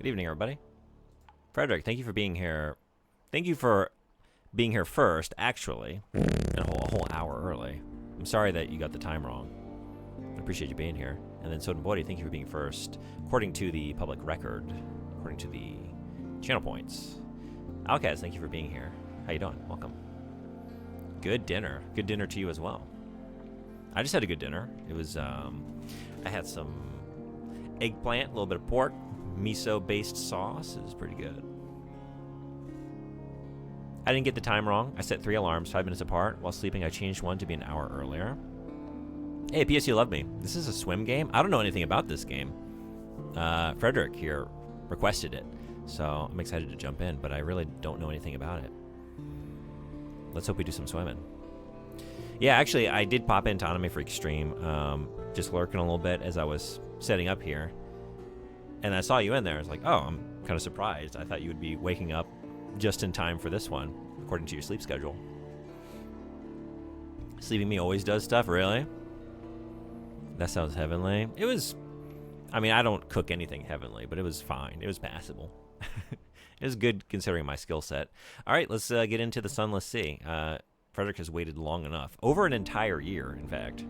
Good evening, everybody. Frederick, thank you for being here. Thank you for being here first, actually, and a whole hour early. I'm sorry that you got the time wrong. I appreciate you being here. And then Soden Bodhi, thank you for being first, according to the public record, according to the channel points. Alkaz, thank you for being here. How you doing? Welcome. Good dinner. Good dinner to you as well. I just had a good dinner. It was, I had some eggplant, a little bit of pork, miso-based sauce. It was pretty good. I didn't get the time wrong. I set 3 alarms, 5 minutes apart. While sleeping, I changed one to be an hour earlier. Hey, PS, you love me. This is a swim game? I don't know anything about this game. Frederick here requested it, so I'm excited to jump in, but I really don't know anything about it. Let's hope we do some swimming. Yeah, actually, I did pop into Anime for Extreme, just lurking a little bit as I was setting up here. And I saw you in there. I was like, oh, I'm kind of surprised. I thought you would be waking up just in time for this one, according to your sleep schedule. Sleeping Me always does stuff, really? That sounds heavenly. It was, I mean, I don't cook anything heavenly, but it was fine. It was passable. It was good considering my skill set. All right, let's get into the Sunless Sea. Frederick has waited long enough. Over an entire year, in fact.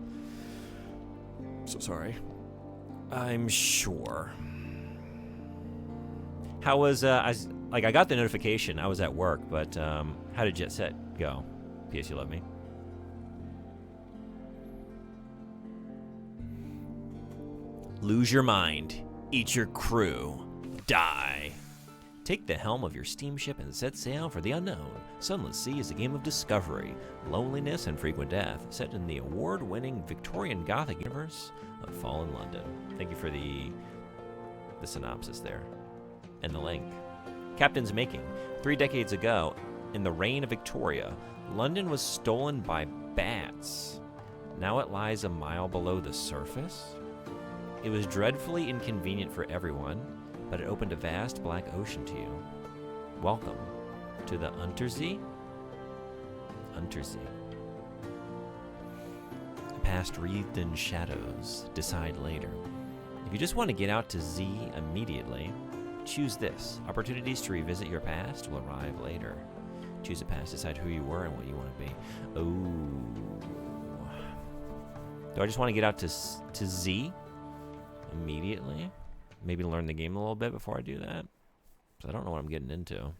So sorry. I'm sure. How was, I got the notification. I was at work, but how did Jet Set go? PS, you love me. Lose your mind. Eat your crew. Die. Take the helm of your steamship and set sail for the unknown. Sunless Sea is a game of discovery, loneliness, and frequent death, set in the award-winning Victorian Gothic universe of fallen London. Thank you for the synopsis there. And the link. Captain's Making. 3 decades ago, in the reign of Victoria, London was stolen by bats. Now it lies a mile below the surface? It was dreadfully inconvenient for everyone, but it opened a vast black ocean to you. Welcome to the Untersee? Untersee. Past wreathed in shadows. Decide later. If you just want to get out to Z immediately, choose this. Opportunities to revisit your past will arrive later. Choose a past, decide who you were and what you want to be. Oh. Do I just want to get out to Z immediately? Maybe learn the game a little bit before I do that? So I don't know what I'm getting into.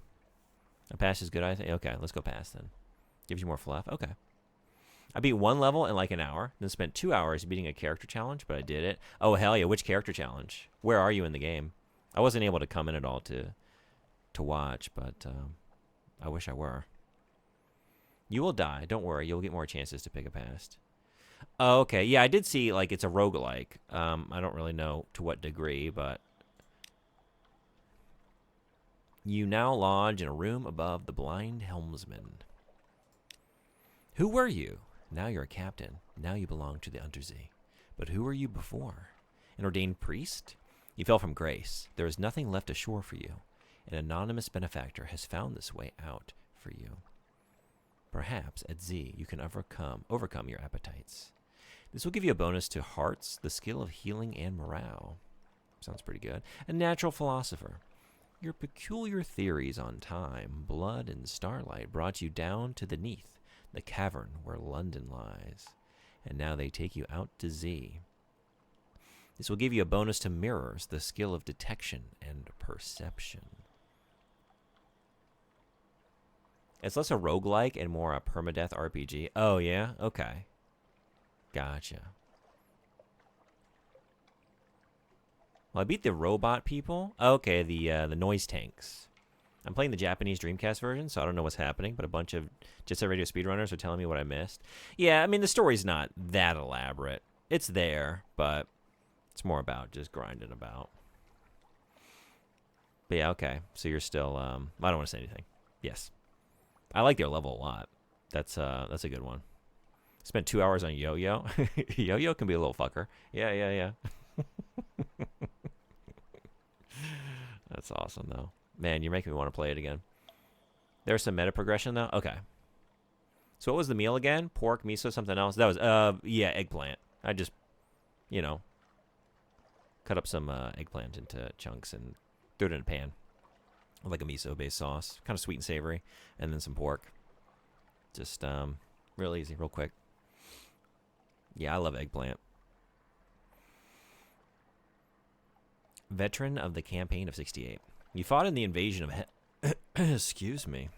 A pass is good, I think. Okay, let's go past then. Gives you more fluff. Okay. I beat 1 level in like an hour, then spent 2 hours beating a character challenge, but I did it. Oh, hell yeah. Which character challenge? Where are you in the game? I wasn't able to come in at all to watch, but I wish I were. You will die. Don't worry. You'll get more chances to pick a past. Oh, okay. Yeah, I did see, like, it's a roguelike. I don't really know to what degree, but... You now lodge in a room above the blind helmsman. Who were you? Now you're a captain. Now you belong to the Untersee. But who were you before? An ordained priest? You fell from grace. There is nothing left ashore for you. An anonymous benefactor has found this way out for you. Perhaps at Z you can overcome your appetites. This will give you a bonus to hearts, the skill of healing, and morale. Sounds pretty good. A natural philosopher. Your peculiar theories on time, blood, and starlight brought you down to the neath, the cavern where London lies. And now they take you out to Z. This will give you a bonus to mirrors, the skill of detection and perception. It's less a roguelike and more a permadeath RPG. Oh, yeah? Okay. Gotcha. Well, I beat the robot people. Okay, the noise tanks. I'm playing the Japanese Dreamcast version, so I don't know what's happening, but a bunch of Jet Set Radio speedrunners are telling me what I missed. Yeah, I mean, the story's not that elaborate. It's there, but it's more about just grinding about. But yeah, okay. So you're still, I don't want to say anything. Yes. I like their level a lot. That's a good one. Spent 2 hours on Yo-Yo. Yo-Yo can be a little fucker. Yeah. That's awesome, though. Man, you're making me want to play it again. There's some meta progression, though? Okay. So what was the meal again? Pork, miso, something else? That was, yeah, eggplant. I just, cut up some eggplant into chunks and Throw it in a pan with like a miso-based sauce, kind of sweet and savory, and then some pork. Just real easy, real quick. Yeah, I love eggplant. Veteran of the campaign of 68. You fought in the invasion of excuse me.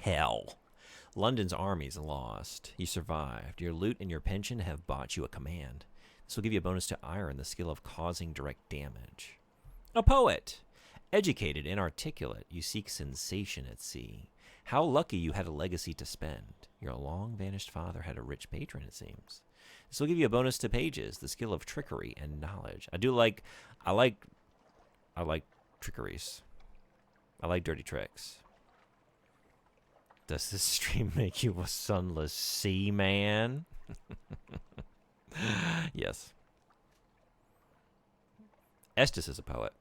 Hell. London's armies lost. You survived. Your loot and your pension have bought you a command. This will give you a bonus to ire and the skill of causing direct damage. A poet. Educated and articulate, you seek sensation at sea. How lucky you had a legacy to spend. Your long-vanished father had a rich patron, it seems. This will give you a bonus to pages, the skill of trickery and knowledge. I like trickeries. I like dirty tricks. Does this stream make you a sunless sea man? Yes. Estes is a poet.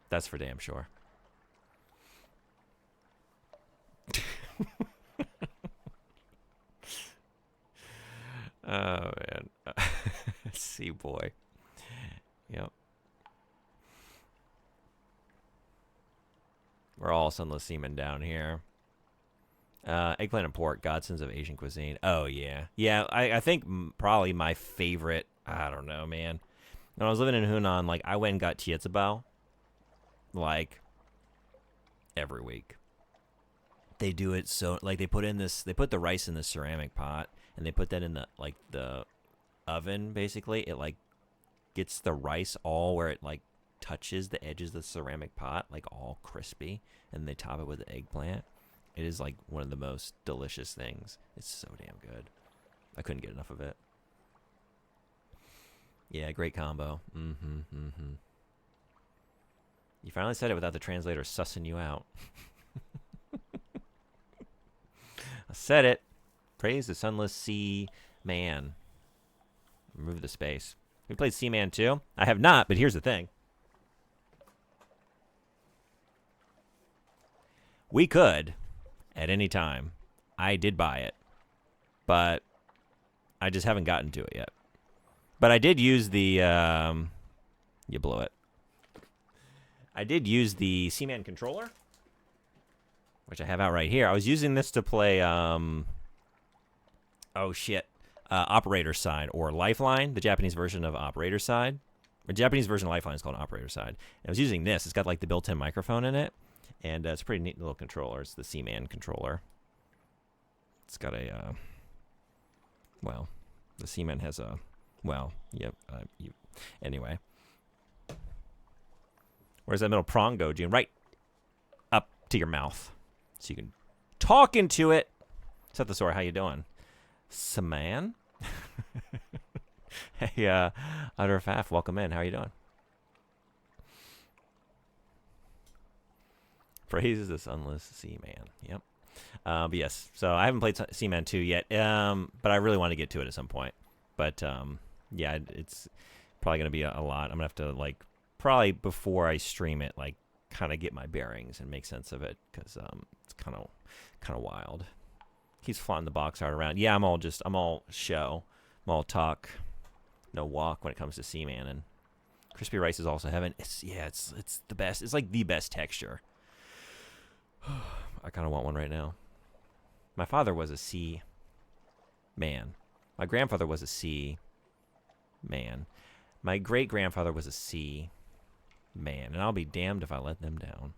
That's for damn sure. Oh, man. Sea boy. Yep. We're all sunless seamen down here. Eggplant and pork, godsends of Asian cuisine. Oh, yeah. Yeah, I think probably my favorite, I don't know, man. When I was living in Hunan, like, I went and got tiezebao, like, every week. They do it so, like, they put the rice in the ceramic pot, and they put that in the oven, basically. It, like, gets the rice all where it, like, touches the edges of the ceramic pot, like, all crispy, and they top it with the eggplant. It is, like, one of the most delicious things. It's so damn good. I couldn't get enough of it. Yeah, great combo. Mm-hmm. You finally said it without the translator sussing you out. I said it. Praise the sunless sea man. Remove the space. We played Seaman 2? I have not, but here's the thing. We could, at any time. I did buy it, but I just haven't gotten to it yet. But I did use the, you blew it. I did use the Seaman controller, which I have out right here. I was using this to play, Operator Side, or Lifeline, the Japanese version of Operator Side. The Japanese version of Lifeline is called Operator Side. And I was using this. It's got, like, the built-in microphone in it. And it's a pretty neat little controller. It's the Seaman controller. It's got a, the Seaman has a, anyway. Where's that middle prong go, Gene? Right up to your mouth. So you can talk into it. Set the sword, how you doing? Saman? Hey, Utter Faf, welcome in. How are you doing? Praises the sunless Seaman. Yep. But yes, so I haven't played Seaman 2 yet, but I really want to get to it at some point. But, yeah, it's probably going to be a lot. I'm going to have to, like, probably before I stream it, like, kind of get my bearings and make sense of it, because it's kind of wild. He's flying the box art around. Yeah, I'm all show. I'm all talk, no walk when it comes to Seaman. And crispy rice is also heaven. It's the best. It's like the best texture. I kind of want one right now. My father was a sea man. My grandfather was a sea man. My great-grandfather was a sea man. And I'll be damned if I let them down.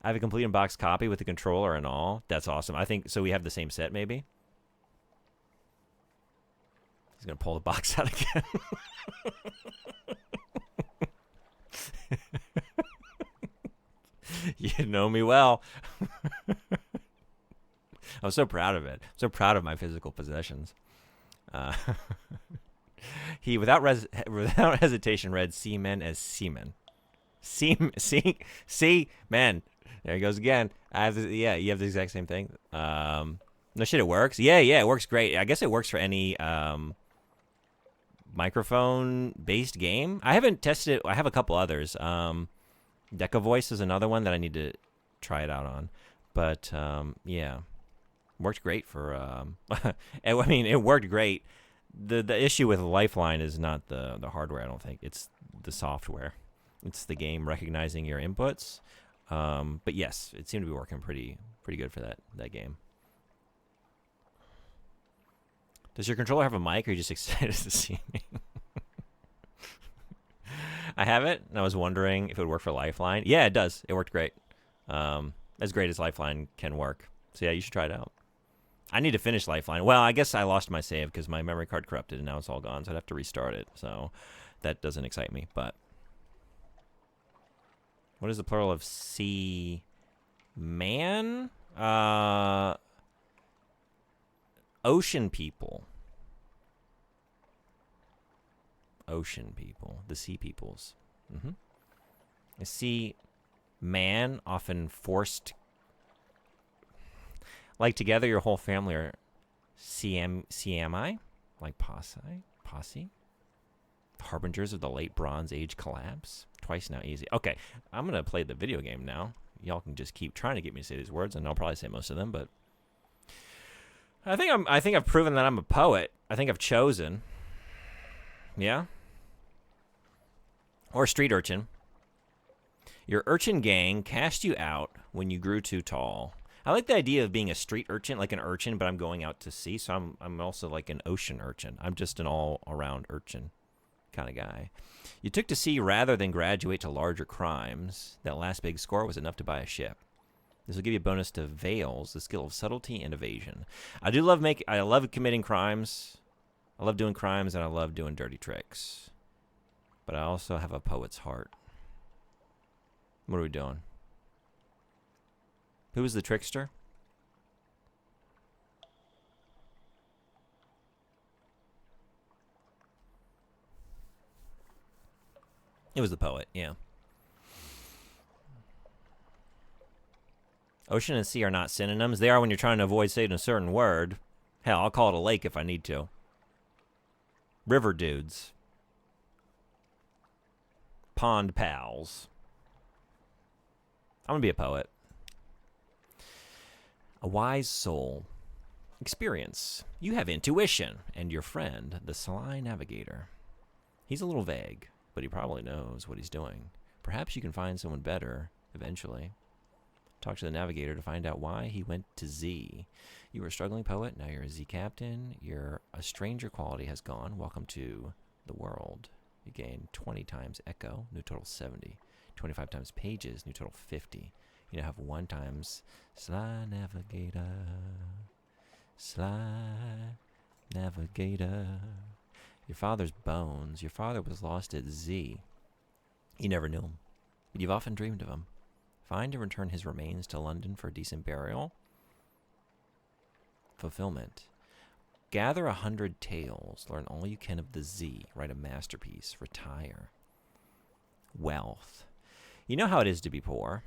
I have a complete unboxed copy with the controller and all. That's awesome. I think, so we have the same set, maybe? He's going to pull the box out again. You know me well. I'm so proud of it. So proud of my physical possessions. He, without hesitation, read seamen as seamen. Man. There he goes again. You have the exact same thing. No shit, it works. Yeah, it works great. I guess it works for any microphone-based game. I haven't tested it. I have a couple others. Deca Voice is another one that I need to try it out on. But, yeah. Worked great for... I mean, it worked great The issue with Lifeline is not the hardware, I don't think. It's the software. It's the game recognizing your inputs. But yes, it seemed to be working pretty good for that game. Does your controller have a mic, or are you just excited to see me? I have it, and I was wondering if it would work for Lifeline. Yeah, it does. It worked great. As great as Lifeline can work. So yeah, you should try it out. I need to finish Lifeline. Well, I guess I lost my save because my memory card corrupted, and now it's all gone, so I'd have to restart it. So that doesn't excite me. But what is the plural of sea man? Ocean people. Ocean people. The sea peoples. I see man, often forced. Like together your whole family are siami? Like posse? Harbingers of the late Bronze Age collapse. Twice now easy. Okay, I'm going to play the video game now. Y'all can just keep trying to get me to say these words, and I'll probably say most of them, but I think I've proven that I'm a poet. I think I've chosen. Yeah? Or street urchin. Your urchin gang cast you out when you grew too tall. I like the idea of being a street urchin, like an urchin, but I'm going out to sea, so I'm also like an ocean urchin. I'm just an all-around urchin kind of guy. You took to sea rather than graduate to larger crimes. That last big score was enough to buy a ship. This will give you a bonus to Veils, the skill of subtlety and evasion. I love committing crimes. I love doing crimes, and I love doing dirty tricks. But I also have a poet's heart. What are we doing? Who was the trickster? It was the poet, yeah. Ocean and sea are not synonyms. They are when you're trying to avoid saying a certain word. Hell, I'll call it a lake if I need to. River dudes. Pond pals. I'm going to be a poet. A wise soul. Experience. You have intuition. And your friend, the sly navigator. He's a little vague, but he probably knows what he's doing. Perhaps you can find someone better eventually. Talk to the navigator to find out why he went to Z. You were a struggling poet, now you're a Z captain. A stranger quality has gone. Welcome to the world. You gain 20 times echo, new total 70. 25 times pages, new total 50. You now have 1 times sly navigator. Sly navigator. Your father's bones. Your father was lost at Z. You never knew him, but you've often dreamed of him. Find and return his remains to London for a decent burial. Fulfillment. Gather 100 tales. Learn all you can of the Z. Write a masterpiece. Retire. Wealth. You know how it is to be poor.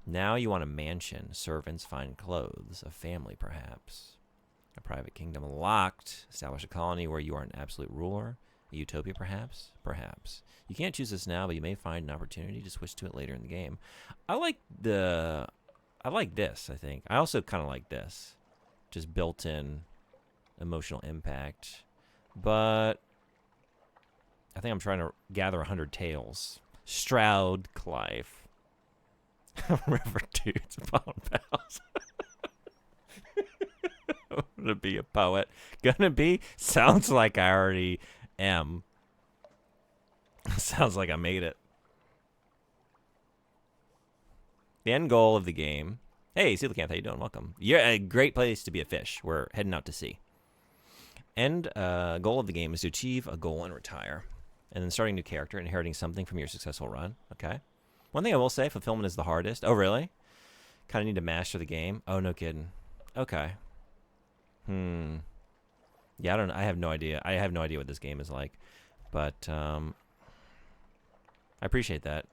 Now you want a mansion, servants, fine clothes, a family perhaps. A private kingdom locked. Establish a colony where you are an absolute ruler. A utopia perhaps? Perhaps. You can't choose this now, but you may find an opportunity to switch to it later in the game. I like this, I think. I also kind of like this. Just built-in emotional impact. But I think I'm trying to gather 100 tales. Stroud Clive. River dudes, pound pals. Gonna be a poet. Gonna be? Sounds like I already am. Sounds like I made it. The end goal of the game. Hey, Coelacanth, how you doing? Welcome. You're a great place to be a fish. We're heading out to sea. End goal of the game is to achieve a goal and retire. And then starting a new character, inheriting something from your successful run. Okay. One thing I will say, fulfillment is the hardest. Oh, really? Kind of need to master the game. Oh, no kidding. Okay. Yeah, I have no idea. I have no idea what this game is like. But I appreciate that.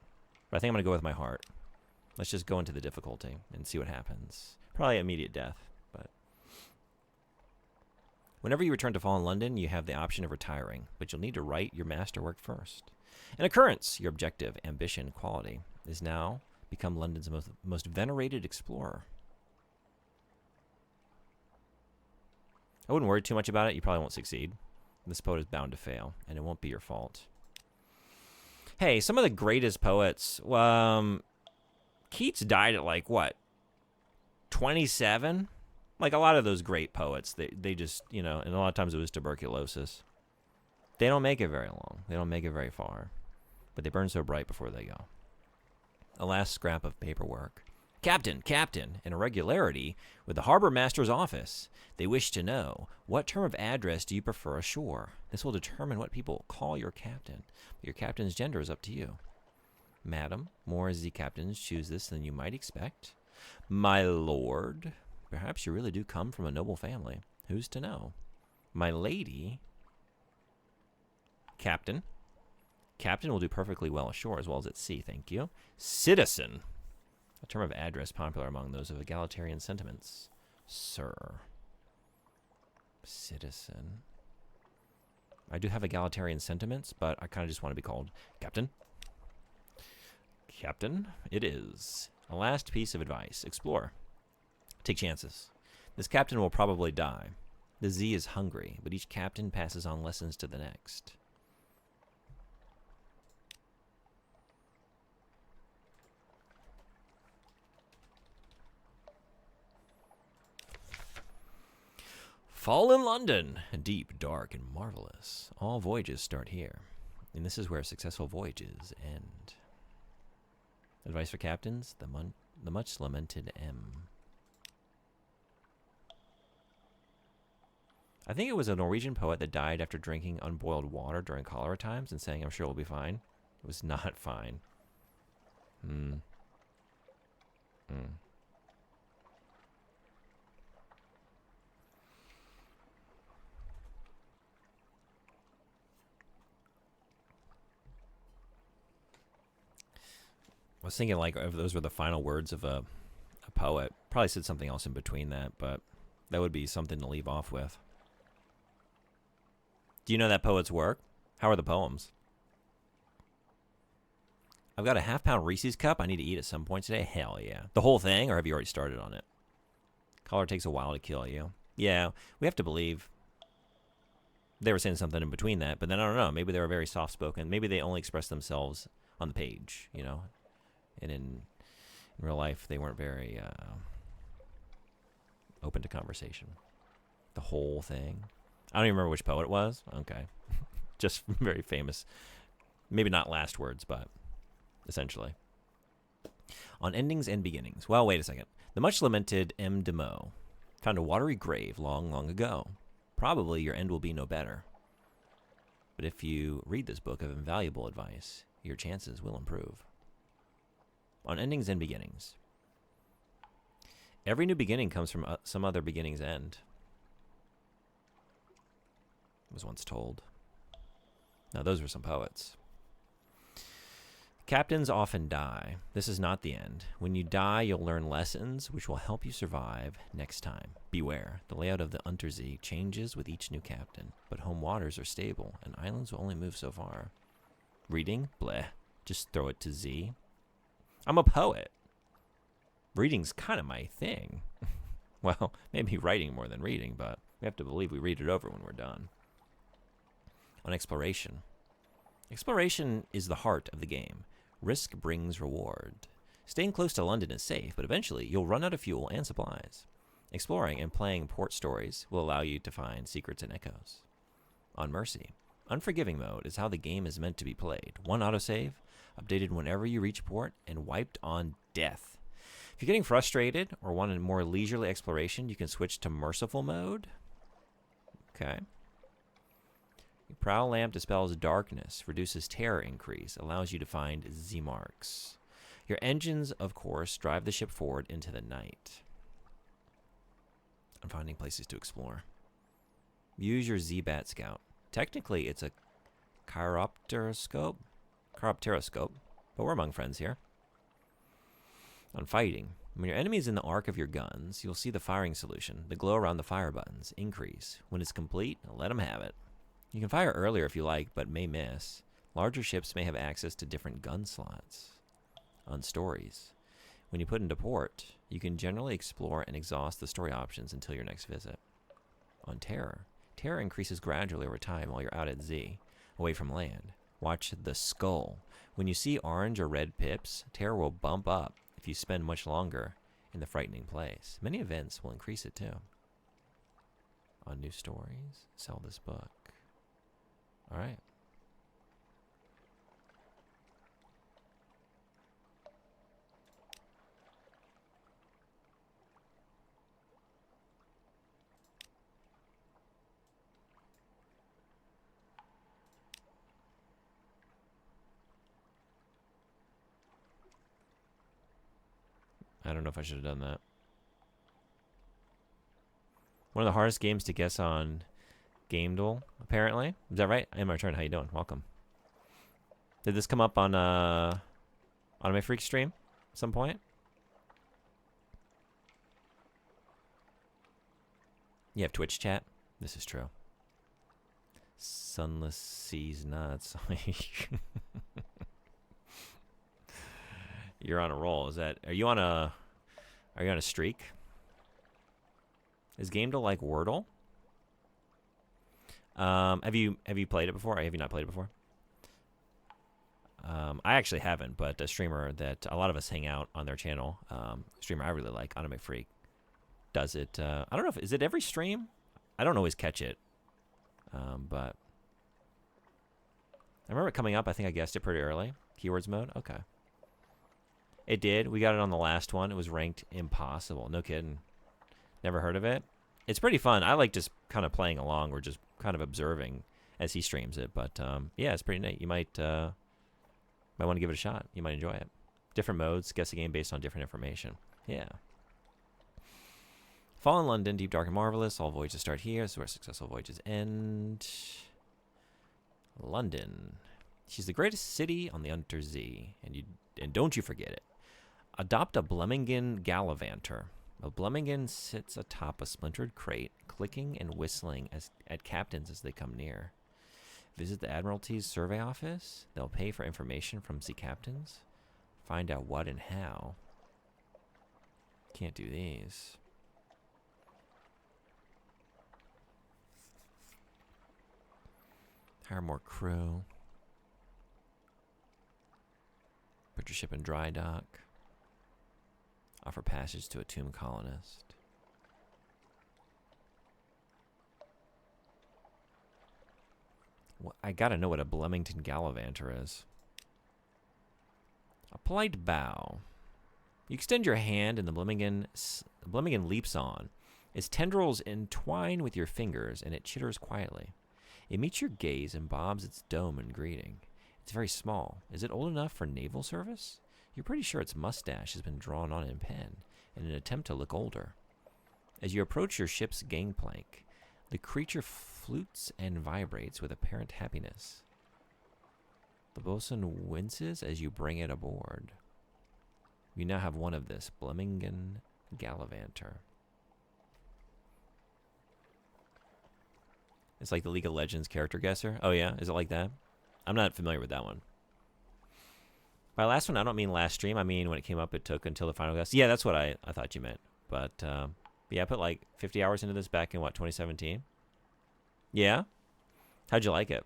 But I think I'm going to go with my heart. Let's just go into the difficulty and see what happens. Probably immediate death, but whenever you return to Fallen London, you have the option of retiring, but you'll need to write your masterwork first. An occurrence, your objective, ambition, quality, is now become London's most venerated explorer. I wouldn't worry too much about it. You probably won't succeed. This poet is bound to fail, and it won't be your fault. Hey, some of the greatest poets, Keats died at like, what, 27? Like a lot of those great poets, they just, and a lot of times it was tuberculosis. They don't make it very long. They don't make it very far. But they burn so bright before they go. A last scrap of paperwork. Captain, an irregularity with the harbor master's office. They wish to know, what term of address do you prefer ashore? This will determine what people call your captain. But your captain's gender is up to you. Madam, more as the captains choose this than you might expect. My lord, perhaps you really do come from a noble family. Who's to know? My lady, captain. Captain will do perfectly well ashore as well as at sea, thank you. Citizen, a term of address popular among those of egalitarian sentiments. Sir. Citizen. I do have egalitarian sentiments, but I kind of just want to be called Captain. Captain, it is. A last piece of advice. Explore. Take chances. This captain will probably die. The Z is hungry, but each captain passes on lessons to the next. Fall in London, deep, dark, and marvelous. All voyages start here, and this is where successful voyages end. Advice for captains, the much lamented M. I think it was a Norwegian poet that died after drinking unboiled water during cholera times and saying, I'm sure we'll be fine. It was not fine. I was thinking like if those were the final words of a poet. Probably said something else in between that, but that would be something to leave off with. Do you know that poet's work? How are the poems? I've got a half-pound Reese's cup I need to eat at some point today. Hell yeah. The whole thing, or have you already started on it? Color takes a while to kill you. Yeah, we have to believe they were saying something in between that, but then I don't know. Maybe they were very soft-spoken. Maybe they only expressed themselves on the page, And in real life, they weren't very open to conversation. The whole thing. I don't even remember which poet it was. Okay. Just very famous. Maybe not last words, but essentially. On endings and beginnings. Well, wait a second. The much lamented M. de Meaux found a watery grave long, long ago. Probably your end will be no better. But if you read this book of invaluable advice, your chances will improve. On endings and beginnings. Every new beginning comes from some other beginning's end. I was once told. Now, those were some poets. Captains often die. This is not the end. When you die, you'll learn lessons which will help you survive next time. Beware, the layout of the Untersee changes with each new captain, but home waters are stable, and islands will only move so far. Reading? Bleh. Just throw it to Z. I'm a poet. Reading's kind of my thing. Well, maybe writing more than reading, but we have to believe we read it over when we're done. On exploration. Exploration is the heart of the game. Risk brings reward. Staying close to London is safe, but eventually you'll run out of fuel and supplies. Exploring and playing port stories will allow you to find secrets and echoes. On mercy. Unforgiving mode is how the game is meant to be played. One autosave, updated whenever you reach port, and wiped on death. If you're getting frustrated or want a more leisurely exploration, you can switch to merciful mode. Okay. Your prowl lamp dispels darkness, reduces terror increase, allows you to find Z marks. Your engines, of course, drive the ship forward into the night. I'm finding places to explore. Use your Z-Bat Scout. Technically, it's a chiropteroscope, but we're among friends here. On fighting, when your enemy is in the arc of your guns, you'll see the firing solution. The glow around the fire buttons increase. When it's complete, let them have it. You can fire earlier if you like, but may miss. Larger ships may have access to different gun slots. On stories, when you put into port, you can generally explore and exhaust the story options until your next visit. On terror Terror increases gradually over time while you're out at Z, away from land. Watch the skull. When you see orange or red pips, terror will bump up if you spend much longer in the frightening place. Many events will increase it too. On new stories, sell this book. All right. I don't know if I should have done that. One of the hardest games to guess on Game Duel, apparently. Is that right? I am Return. How you doing? Welcome. Did this come up on Anime Freak stream at some point? You have Twitch chat? This is true. Sunless sees nuts. You're on a roll. Are you on a streak? Is Game Duel like Wordle? Have you played it before? Or have you not played it before? I actually haven't, but a streamer that a lot of us hang out on their channel, streamer I really like, Anime Freak, does it. I don't know is it every stream? I don't always catch it, but I remember it coming up. I think I guessed it pretty early. Keywords mode. Okay. It did. We got it on the last one. It was ranked impossible. No kidding. Never heard of it. It's pretty fun. I like just kind of playing along or just kind of observing as he streams it. But yeah, it's pretty neat. You might want to give it a shot. You might enjoy it. Different modes. Guess a game based on different information. Yeah. Fall in London, deep, dark, and marvelous. All voyages start here. This is where successful voyages end. London. She's the greatest city on the Untersee, and don't you forget it. Adopt a Blemmingen Gallivanter. A Blemmingen sits atop a splintered crate, clicking and whistling at captains as they come near. Visit the Admiralty's survey office. They'll pay for information from sea captains. Find out what and how. Can't do these. Hire more crew. Put your ship in dry dock. Offer passage to a tomb colonist. Well, I gotta know what a Blemmingen Gallivanter is. A polite bow. You extend your hand and the Blemmingen leaps on. Its tendrils entwine with your fingers and it chitters quietly. It meets your gaze and bobs its dome in greeting. It's very small. Is it old enough for naval service? You're pretty sure its mustache has been drawn on in pen in an attempt to look older. As you approach your ship's gangplank, the creature flutes and vibrates with apparent happiness. The bosun winces as you bring it aboard. You now have one of this Blemmingen Gallivanter. It's like the League of Legends character guesser. Oh yeah, is it like that? I'm not familiar with that one. By last one, I don't mean last stream. I mean when it came up, it took until the final guess. Yeah, that's what I thought you meant. But yeah, I put like 50 hours into this back in, 2017? Yeah? How'd you like it?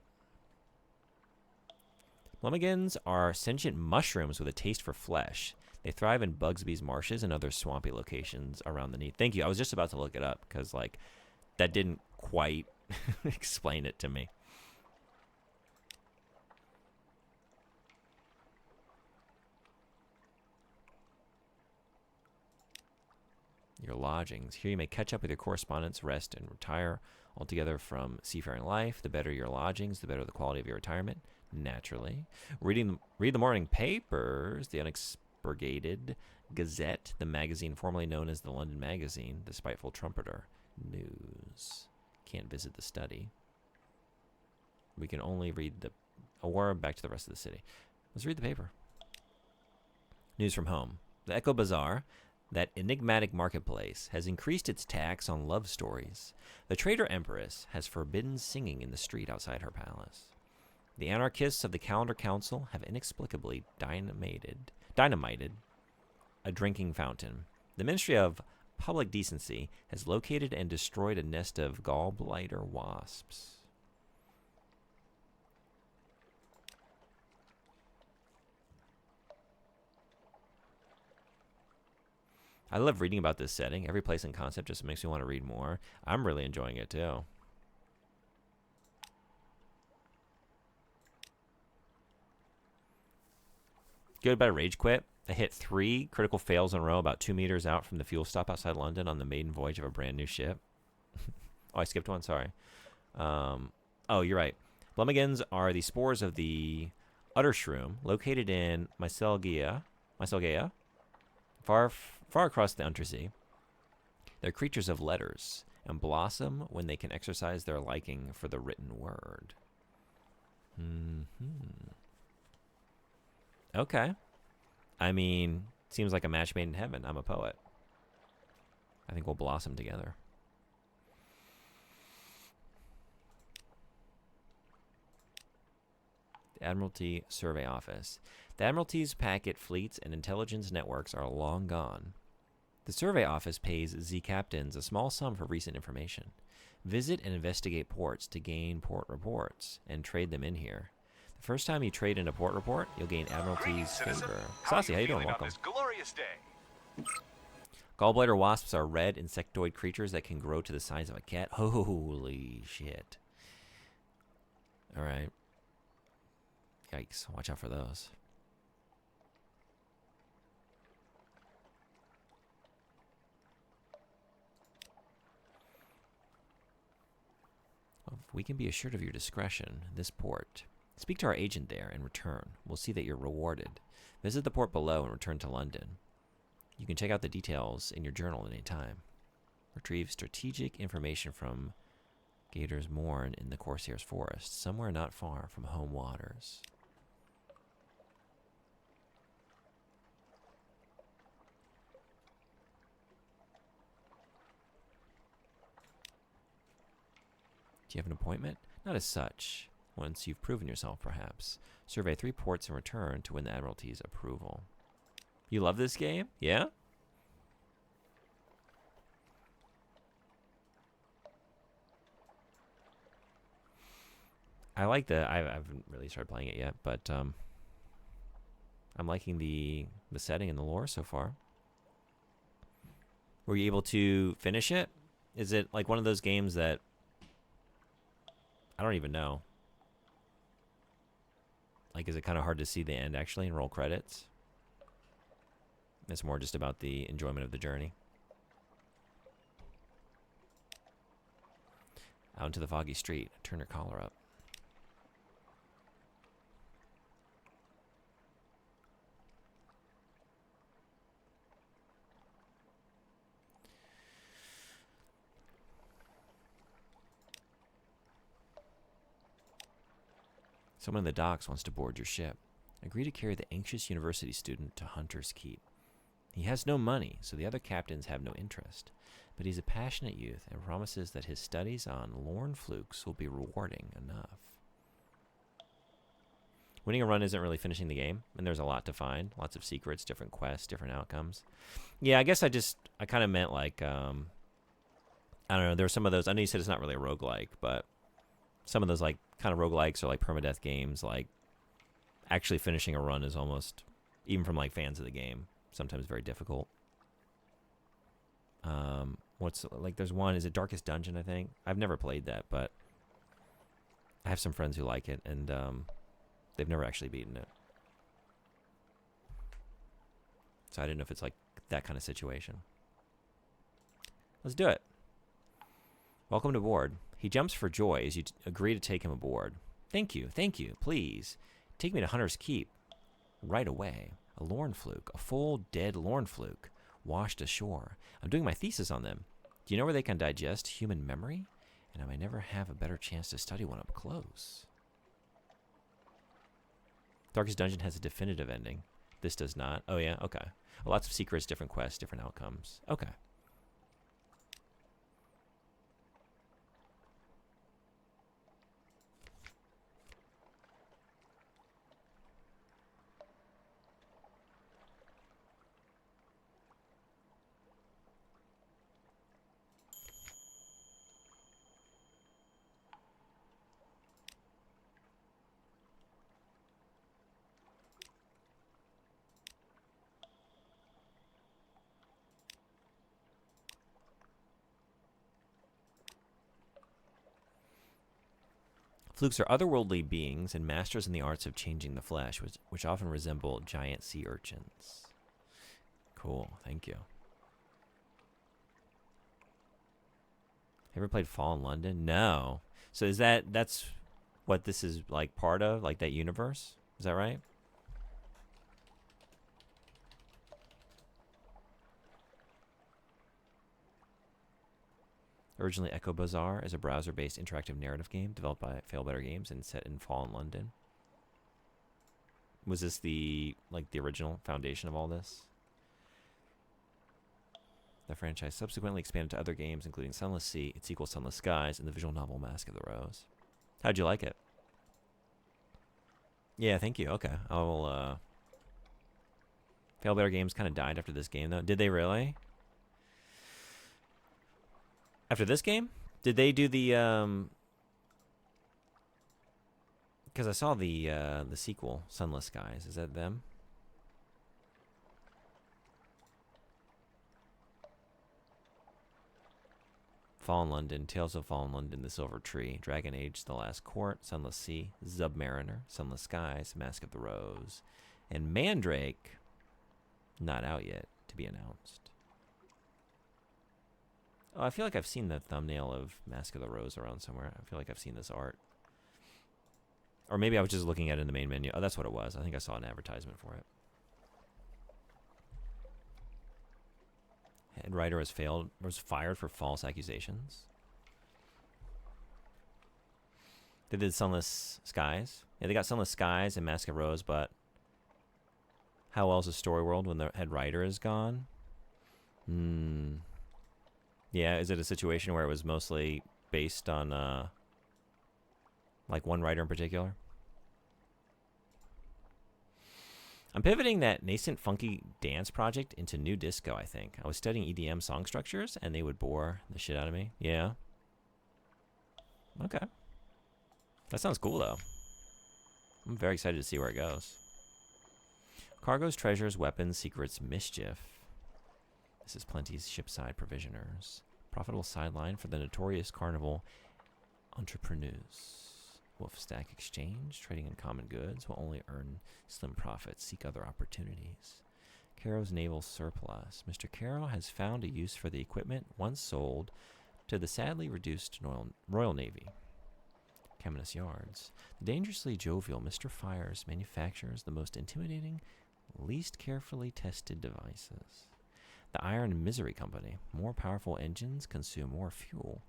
Blemmigans are sentient mushrooms with a taste for flesh. They thrive in Bugsby's marshes and other swampy locations around the Neath. Thank you. I was just about to look it up because like that didn't quite explain it to me. Your lodgings. Here you may catch up with your correspondence, rest, and retire altogether from seafaring life. The better your lodgings, the better the quality of your retirement, naturally. Read the morning papers, the unexpurgated Gazette, the magazine formerly known as the London Magazine, the spiteful trumpeter. News. Can't visit the study. We can only read the... Or back to the rest of the city. Let's read the paper. News from home. The Echo Bazaar, that enigmatic marketplace, has increased its tax on love stories. The traitor empress has forbidden singing in the street outside her palace. The anarchists of the Calendar Council have inexplicably dynamited a drinking fountain. The Ministry of public decency, has located and destroyed a nest of gallbladder wasps. I love reading about this setting. Every place and concept just makes me want to read more. I'm really enjoying it too. Goodbye Rage Quit. I hit 3 critical fails in a row about 2 meters out from the fuel stop outside London on the maiden voyage of a brand new ship. Oh, I skipped one. Sorry. Oh, you're right. Blummigans are the spores of the udder shroom located in Mycelgea, far across the Untersee. They're creatures of letters and blossom when they can exercise their liking for the written word. Okay. I mean, seems like a match made in heaven. I'm a poet. I think we'll blossom together. The Admiralty Survey Office. The Admiralty's packet fleets and intelligence networks are long gone. The Survey Office pays Z captains a small sum for recent information. Visit and investigate ports to gain port reports and trade them in here. The first time you trade in a port report, you'll gain Admiralty's favor. Saucy, how you doing? Welcome. This glorious day? Gallbladder wasps are red insectoid creatures that can grow to the size of a cat. Holy shit. Alright. Yikes. Watch out for those. Well, we can be assured of your discretion. This port. Speak to our agent there and return. We'll see that you're rewarded. Visit the port below and return to London. You can check out the details in your journal at any time. Retrieve strategic information from Gator's Mourn in the Corsair's Forest, somewhere not far from home waters. Do you have an appointment? Not as such. Once you've proven yourself, perhaps. Survey 3 ports and return to win the Admiralty's approval. You love this game? Yeah? I like the... I haven't really started playing it yet, but I'm liking the setting and the lore so far. Were you able to finish it? Is it like one of those games that... I don't even know. Like, is it kind of hard to see the end, actually, and roll credits? It's more just about the enjoyment of the journey. Out into the foggy street. Turn your collar up. Someone in the docks wants to board your ship. Agree to carry the anxious university student to Hunter's Keep. He has no money, so the other captains have no interest. But he's a passionate youth and promises that his studies on Lorne flukes will be rewarding enough. Winning a run isn't really finishing the game, and there's a lot to find. Lots of secrets, different quests, different outcomes. Yeah, I guess I kind of meant like, I don't know, there were some of those, I know you said it's not really a roguelike, but some of those like kind of roguelikes or like permadeath games, like actually finishing a run is almost, even from like fans of the game, sometimes very difficult. What's like, there's one, is it Darkest Dungeon, I think? I've never played that, but I have some friends who like it, and they've never actually beaten it. So I didn't know if it's like that kind of situation. Let's do it. Welcome to board. He jumps for joy as you agree to take him aboard. Thank you, please. Take me to Hunter's Keep. Right away. A Lorne fluke, a full dead Lorne fluke, washed ashore. I'm doing my thesis on them. Do you know where they can digest human memory? And I may never have a better chance to study one up close. Darkest Dungeon has a definitive ending. This does not. Oh yeah, okay. Well, lots of secrets, different quests, different outcomes. Okay. Flukes are otherworldly beings and masters in the arts of changing the flesh, which often resemble giant sea urchins. Cool, thank you. Ever played Fallen London? No. So that's what this is like part of, like that universe? Is that right? Originally, Echo Bazaar is a browser-based interactive narrative game developed by Failbetter Games and set in Fallen London. Was this the original foundation of all this? The franchise subsequently expanded to other games, including Sunless Sea, its sequel Sunless Skies, and the visual novel Mask of the Rose. How'd you like it? Yeah, thank you. Okay, I'll. Failbetter Games kind of died after this game, though. Did they really? After this game? Did they do the because I saw the sequel, Sunless Skies. Is that them? Fallen London, Tales of Fallen London, The Silver Tree, Dragon Age, The Last Court, Sunless Sea, Submariner, Sunless Skies, Mask of the Rose, and Mandrake, not out yet, to be announced. Oh, I feel like I've seen the thumbnail of Mask of the Rose around somewhere. I feel like I've seen this art. Or maybe I was just looking at it in the main menu. Oh, that's what it was. I think I saw an advertisement for it. Head writer was fired for false accusations. They did Sunless Skies. Yeah, they got Sunless Skies and Mask of Rose, but how else is Story World when the head writer is gone? Yeah, is it a situation where it was mostly based on like one writer in particular? I'm pivoting that nascent funky dance project into new disco, I think. I was studying EDM song structures, and they would bore the shit out of me. Yeah. Okay. That sounds cool, though. I'm very excited to see where it goes. Cargoes, treasures, weapons, secrets, mischief. This is Plenty's shipside provisioners. Profitable sideline for the notorious carnival entrepreneurs. Wolf Stack Exchange, trading in common goods, will only earn slim profits. Seek other opportunities. Caro's naval surplus. Mr. Caro has found a use for the equipment once sold to the sadly reduced Royal Navy. Caminus Yards. The dangerously jovial Mr. Fires manufactures the most intimidating, least carefully tested devices. The Iron Misery Company. More powerful engines consume more fuel,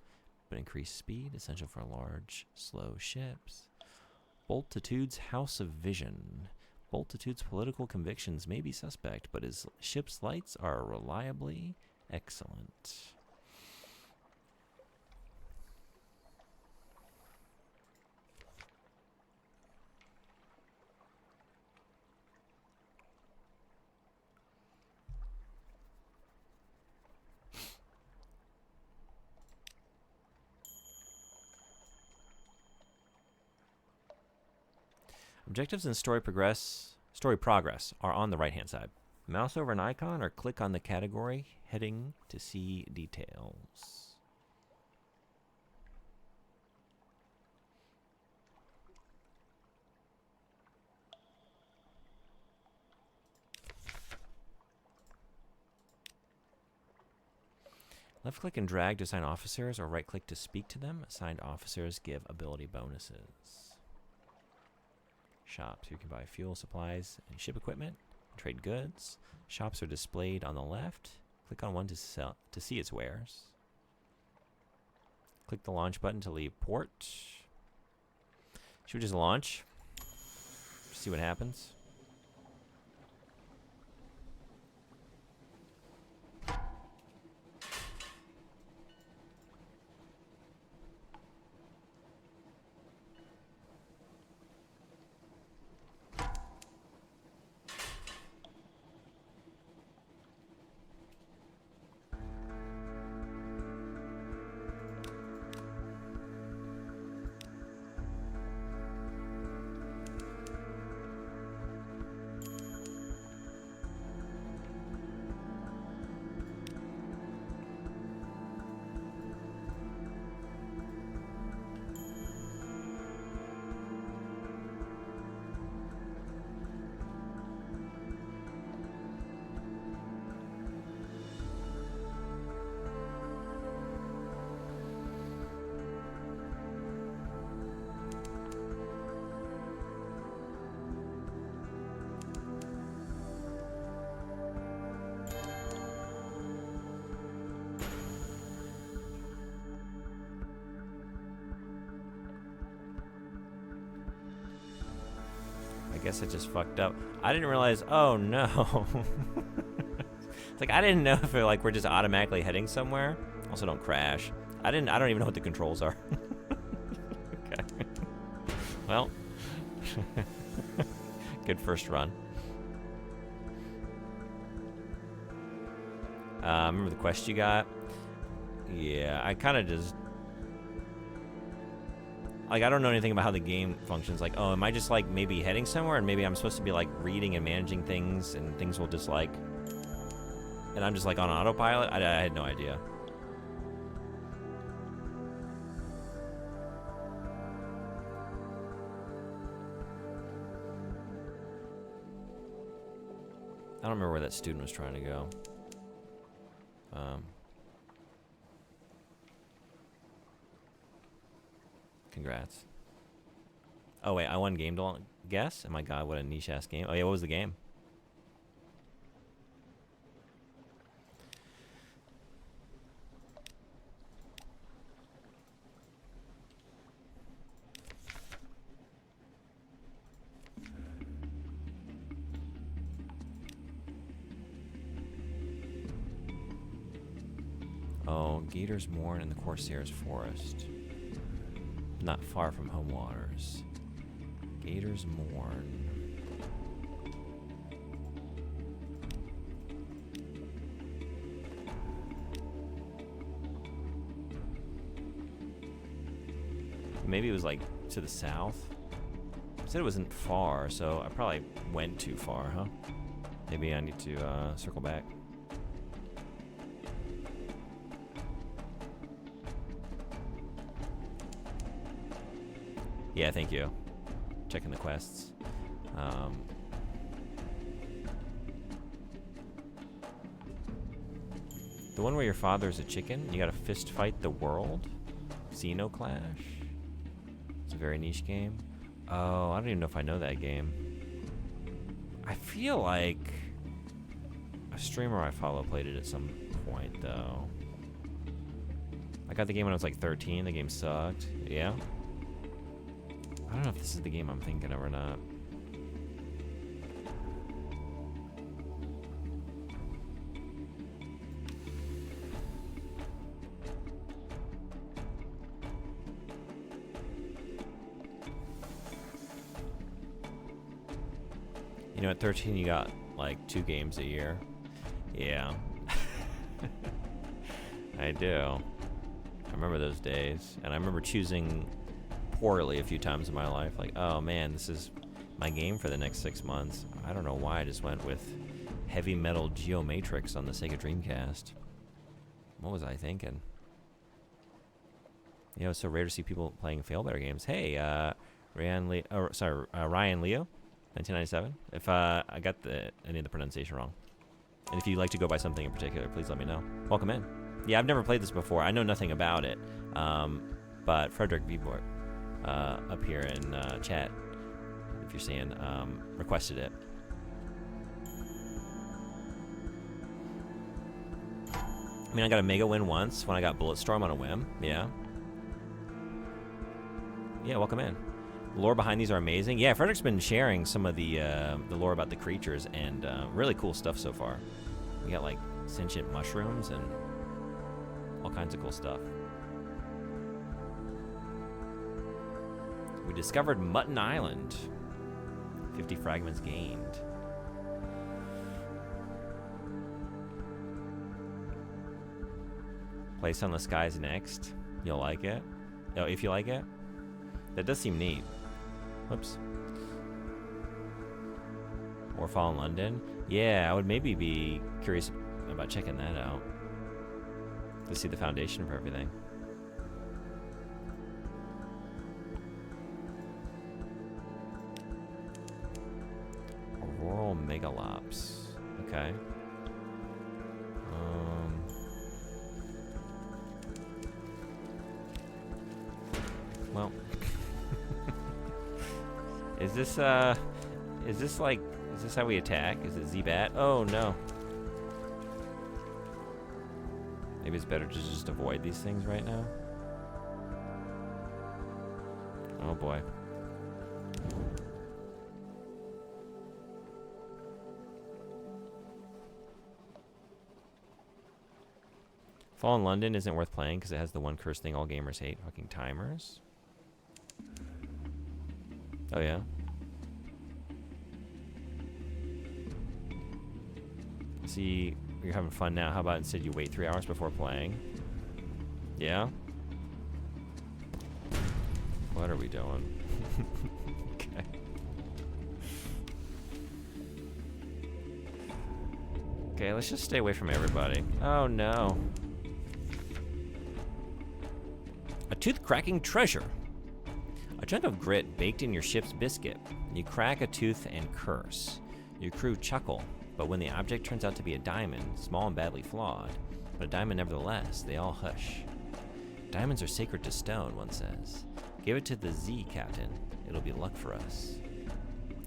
but increased speed, essential for large, slow ships. Boltitude's House of Vision. Boltitude's political convictions may be suspect, but his ship's lights are reliably excellent. Objectives and story progress are on the right-hand side. Mouse over an icon or click on the category heading to see details. Left-click and drag to assign officers, or right-click to speak to them. Assigned officers give ability bonuses. Shops. You can buy fuel, supplies, and ship equipment. Trade goods. Shops are displayed on the left. Click on one to see its wares. Click the launch button to leave port. Should we just launch? See what happens. guess I just fucked up. I didn't realize. Oh no. It's like I didn't know if we're just automatically heading somewhere. Also, don't crash. I don't even know what the controls are. Okay. Well. Good first run. Remember the quest you got? Yeah, I kind of just... Like, I don't know anything about how the game functions. Like, oh, am I just, like, maybe heading somewhere? And maybe I'm supposed to be, like, reading and managing things, and things will just, like... And I'm just, like, on autopilot? I had no idea. I don't remember where that student was trying to go. Congrats. Oh wait, I won game to guess? Oh my god, what a niche ass game. Oh yeah, what was the game? Oh, Gator's Mourn in the Corsair's Forest. Not far from home waters. Gator's Mourn. Maybe it was like to the south. It said it wasn't far, so I probably went too far, huh? Maybe I need to circle back. Yeah, thank you. Checking the quests. The one where your father's a chicken, you gotta fist fight the world? Xenoclash? It's a very niche game. Oh, I don't even know if I know that game. I feel like a streamer I follow played it at some point, though. I got the game when I was like 13. The game sucked. Yeah? I don't know if this is the game I'm thinking of or not. You know, at 13 you got like 2 games a year. Yeah. I do. I remember those days. And I remember choosing poorly a few times in my life. Like, oh man, this is my game for the next 6 months. I don't know why I just went with Heavy Metal Geomatrix on the Sega Dreamcast. What was I thinking? You know, it's so rare to see people playing fail-better games. Hey, Ryan Leo, 1997. If I got any of the pronunciation wrong. And if you'd like to go by something in particular, please let me know. Welcome in. Yeah, I've never played this before. I know nothing about it. But Frederick Vibort, up here in chat, if you're seeing, requested it. I mean, I got a mega win once when I got Bulletstorm on a whim. Yeah. Yeah, welcome in. The lore behind these are amazing. Yeah, Frederick's been sharing some of the lore about the creatures, and really cool stuff so far. We got like sentient mushrooms and all kinds of cool stuff. We discovered Mutton Island. 50 fragments gained. Play Sunless Skies next. You'll like it. Oh, if you like it. That does seem neat. Whoops. Warfall in London. Yeah, I would maybe be curious about checking that out. To see the foundation for everything. Auroral Megalops. Okay. Well. Is this how we attack? Is it Z-Bat? Oh no. Maybe it's better to just avoid these things right now. Oh boy. Fallen London isn't worth playing because it has the one curse thing all gamers hate. Fucking timers. Oh, yeah? See, you're having fun now. How about instead you wait 3 hours before playing? Yeah? What are we doing? Okay. Okay, let's just stay away from everybody. Oh, no. A tooth-cracking treasure. A chunk of grit baked in your ship's biscuit. You crack a tooth and curse. Your crew chuckle, but when the object turns out to be a diamond, small and badly flawed, but a diamond nevertheless, they all hush. Diamonds are sacred to stone, one says. Give it to the Z, Captain. It'll be luck for us.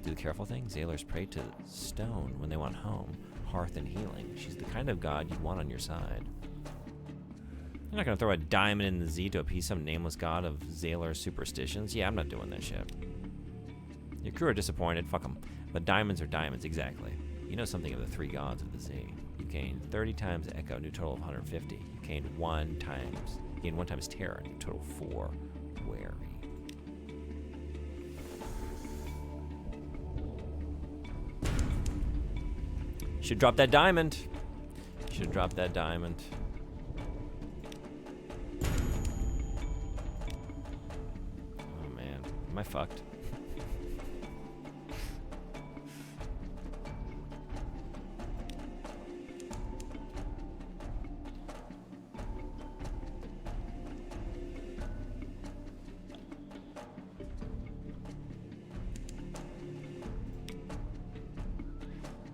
Do the careful thing. Sailors pray to stone when they want home, hearth, and healing. She's the kind of god you'd want on your side. You're not going to throw a diamond in the Z to appease some nameless god of Sailor superstitions? Yeah, I'm not doing that shit. Your crew are disappointed. Fuck them. But diamonds are diamonds, exactly. You know something of the three gods of the Z. You gain 30 times Echo, new total of 150. You gain one times Terror, new total 4. Wary. Should drop that diamond. Should drop that diamond. Oh man, am I fucked?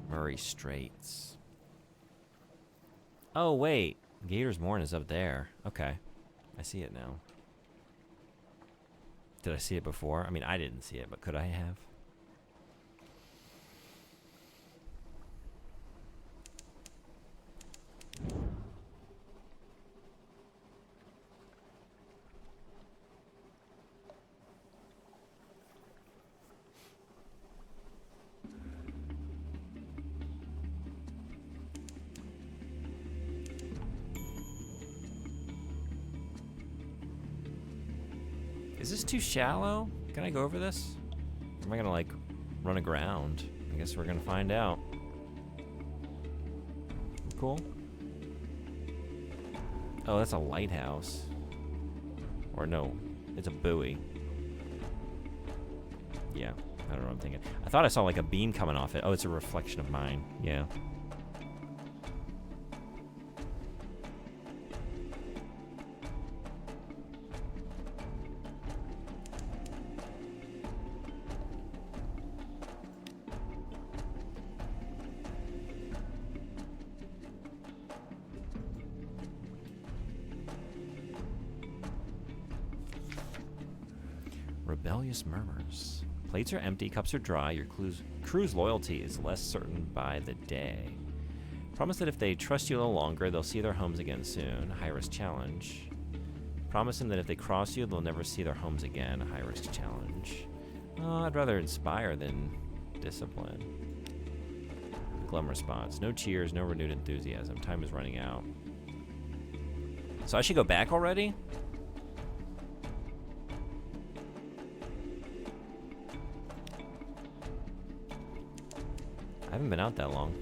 Murray Straits. Oh, wait. Gator's Morn is up there. Okay. I see it now. Did I see it before? I mean, I didn't see it, but could I have? Is this too shallow? Can I go over this? Or am I gonna, like, run aground? I guess we're gonna find out. Cool. Oh, that's a lighthouse. Or no, it's a buoy. Yeah, I don't know what I'm thinking. I thought I saw, like, a beam coming off it. Oh, it's a reflection of mine. Yeah. Rebellious murmurs. Plates are empty, cups are dry, your crew's loyalty is less certain by the day. Promise that if they trust you a little longer, they'll see their homes again soon. High-risk challenge. Promise them that if they cross you, they'll never see their homes again. High-risk challenge. Oh, I'd rather inspire than discipline. Glum response. No cheers, no renewed enthusiasm. Time is running out. So I should go back already? I haven't been out that long.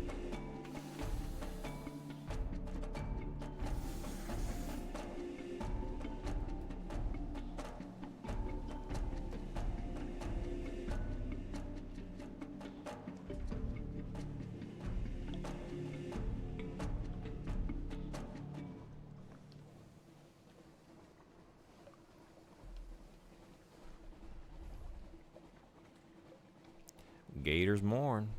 Gator's Morn.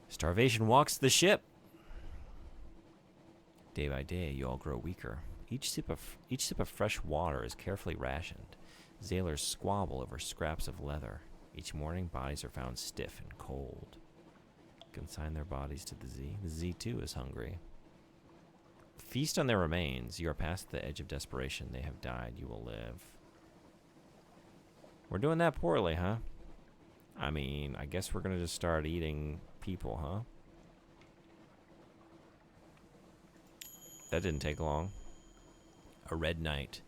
Starvation walks the ship. Day by day, you all grow weaker. Each sip of fresh water is carefully rationed. Sailors squabble over scraps of leather. Each morning, bodies are found stiff and cold. Consign their bodies to the Z. The Z too is hungry. Feast on their remains. You are past the edge of desperation. They have died. You will live. We're doing that poorly, huh? I mean, I guess we're going to just start eating people, huh? That didn't take long. A red night.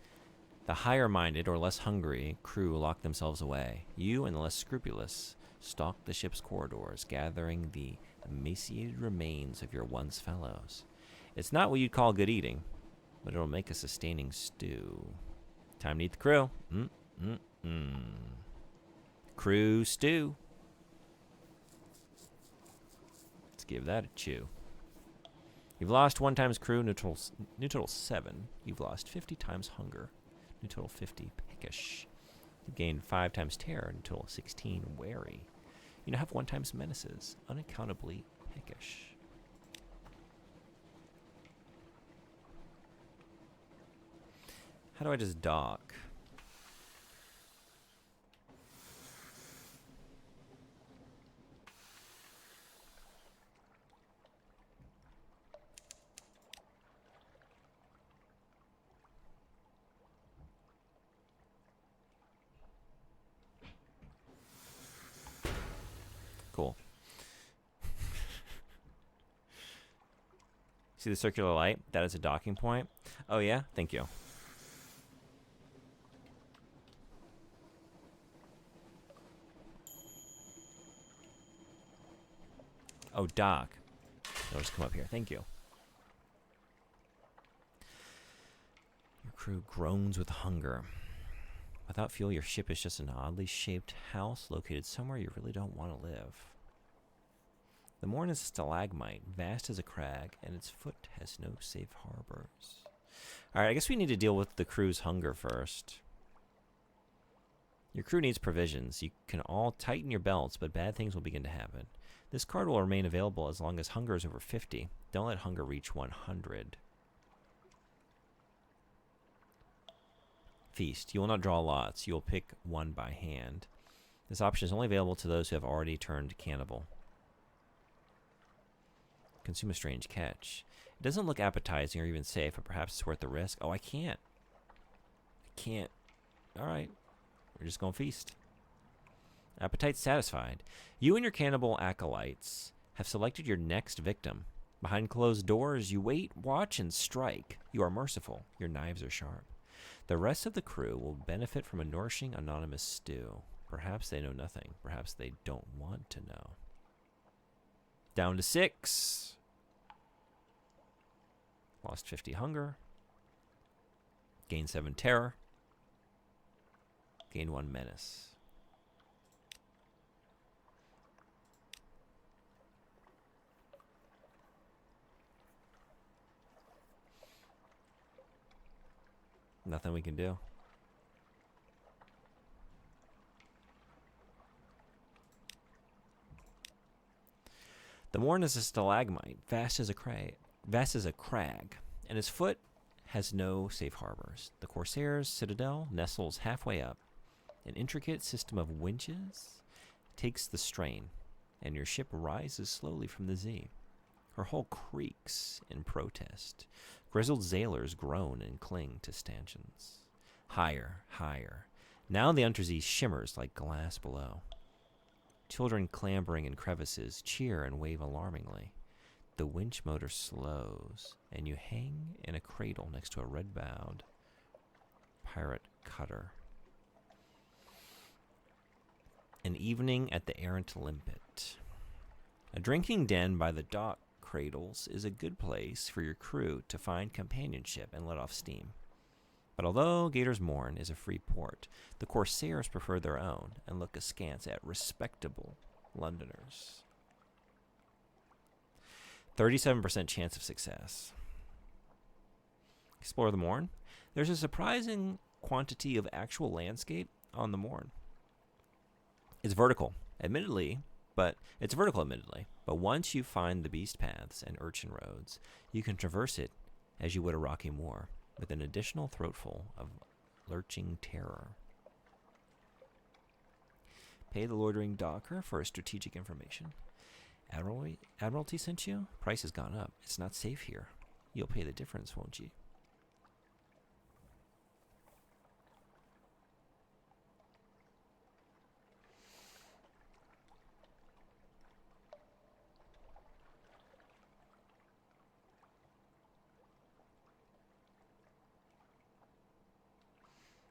The higher-minded or less hungry crew lock themselves away. You and the less scrupulous stalk the ship's corridors, gathering the emaciated remains of your once fellows. It's not what you'd call good eating, but it'll make a sustaining stew. Time to eat the crew. Crew stew. Let's give that a chew. You've lost 1 times crew, new total 7. You've lost 50 times hunger, new total 50 peckish. You've gained 5 times terror, new total 16 wary. You now have 1 times menaces, unaccountably peckish. How do I just dock? Cool. See the circular light? That is a docking point. Oh yeah? Thank you. Oh, dock. I'll just come up here. Thank you. Your crew groans with hunger. Without fuel, your ship is just an oddly shaped house located somewhere you really don't want to live. The morn is a stalagmite, vast as a crag, and its foot has no safe harbors. Alright, I guess we need to deal with the crew's hunger first. Your crew needs provisions. You can all tighten your belts, but bad things will begin to happen. This card will remain available as long as hunger is over 50. Don't let hunger reach 100. Feast. You will not draw lots. You will pick one by hand. This option is only available to those who have already turned cannibal. Consume a strange catch. It doesn't look appetizing or even safe, but perhaps it's worth the risk. Oh, I can't. I can't. Alright. We're just going to feast. Appetite satisfied. You and your cannibal acolytes have selected your next victim. Behind closed doors, you wait, watch, and strike. You are merciful. Your knives are sharp. The rest of the crew will benefit from a nourishing anonymous stew. Perhaps they know nothing. Perhaps they don't want to know. Down to 6. Lost 50 hunger. Gained 7 terror. Gained 1 menace. Nothing we can do. The morn is a stalagmite, vast as a crag, and its foot has no safe harbors. The Corsair's citadel nestles halfway up. An intricate system of winches takes the strain, and your ship rises slowly from the Z. Her hull creaks in protest. Grizzled sailors groan and cling to stanchions. Higher, higher. Now the Untersee shimmers like glass below. Children clambering in crevices cheer and wave alarmingly. The winch motor slows, and you hang in a cradle next to a red-bowed pirate cutter. An evening at the errant limpet. A drinking den by the dock cradles is a good place for your crew to find companionship and let off steam. But although Gator's Morn is a free port, the Corsairs prefer their own and look askance at respectable Londoners. 37% chance of success. Explore the Morn. There's a surprising quantity of actual landscape on the Morn. It's vertical, admittedly, but once you find the beast paths and urchin roads, you can traverse it as you would a rocky moor, with an additional throatful of lurching terror. Pay the loitering docker for strategic information. Admiralty sent you? Price has gone up. It's not safe here. You'll pay the difference, won't you?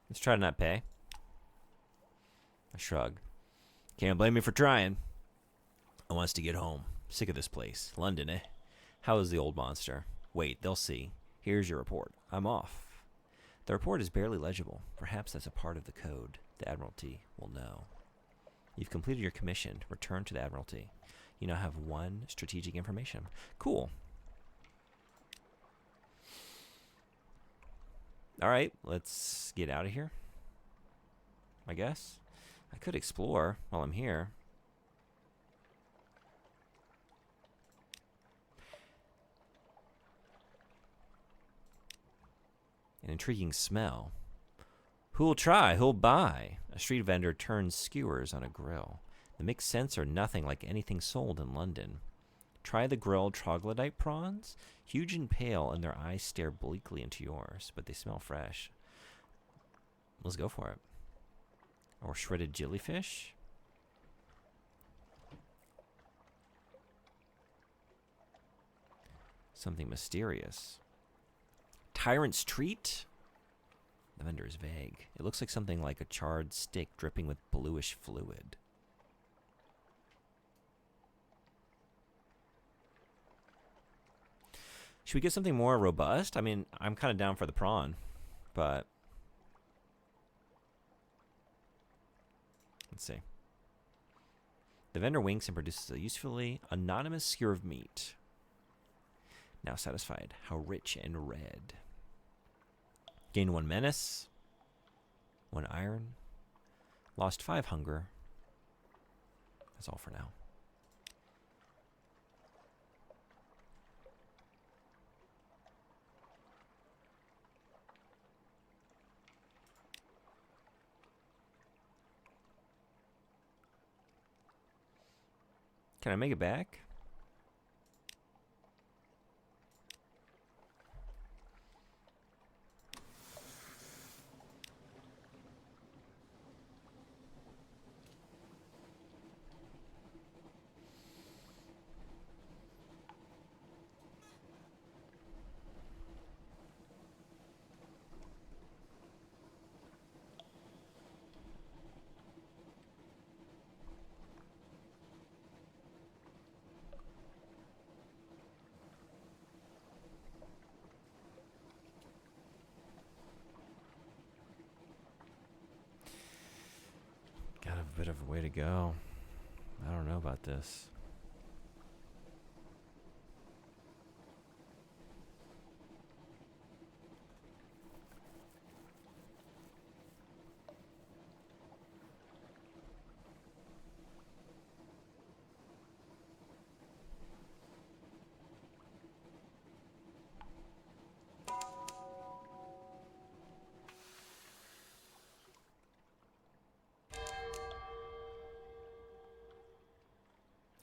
Let's try to not pay. I shrug. Can't blame me for trying. I wants to get home. Sick of this place. London, eh? How is the old monster? Wait, they'll see. Here's your report. I'm off. The report is barely legible. Perhaps that's a part of the code. The Admiralty will know. You've completed your commission. Return to the Admiralty. You now have 1 strategic information. Cool. Alright, let's get out of here. I guess. I could explore while I'm here. An intriguing smell. Who'll try? Who'll buy? A street vendor turns skewers on a grill. The mixed scents are nothing like anything sold in London. Try the grilled troglodyte prawns? Huge and pale, and their eyes stare bleakly into yours, but they smell fresh. Let's go for it. Or shredded jellyfish? Something mysterious. Tyrant's treat? The vendor is vague. It looks like something like a charred stick dripping with bluish fluid. Should we get something more robust? I mean, I'm kind of down for the prawn, but let's see. The vendor winks and produces a usefully anonymous skewer of meat. Now satisfied. How rich and red. Gained 1 menace. 1 iron. Lost 5 hunger. That's all for now. Can I make it back? Got a bit of a way to go. I don't know about this.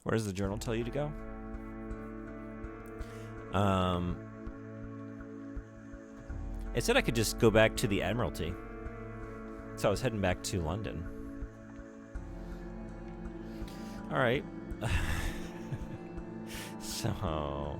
Where does the journal tell you to go? It said I could just go back to the Admiralty. So I was heading back to London. Alright. So...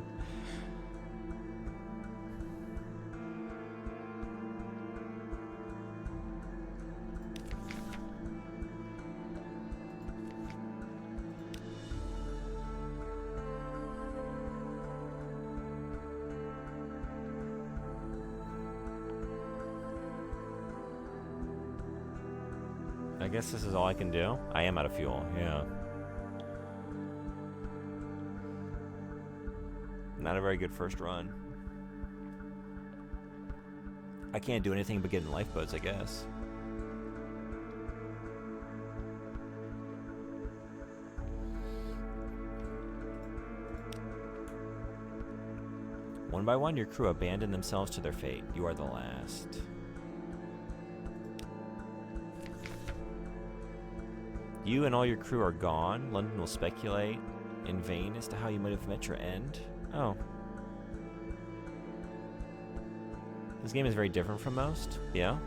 I guess this is all I can do. I am out of fuel, yeah. Not a very good first run. I can't do anything but get in lifeboats, I guess. One by one, your crew abandon themselves to their fate. You are the last. You and all your crew are gone. London will speculate in vain as to how you might have met your end. Oh. This game is very different from most. Yeah.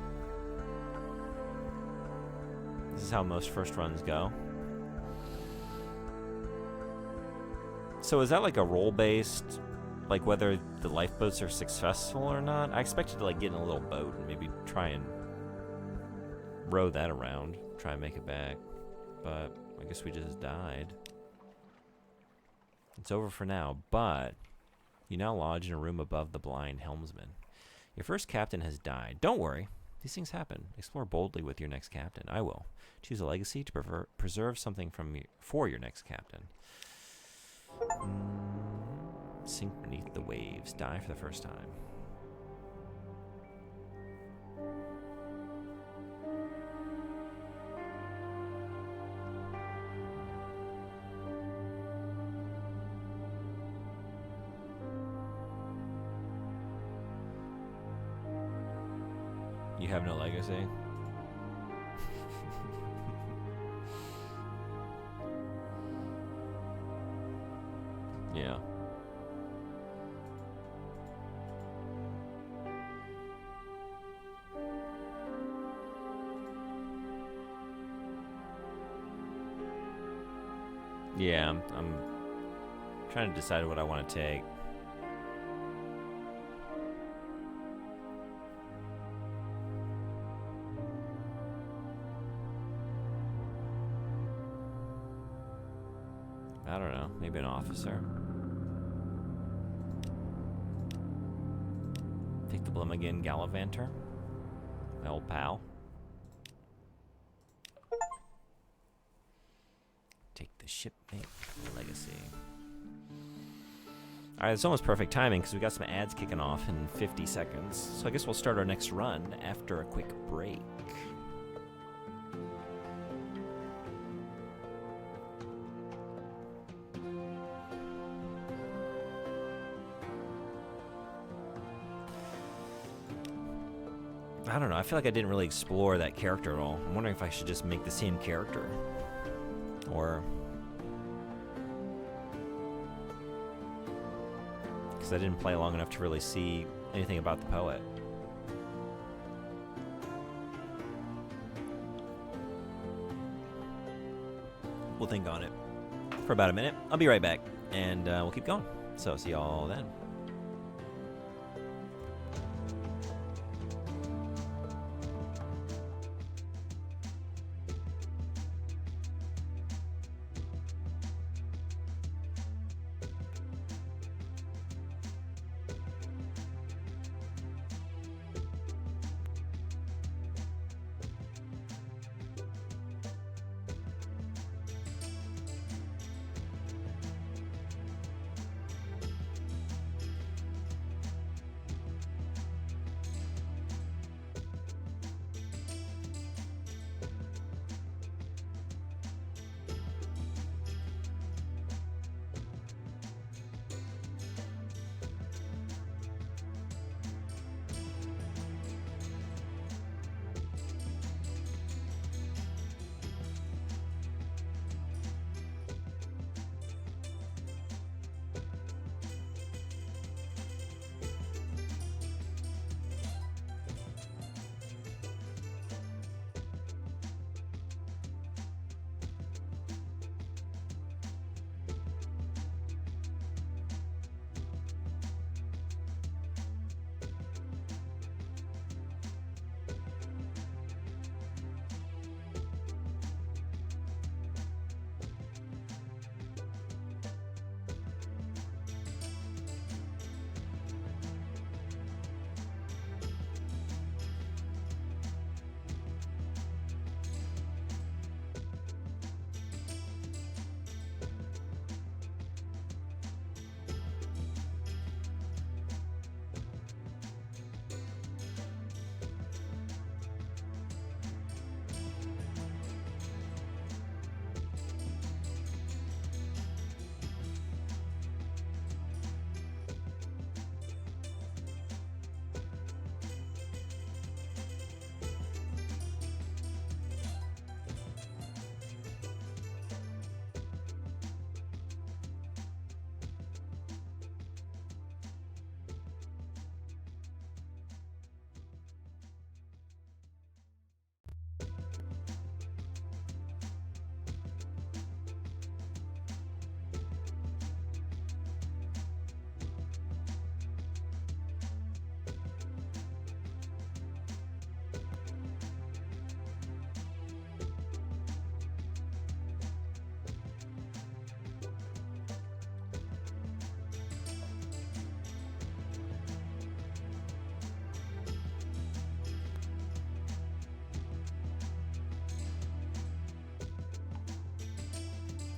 This is how most first runs go. So is that like a role-based, like whether the lifeboats are successful or not? I expected to like get in a little boat and maybe try and row that around, try and make it back. But I guess we just died. It's over for now, but you now lodge in a room above the blind helmsman. Your first captain has died. Don't worry. These things happen. Explore boldly with your next captain. I will. Choose a legacy to preserve something for your next captain. Sink beneath the waves. Die for the first time. You have no legacy? Yeah. Yeah, I'm trying to decide what I want to take. I don't know, maybe an officer. Take the Blumigan Gallivanter, my old pal. Take the shipmate legacy. Alright, it's almost perfect timing because we got some ads kicking off in 50 seconds. So I guess we'll start our next run after a quick break. I don't know, I feel like I didn't really explore that character at all. I'm wondering if I should just make the same character. Or... because I didn't play long enough to really see anything about the poet. We'll think on it for about a minute. I'll be right back, and we'll keep going. So, see y'all then.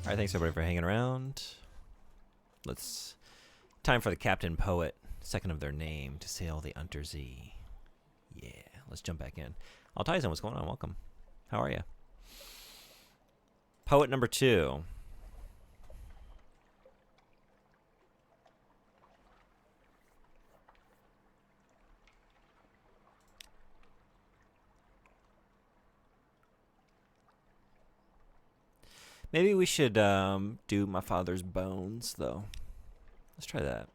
All right, thanks everybody for hanging around. Time for the Captain Poet, second of their name, to sail the Untersee. Yeah, let's jump back in. Altyson, what's going on? Welcome. How are you? Poet number 2. Maybe we should do My Father's Bones, though. Let's try that.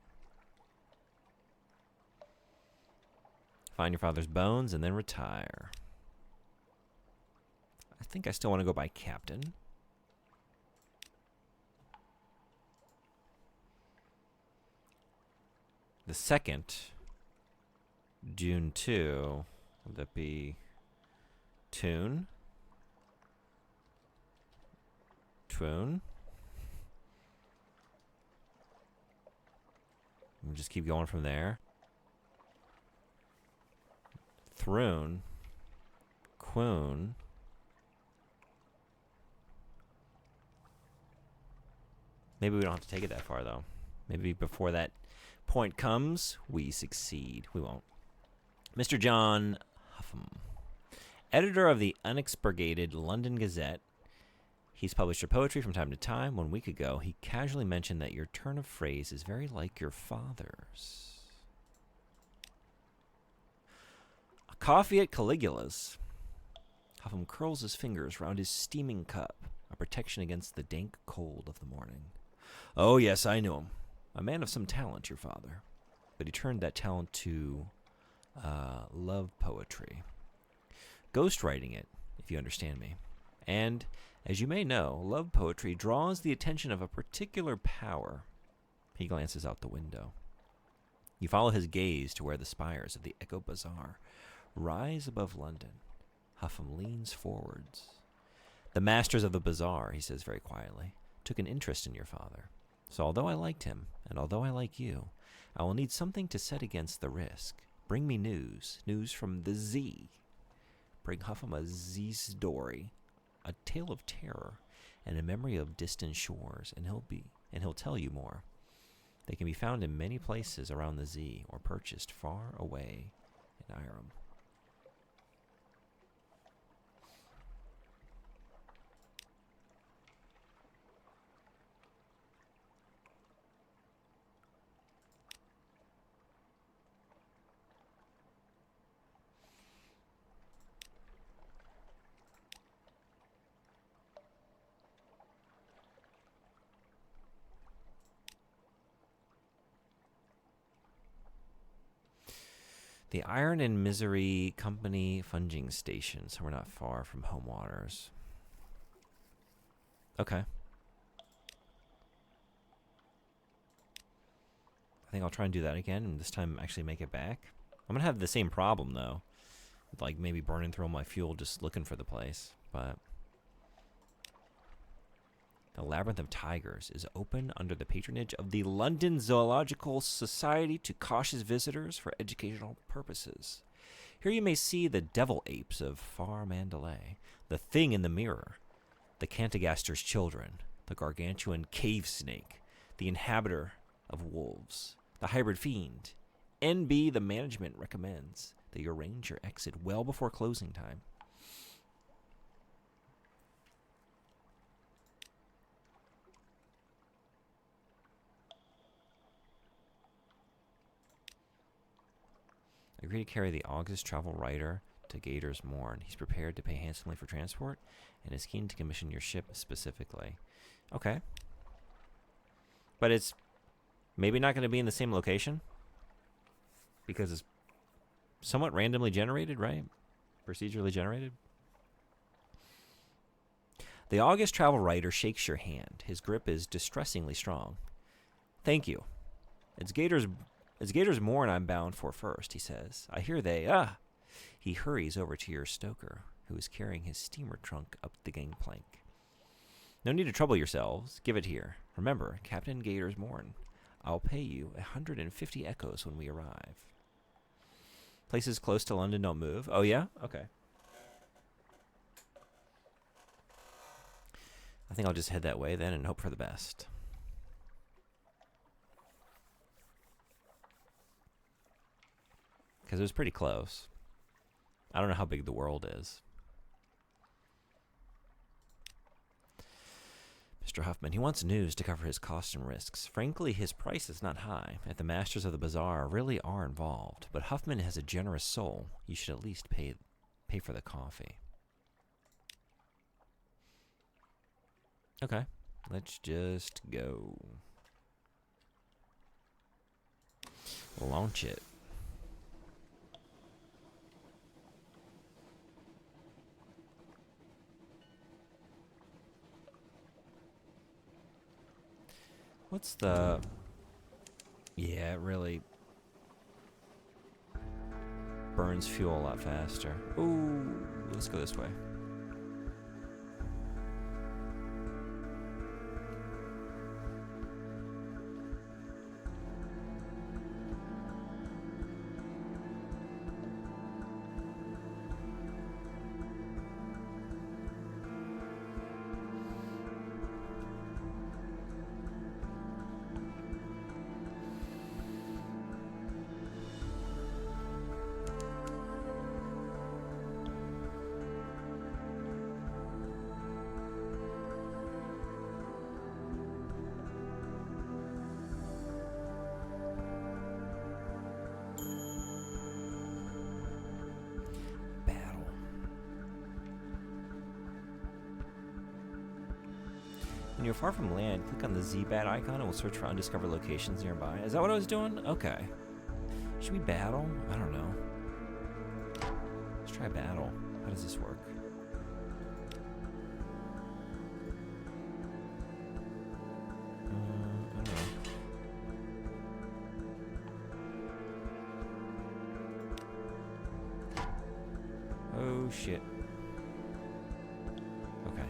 Find your father's bones and then retire. I think I still want to go by Captain. The second, June 2, would that be Tune? Twoon? We'll just keep going from there. Throon. Quoon. Maybe we don't have to take it that far, though. Maybe before that point comes, we succeed. We won't. Mr. John Huffam, editor of the unexpurgated London Gazette. He's published your poetry from time to time. 1 week ago, he casually mentioned that your turn of phrase is very like your father's. A coffee at Caligula's. Huffam curls his fingers round his steaming cup, a protection against the dank cold of the morning. Oh, yes, I knew him. A man of some talent, your father. But he turned that talent to love poetry. Ghostwriting it, if you understand me. And, as you may know, love poetry draws the attention of a particular power. He glances out the window. You follow his gaze to where the spires of the Echo Bazaar rise above London. Huffam leans forwards. The masters of the bazaar, he says very quietly, took an interest in your father. So although I liked him, and although I like you, I will need something to set against the risk. Bring me news from the Z. Bring Huffam a Z story, a tale of terror, and a memory of distant shores, and he'll tell you more. They can be found in many places around the Z, or purchased far away in Ireland. The Iron and Misery Company Funging Station, so we're not far from home waters. Okay. I think I'll try and do that again, and this time actually make it back. I'm going to have the same problem, though. With, like, maybe burning through all my fuel just looking for the place. But the Labyrinth of Tigers is open under the patronage of the London Zoological Society to cautious visitors for educational purposes. Here you may see the devil apes of far Mandalay, the thing in the mirror, the Cantigaster's children, the gargantuan cave snake, the inhabitor of wolves, the hybrid fiend. NB, the management recommends that you arrange your exit well before closing time. Agree to carry the August travel writer to Gator's Morn. He's prepared to pay handsomely for transport and is keen to commission your ship specifically. Okay. But it's maybe not going to be in the same location because it's somewhat randomly generated, right? Procedurally generated. The August travel writer shakes your hand. His grip is distressingly strong. Thank you. It's Gator's Morn I'm bound for first, he says. I hear He hurries over to your stoker, who is carrying his steamer trunk up the gangplank. No need to trouble yourselves. Give it here. Remember, Captain Gator's Morn. I'll pay you 150 echoes when we arrive. Places close to London don't move. Oh, yeah? Okay. I think I'll just head that way then and hope for the best. Because it was pretty close. I don't know how big the world is. Mr. Huffman, he wants news to cover his costs and risks. Frankly, his price is not high, and the masters of the bazaar really are involved. But Huffman has a generous soul. You should at least pay for the coffee. Okay, let's just go. Launch it. What's the... Yeah, it really burns fuel a lot faster. Ooh, let's go this way. When you're far from land, click on the Z-Bat icon and we'll search for undiscovered locations nearby. Is that what I was doing? Okay. Should we battle? I don't know. Let's try battle. How does this work? I don't know. Oh, shit. Okay.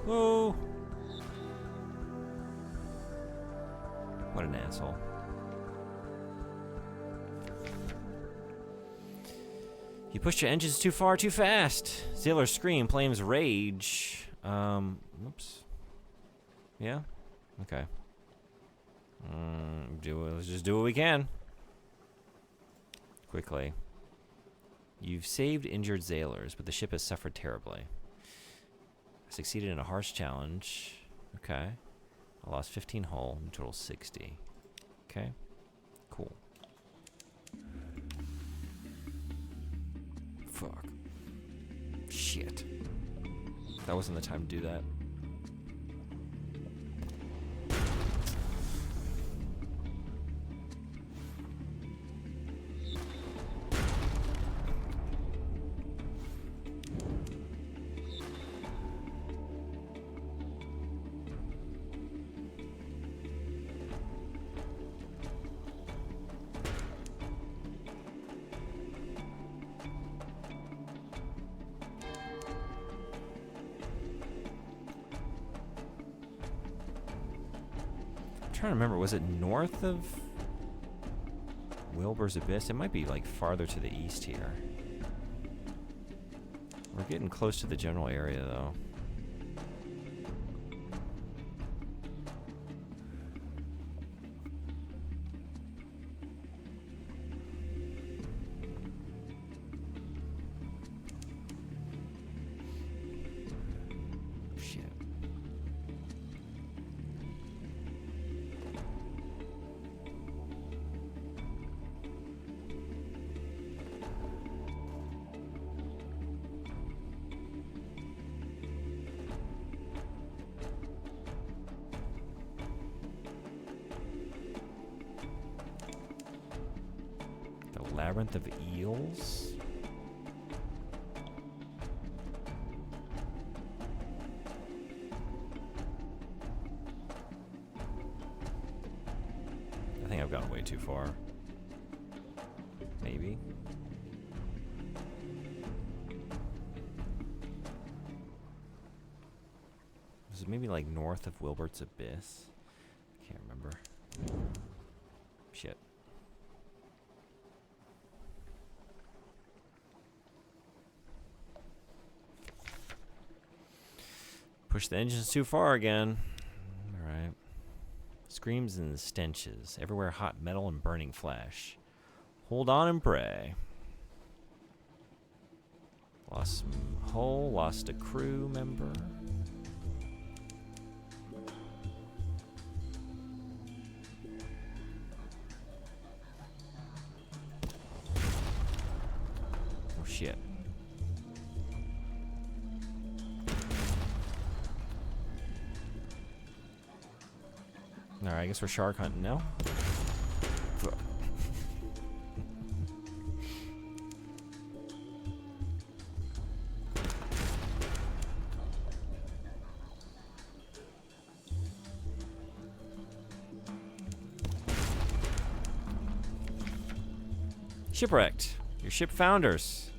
Whoa! What an asshole. You pushed your engines too far, too fast. Sailor's scream flames rage. Oops. Yeah? Okay. Let's just do what we can. Quickly. You've saved injured sailors, but the ship has suffered terribly. Succeeded in a harsh challenge. Okay. I lost 15 hull, total 60. Okay. Cool. Fuck. Shit. That wasn't the time to do that. I'm trying to remember, was it north of Wilbur's Abyss? It might be like farther to the east here. We're getting close to the general area though. Labyrinth of Eels? I think I've gone way too far. Maybe. Was it maybe like north of Wilbur's Abyss? I can't remember. Shit. Push the engines too far again. All right. Screams and stenches. Everywhere hot metal and burning flesh. Hold on and pray. Lost some hull. Lost a crew member. Oh, shit. Alright, I guess we're shark hunting now. Shipwrecked. Your ship founders.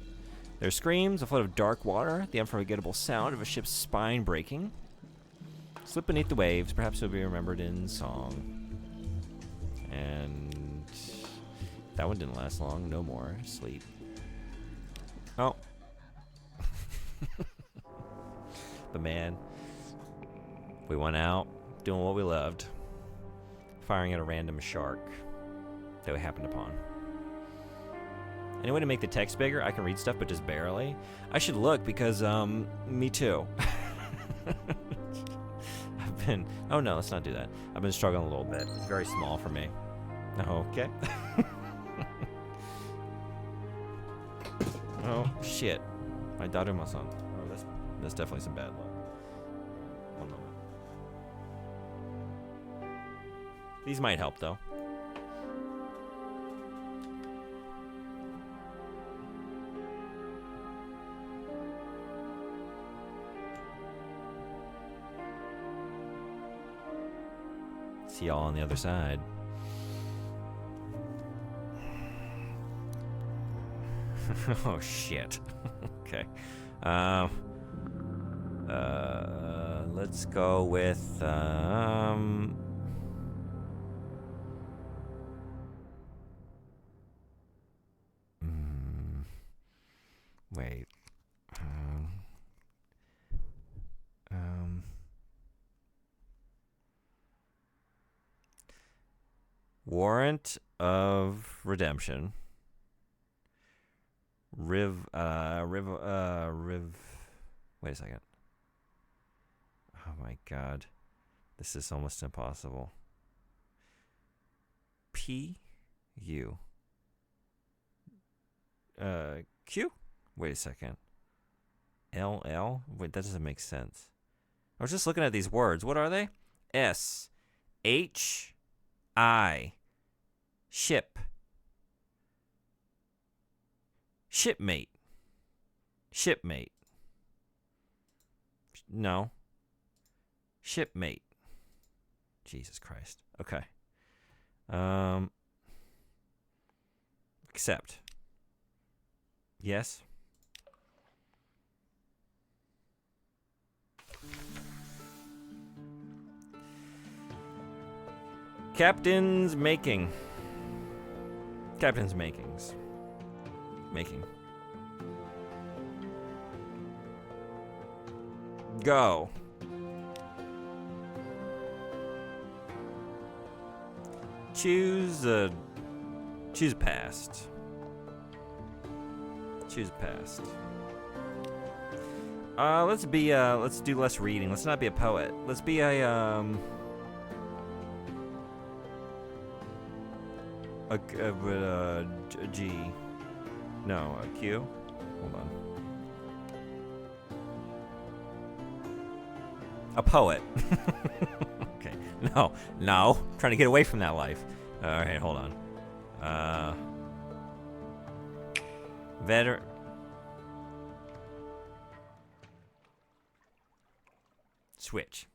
Their screams, a flood of dark water, the unforgettable sound of a ship's spine breaking. Slip beneath the waves, perhaps it'll be remembered in song. And that one didn't last long. No more. Sleep. Oh. But man, we went out doing what we loved. Firing at a random shark that we happened upon. Any way to make the text bigger? I can read stuff, but just barely. I should look because, me too. Oh no, let's not do that. I've been struggling a little bit. It's very small for me. Okay. Oh, shit. My daughter, my son. Oh, that's definitely some bad luck. One moment. These might help, though. See y'all on the other side. Oh shit. Okay. Let's go with wait. Warrant of Redemption. Wait a second. Oh my god. This is almost impossible. P-U. Q? Wait a second. L-L? Wait, that doesn't make sense. I was just looking at these words. What are they? S-H-I. Ship. Shipmate. Shipmate. No. Shipmate. Jesus Christ. Okay. Accept. Yes. Captain's making. Captain's makings. Making. Go. Choose past. Choose past. Let's do less reading. Let's not be a poet. Let's be a G. No, a Q. Hold on. A poet. Okay. No. I'm trying to get away from that life. All right, hold on. Veteran. Switch.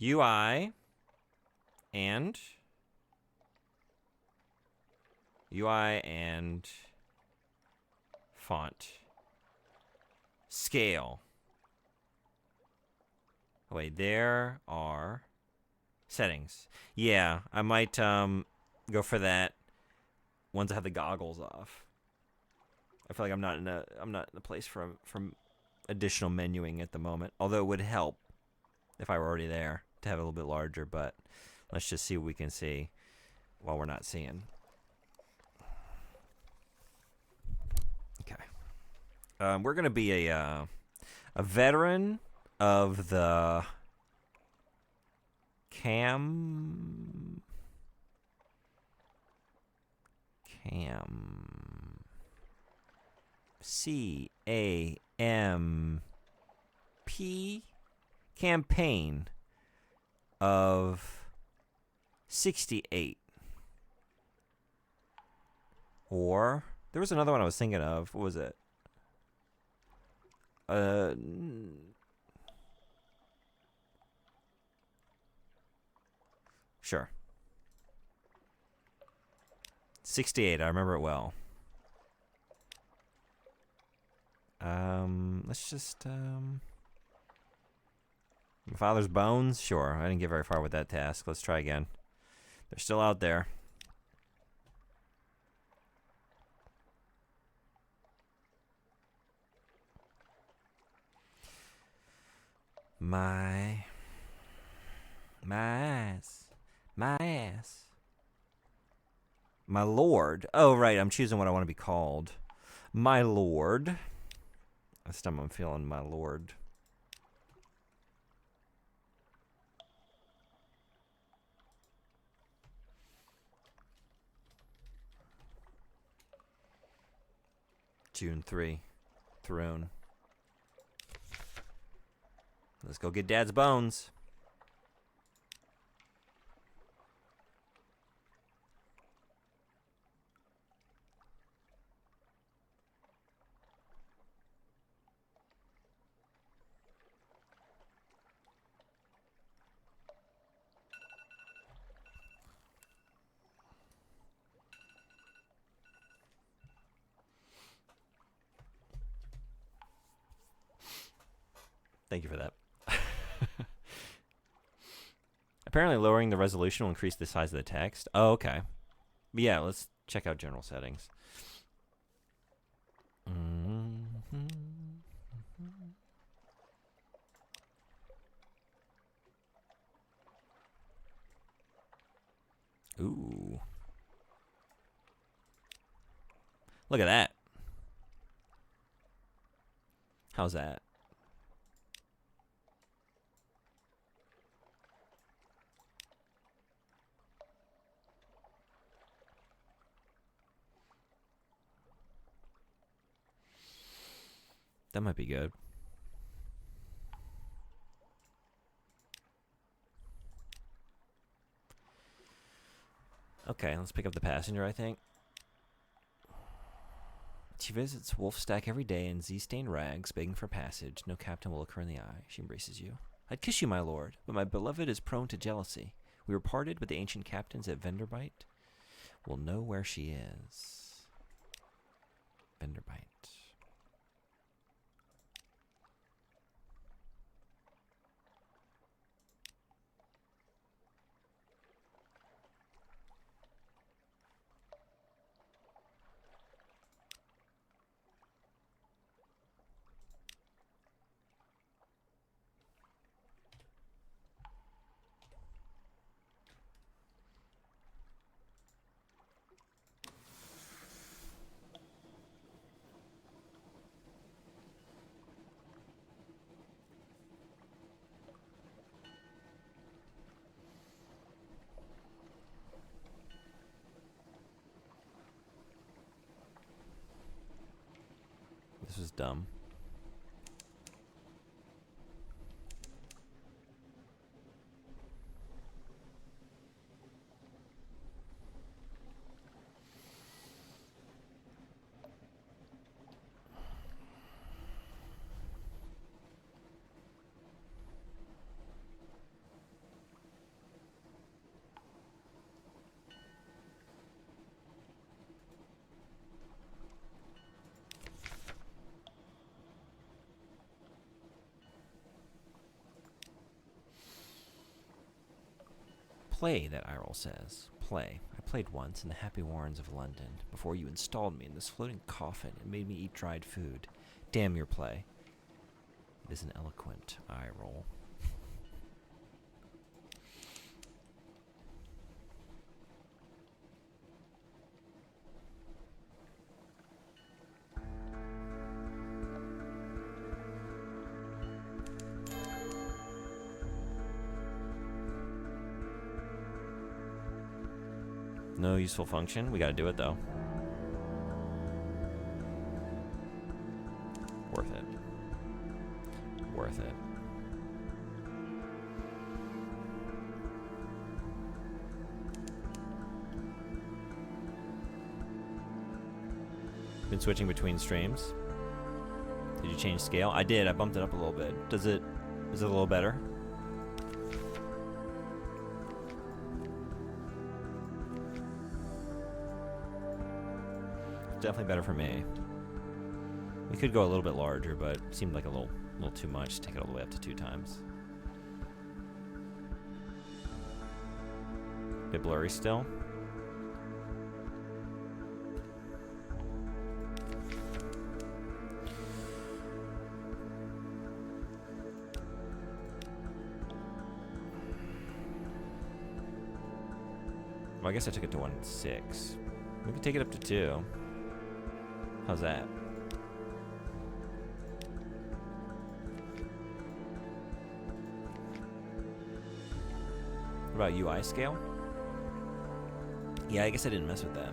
UI and font. Scale. Oh, wait, there are settings. Yeah, I might go for that once I have the goggles off. I feel like I'm not in a place for additional menuing at the moment. Although it would help if I were already there to have it a little bit larger. But let's just see what we can see while we're not seeing. Okay. We're going to be a veteran of the Cam C-A-M-P campaign of 68. Or there was another one I was thinking of. What was it? Sure. 68, I remember it well. Let's just, my father's bones? Sure, I didn't get very far with that task. Let's try again. They're still out there. My ass. My ass. My lord. Oh, right, I'm choosing what I want to be called. My lord. This time I'm feeling my lord. June 3. Throne. Let's go get Dad's bones. Thank you for that. Apparently lowering the resolution will increase the size of the text. Oh, okay. Yeah, let's check out general settings. Ooh. Look at that. How's that? That might be good. Okay, let's pick up the passenger, I think. She visits Wolfstack every day in Z-stained rags, begging for passage. No captain will look her in the eye. She embraces you. I'd kiss you, my lord, but my beloved is prone to jealousy. We were parted, but the ancient captains at Venderbite will know where she is. Venderbite. This was dumb. Play, that Irol says. Play. I played once in the Happy Warrens of London, before you installed me in this floating coffin and made me eat dried food. Damn your play. is an eloquent eye roll. No useful function. We gotta do it though. Worth it. Worth it. Been switching between streams. Did you change scale? I did. I bumped it up a little bit. Is it a little better? Definitely better for me. We could go a little bit larger, but it seemed like a little too much to take it all the way up to 2 times. Bit blurry still. Well, I guess I took it to 1.6. We could take it up to 2. How's that? What about UI scale? Yeah, I guess I didn't mess with that.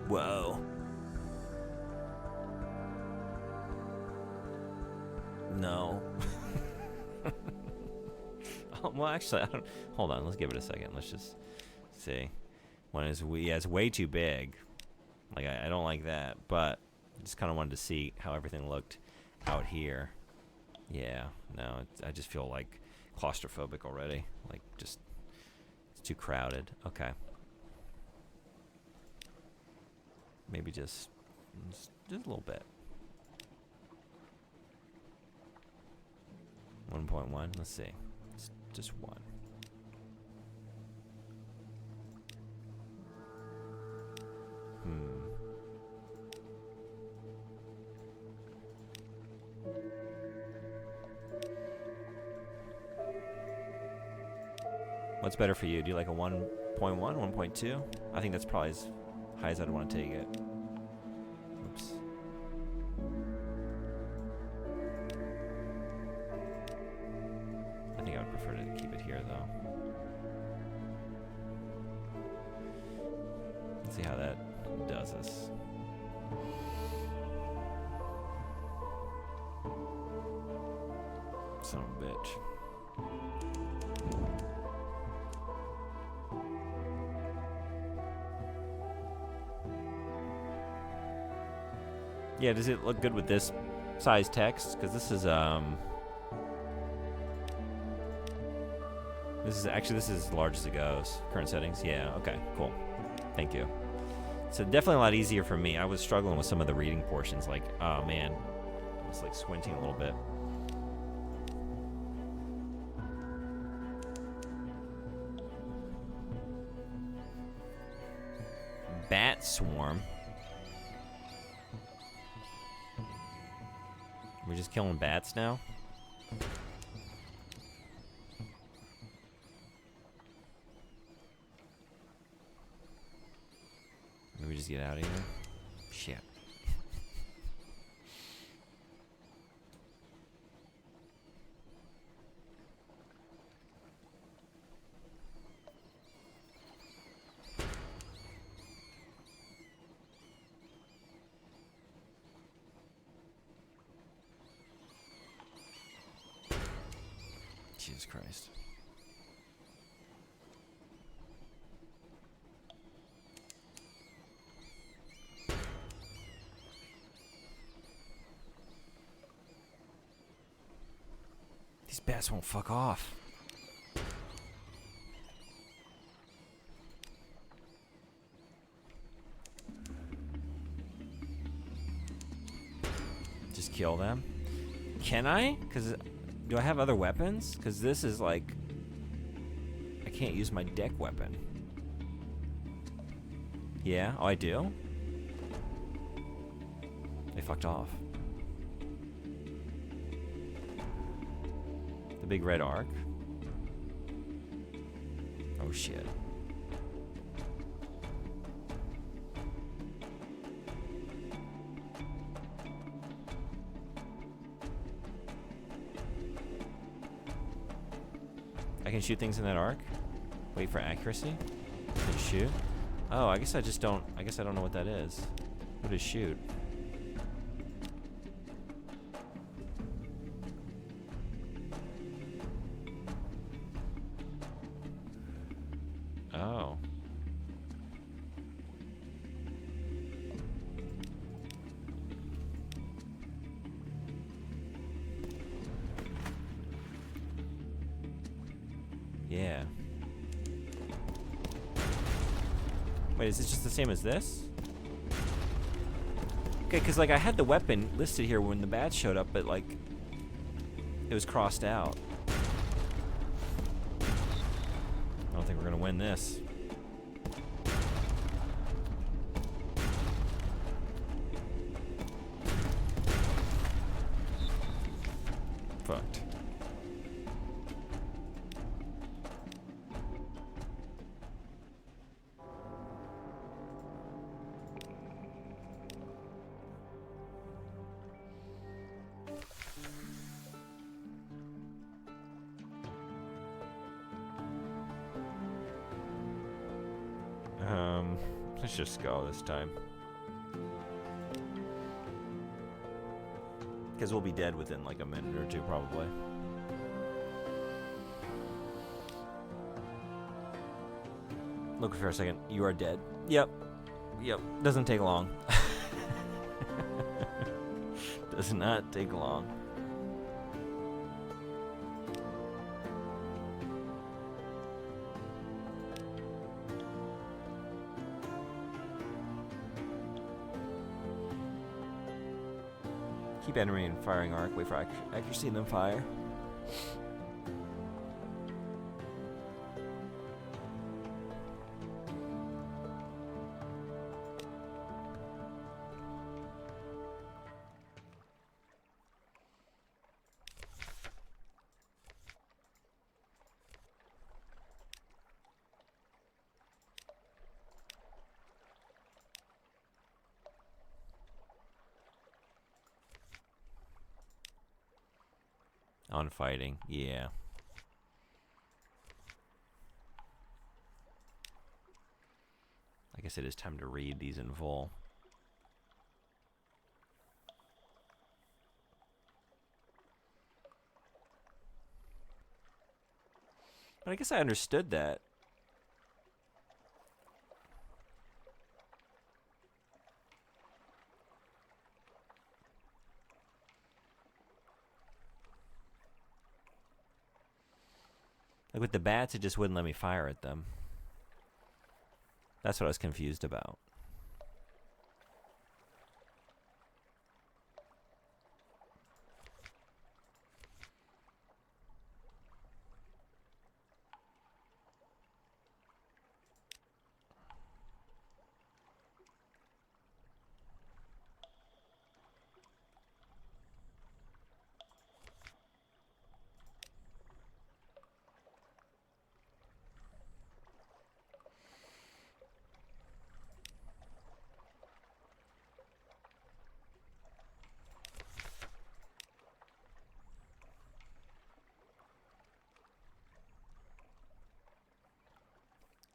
Whoa. No. Well, actually, I don't. Hold on. Let's give it a second. Let's just see. One is it's way too big. Like I don't like that, but just kind of wanted to see how everything looked out here. Yeah. No, I just feel like claustrophobic already. Like just it's too crowded. Okay. Maybe just a little bit. 1.1. Let's see. Just 1. What's better for you? Do you like a 1.1, 1.2? I think that's probably as high as I'd want to take it. Oops. I think I would prefer to keep it here, though. Let's see how that does us. Son of a bitch. Yeah, does it look good with this size text? Because this is this is as large as it goes. Current settings. Yeah. Okay. Cool. Thank you. So definitely a lot easier for me. I was struggling with some of the reading portions. Like, oh man, I was like squinting a little bit. Bat swarm. We're just killing bats now? Maybe we just get out of here? Shit. Jesus Christ. These bats won't fuck off. Just kill them? Can I? Because do I have other weapons? Because this is like... I can't use my deck weapon. Yeah? Oh, I do? They fucked off. The big red arc. Oh shit. I can shoot things in that arc? Wait for accuracy? Then shoot? Oh, I guess I don't know what that is. What is shoot? Oh. Yeah. Wait, is this just the same as this? Okay, because, like, I had the weapon listed here when the badge showed up, but, like, it was crossed out. I don't think we're going to win this. Fucked. Let's just go this time. Because we'll be dead within like a minute or two, probably. Look for a second. You are dead. Yep. Yep. Doesn't take long. Does not take long. Keep entering and firing arc. Wait for accuracy and then fire. On fighting, yeah. I guess it is time to read these in full. But I guess I understood that. Like with the bats, it just wouldn't let me fire at them. That's what I was confused about.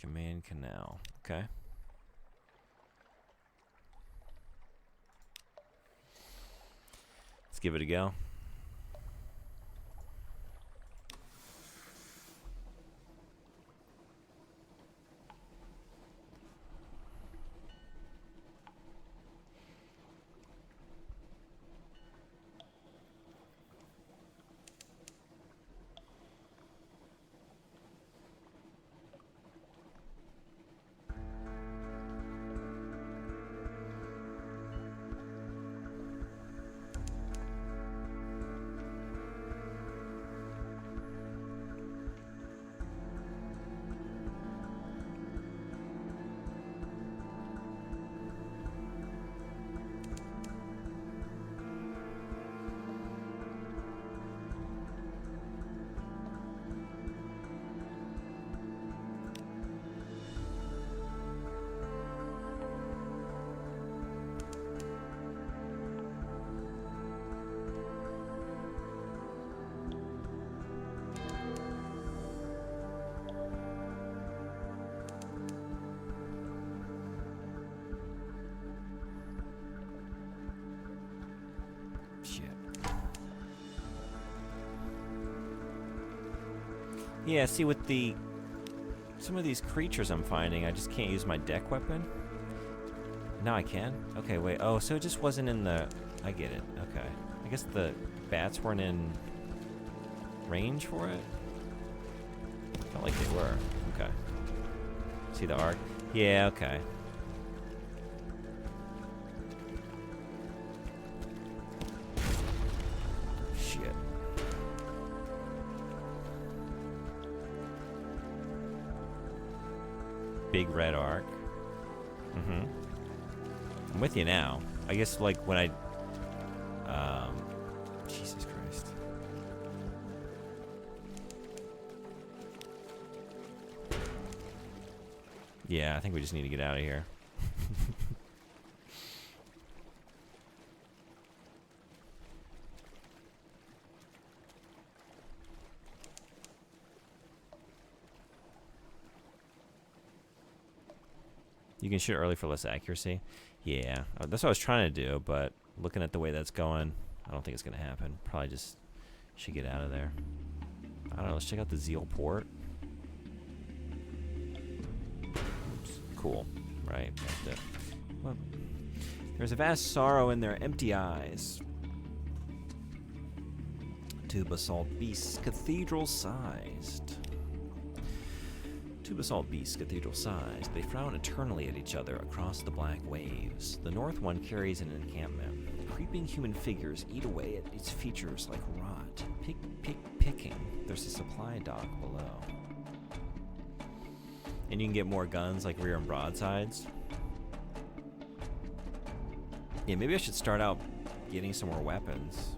Command canal. Okay. Let's give it a go. Yeah, see, with the... Some of these creatures I'm finding, I just can't use my deck weapon. Now I can? Okay, wait. Oh, so it just wasn't in the... I get it. Okay. I guess the bats weren't in range for it? Felt like they were. Okay. See the arc? Yeah, okay. Shit. Big red arc. Mm-hmm. I'm with you now. I guess, like, when I... Jesus Christ. Yeah, I think we just need to get out of here. You can shoot early for less accuracy. Yeah, that's what I was trying to do, but looking at the way that's going, I don't think it's going to happen. Probably just should get out of there. I don't know, let's check out the Zeal port. Oops, cool, right? Well, there's a vast sorrow in their empty eyes. Two basalt beasts, cathedral-sized. Two basalt beasts, cathedral-sized. They frown eternally at each other across the black waves. The north one carries an encampment. Creeping human figures eat away at its features like rot. Picking. There's a supply dock below. And you can get more guns like rear and broadsides. Yeah, maybe I should start out getting some more weapons.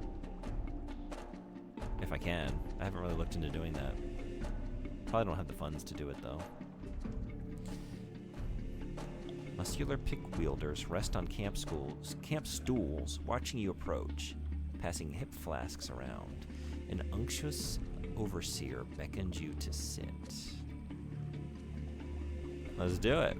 If I can. I haven't really looked into doing that. Probably don't have the funds to do it, though. Muscular pick wielders rest on camp stools, watching you approach, passing hip flasks around. An unctuous overseer beckons you to sit. Let's do it.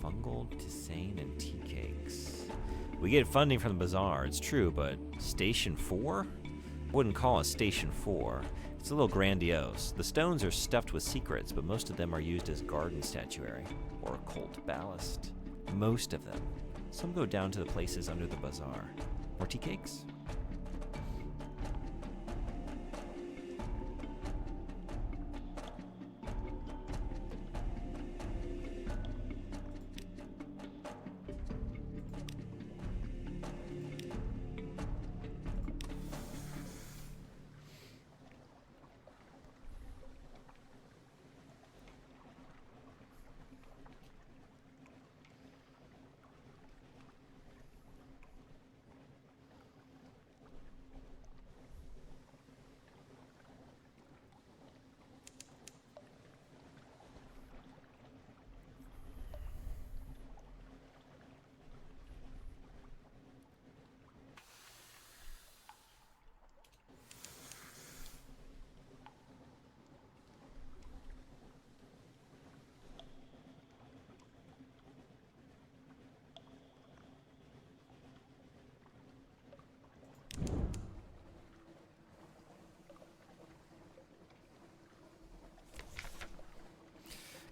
Fungal, tisane, and tea cakes. We get funding from the bazaar, it's true, but Station 4? Wouldn't call it Station 4. It's a little grandiose. The stones are stuffed with secrets, but most of them are used as garden statuary or occult ballast. Most of them. Some go down to the places under the bazaar. More tea cakes?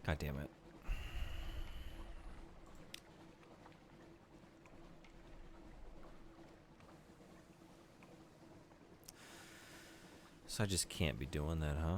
God damn it. So I just can't be doing that, huh?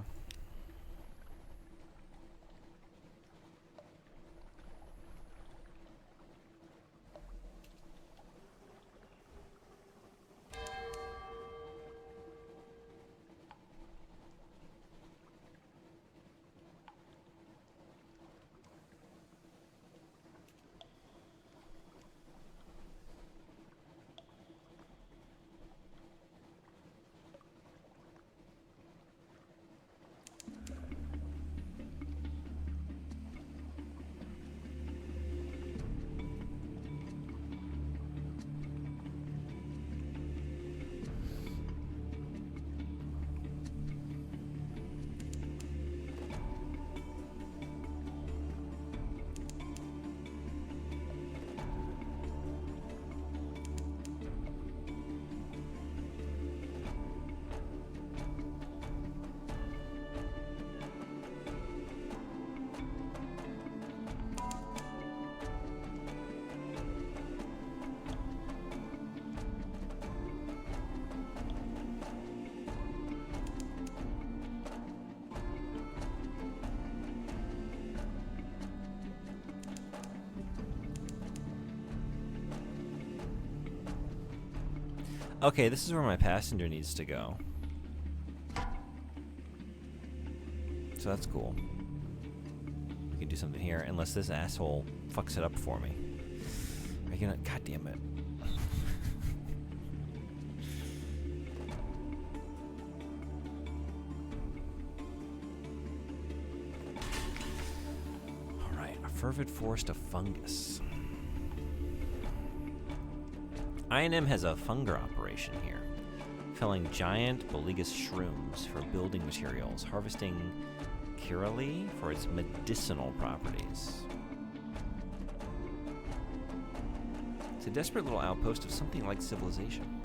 Okay, this is where my passenger needs to go. So that's cool. We can do something here, unless this asshole fucks it up for me. Are you gonna... God damn it. Alright, a fervid forest of fungus. I&M has a funger operation here, felling giant Boligus shrooms for building materials, harvesting Kirali for its medicinal properties. It's a desperate little outpost of something like civilization.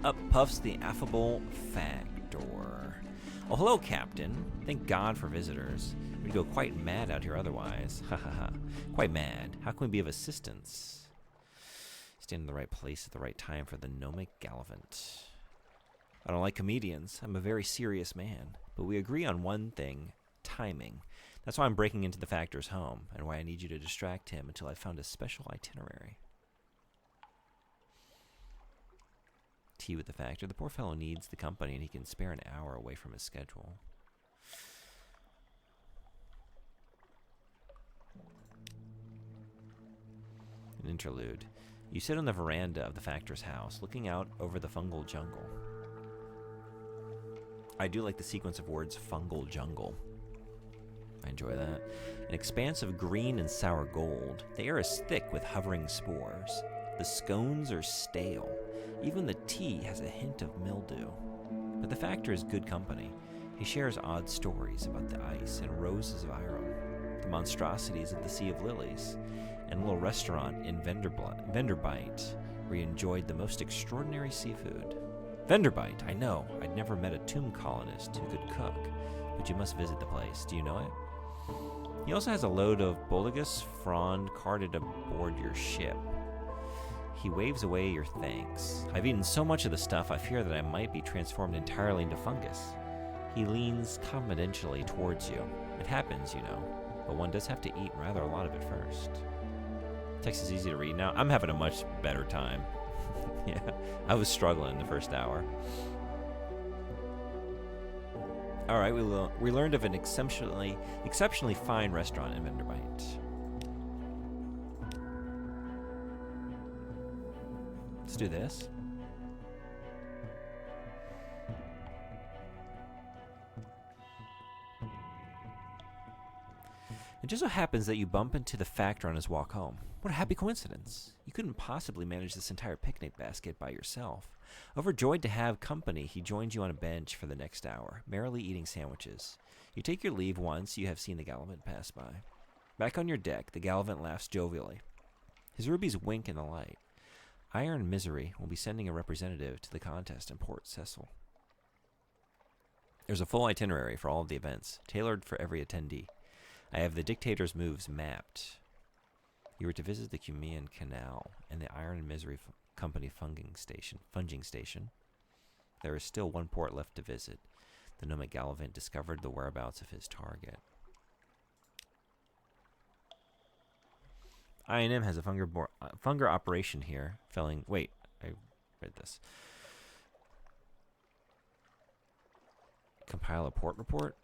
Up puffs the affable Factor. Oh, hello, Captain. Thank God for visitors. We'd go quite mad out here otherwise. Ha ha ha. Quite mad. How can we be of assistance? Stand in the right place at the right time for the gnomic gallivant. I don't like comedians. I'm a very serious man. But we agree on one thing, timing. That's why I'm breaking into the Factor's home, and why I need you to distract him until I've found a special itinerary. Tea with the Factor. The poor fellow needs the company, and he can spare an hour away from his schedule. An interlude. You sit on the veranda of the Factor's house, looking out over the fungal jungle. I do like the sequence of words, fungal jungle. I enjoy that. An expanse of green and sour gold. The air is thick with hovering spores. The scones are stale. Even the tea has a hint of mildew. But the Factor is good company. He shares odd stories about the ice and roses of Iram, the monstrosities of the Sea of Lilies, and a little restaurant in Venderbite, where he enjoyed the most extraordinary seafood. Venderbite, I know. I'd never met a tomb colonist who could cook, but you must visit the place. Do you know it? He also has a load of Boligus frond carted aboard your ship. He waves away your thanks. I've eaten so much of the stuff, I fear that I might be transformed entirely into fungus. He leans confidentially towards you. It happens, you know, but one does have to eat rather a lot of it first. Text is easy to read now. I'm having a much better time. Yeah, I was struggling the first hour. All right, we learned of an exceptionally fine restaurant in Venderbite. Let's do this. It just so happens that you bump into the Factor on his walk home. What a happy coincidence. You couldn't possibly manage this entire picnic basket by yourself. Overjoyed to have company, he joins you on a bench for the next hour, merrily eating sandwiches. You take your leave once you have seen the Gallivant pass by. Back on your deck, the Gallivant laughs jovially. His rubies wink in the light. Iron Misery will be sending a representative to the contest in Port Cecil. There's a full itinerary for all of the events, tailored for every attendee. I have the dictator's moves mapped. You were to visit the Cumean Canal and the Iron Misery Company funging station. There is still one port left to visit. The gnomic Gallivant discovered the whereabouts of his target. I&M has a funger operation here, felling... Wait, I read this. Compile a port report?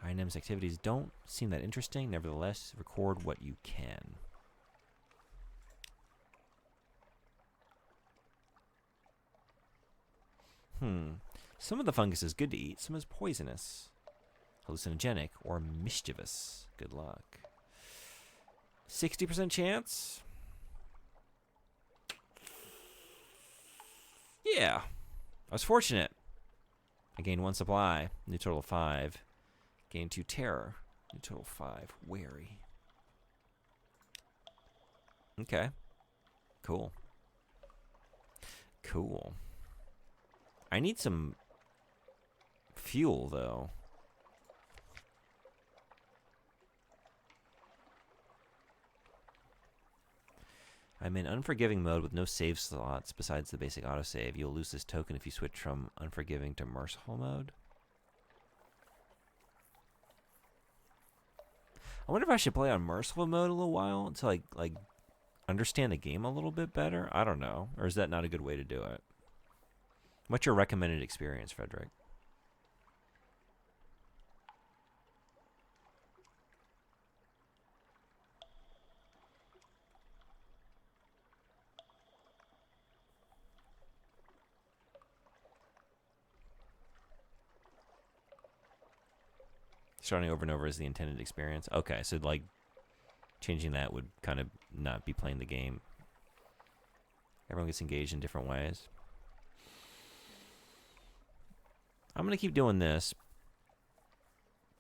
I&M's activities don't seem that interesting. Nevertheless, record what you can. Some of the fungus is good to eat. Some is poisonous, hallucinogenic, or mischievous. Good luck. 60% chance? Yeah. I was fortunate. I gained 1 supply. New total of 5. Gain 2 terror. New total 5. Wary. Okay. Cool. Cool. I need some fuel, though. I'm in unforgiving mode with no save slots besides the basic autosave. You'll lose this token if you switch from unforgiving to merciful mode. I wonder if I should play on merciful mode a little while to like understand the game a little bit better. I don't know. Or is that not a good way to do it? What's your recommended experience, Frederick? Starting over and over is the intended experience. Okay, so like changing that would kind of not be playing the game. Everyone gets engaged in different ways. I'm going to keep doing this,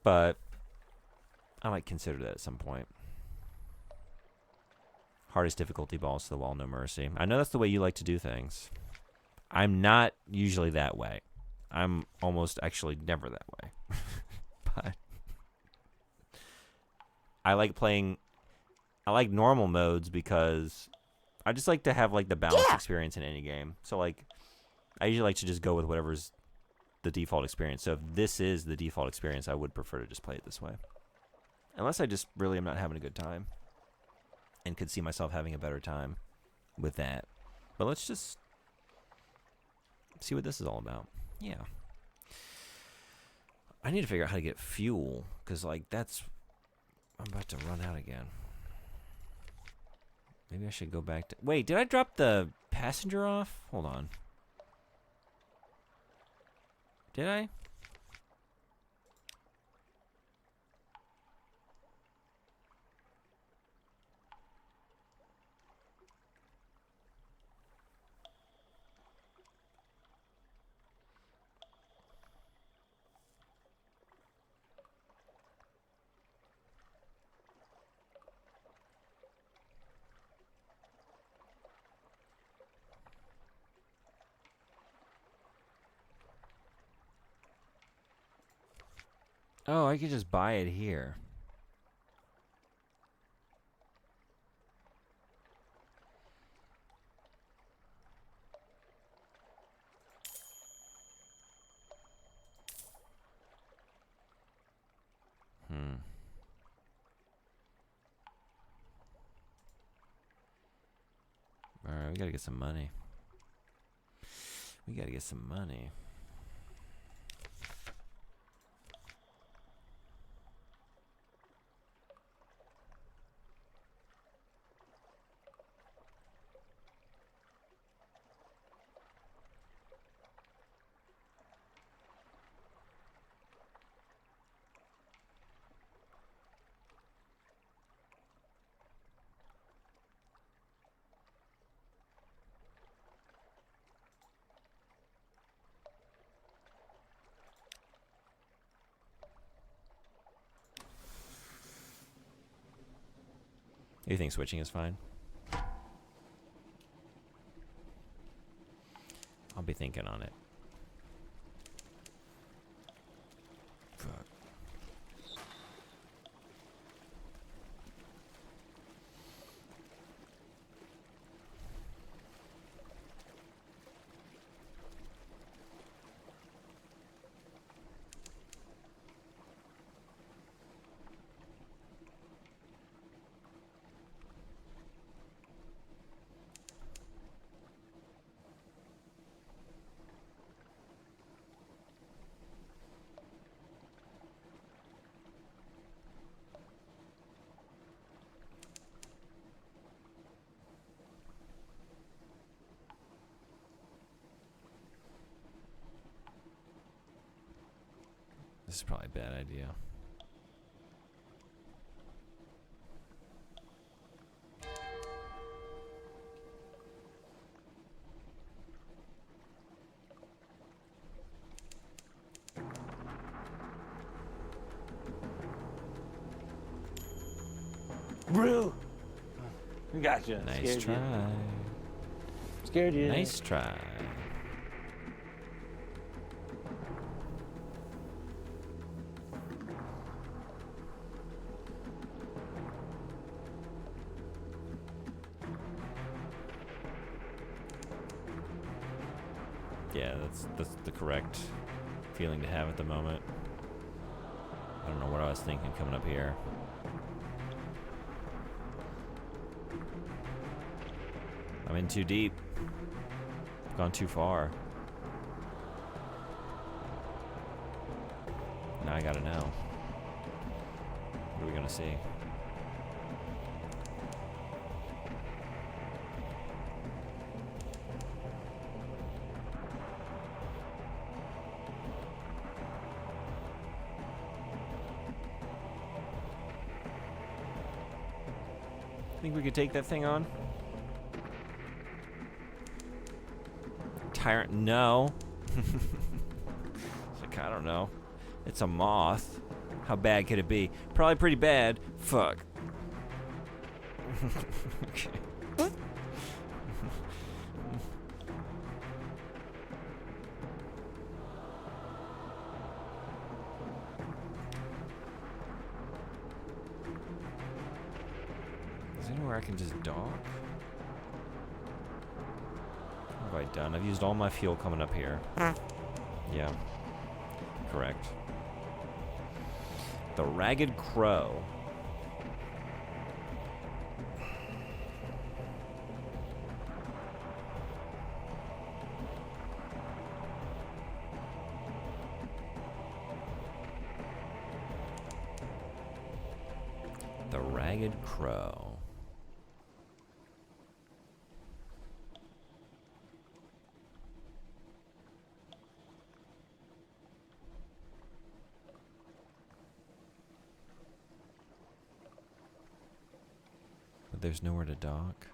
but I might consider that at some point. Hardest difficulty, balls to the wall, no mercy. I know that's the way you like to do things. I'm not usually that way. I'm almost actually never that way. But I like normal modes because I just like to have like the balanced experience in any game. So like I usually like to just go with whatever's the default experience. So if this is the default experience, I would prefer to just play it this way. Unless I just really am not having a good time and could see myself having a better time with that. But let's just see what this is all about. Yeah. I need to figure out how to get fuel because like I'm about to run out again. Maybe I should go back to... Wait, did I drop the passenger off? Hold on. Did I? Oh, I could just buy it here. Alright, we gotta get some money. We gotta get some money. You think switching is fine? I'll be thinking on it. Fuck. This is probably a bad idea. Brew. Gotcha. Nice Scared try. You. Scared you. Nice try. Yeah, that's the correct feeling to have at the moment. I don't know what I was thinking coming up here. I'm in too deep. Gone too far. Now I gotta know. What are we gonna see? Think we could take that thing on? Tyrant, no. It's like, I don't know. It's a moth. How bad could it be? Probably pretty bad. Fuck. Okay. Is there anywhere I can just dock? What have I done? I've used all my fuel coming up here. Yeah. Correct. The Ragged Crow. The Ragged Crow. But there's nowhere to dock.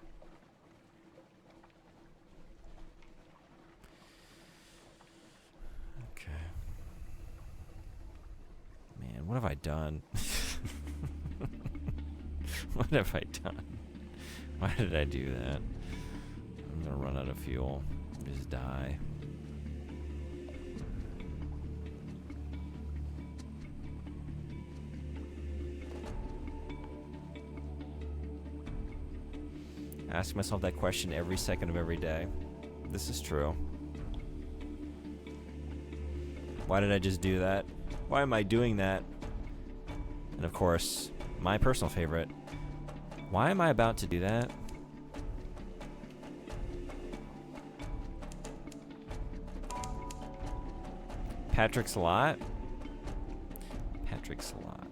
Okay. Man, what have I done? What have I done? Why did I do that? I'm gonna run out of fuel. Just die. I ask myself that question every second of every day. This is true. Why did I just do that? Why am I doing that? And of course, my personal favorite. Why am I about to do that? Patrick's Lot? Patrick's Lot.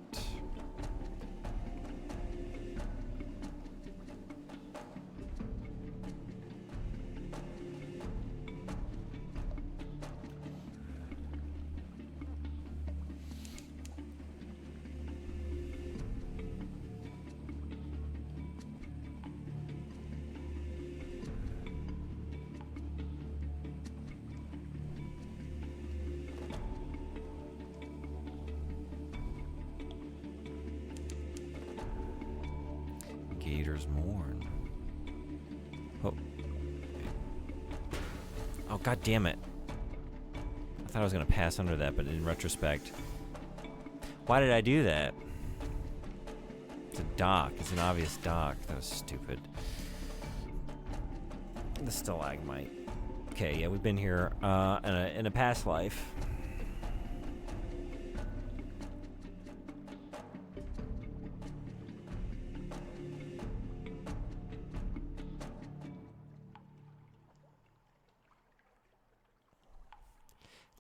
Gator's Mourn. Oh. Oh, god damn it. I thought I was going to pass under that, but in retrospect. Why did I do that? It's a dock. It's an obvious dock. That was stupid. The stalagmite. Okay, yeah, we've been here in a past life.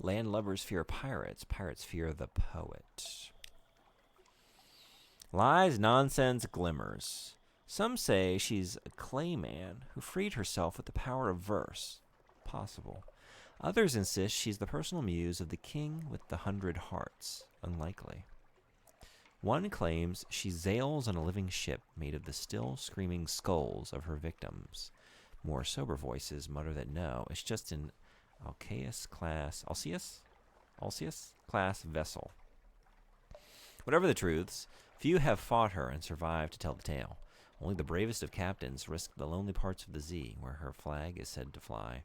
Landlubbers fear pirates. Pirates fear the poet. Lies, nonsense, glimmers. Some say she's a clayman who freed herself with the power of verse. Possible. Others insist she's the personal muse of the king with the 100 hearts. Unlikely. One claims she sails on a living ship made of the still screaming skulls of her victims. More sober voices mutter that no, it's just an Alcaeus class vessel. Whatever the truths, few have fought her and survived to tell the tale. Only the bravest of captains risk the lonely parts of the sea where her flag is said to fly.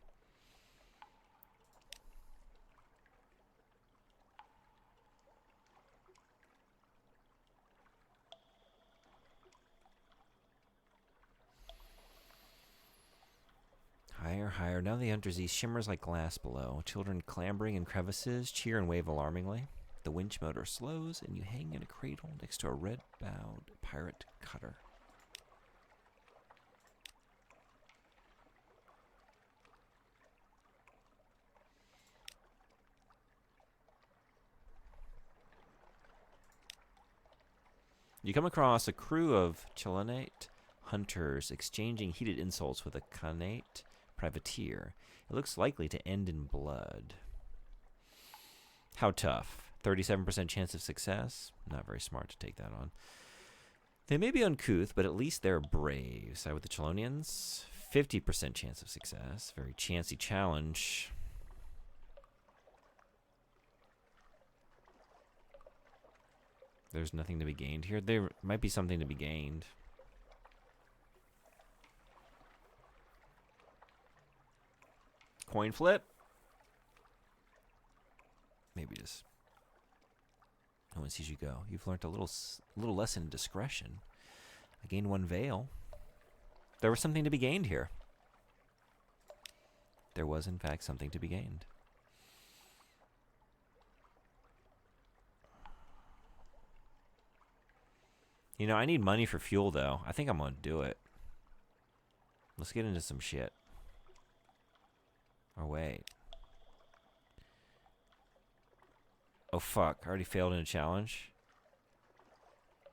Higher, higher. Now the Undersea shimmers like glass below. Children clambering in crevices cheer and wave alarmingly. The winch motor slows, and you hang in a cradle next to a red-bowed pirate cutter. You come across a crew of Chilenate hunters exchanging heated insults with a Khanate privateer. It looks likely to end in blood. How tough? 37% chance of success? Not very smart to take that on. They may be uncouth, but at least they're brave. Side with the Chelonians. 50% chance of success. Very chancy challenge. There's nothing to be gained here. There might be something to be gained. Coin flip? Maybe just... No one sees you go. You've learned a little lesson in discretion. I gained 1 veil. There was something to be gained here. There was, in fact, something to be gained. You know, I need money for fuel, though. I think I'm going to do it. Let's get into some shit. Or wait. Oh, fuck. I already failed in a challenge.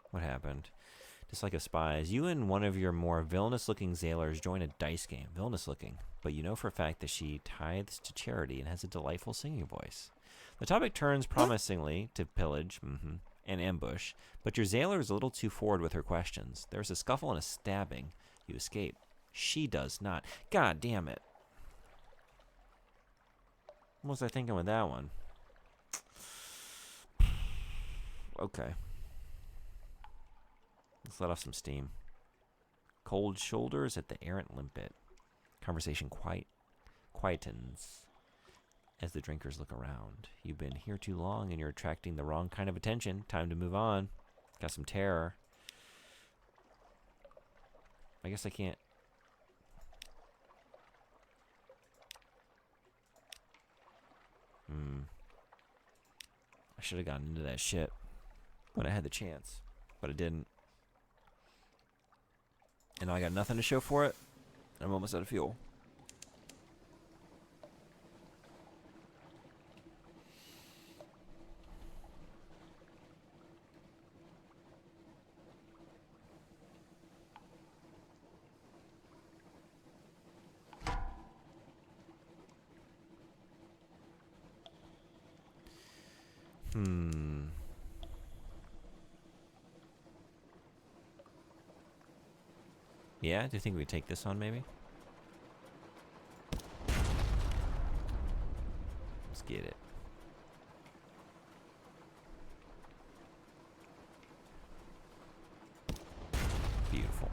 What happened? Just like a spies, you and one of your more villainous-looking sailors join a dice game. Villainous-looking. But you know for a fact that she tithes to charity and has a delightful singing voice. The topic turns promisingly to pillage. And ambush, but your sailor is a little too forward with her questions. There's a scuffle and a stabbing. You escape. She does not. God damn it. What was I thinking with that one? Okay. Let's let off some steam. Cold shoulders at the errant limpet. Conversation quietens as the drinkers look around. You've been here too long and you're attracting the wrong kind of attention. Time to move on. Got some terror. I guess I can't. I should have gotten into that shit when I had the chance, but I didn't. And now I got nothing to show for it. And I'm almost out of fuel. Yeah, do you think we take this on, maybe? Let's get it. Beautiful.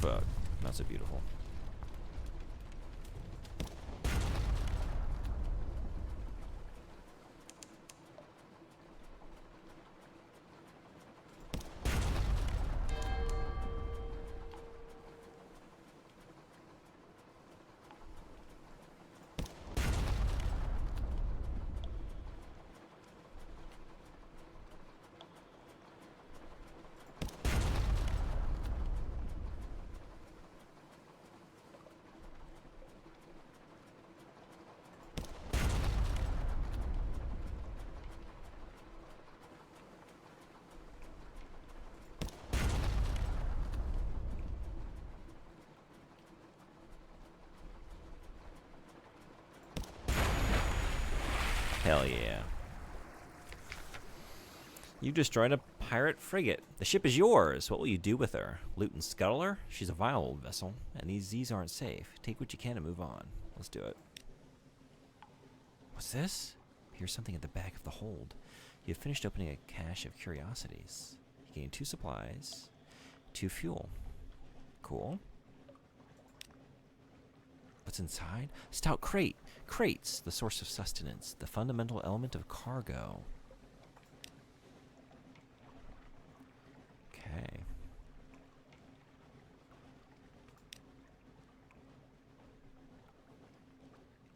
Fuck, not so beautiful. Hell yeah. You destroyed a pirate frigate. The ship is yours. What will you do with her? Loot and scuttle her? She's a vile old vessel, and these aren't safe. Take what you can and move on. Let's do it. What's this? Here's something at the back of the hold. You have finished opening a cache of curiosities. You gain 2 supplies, 2 fuel. Cool. What's inside? Stout crate. Crates, the source of sustenance, the fundamental element of cargo. Okay.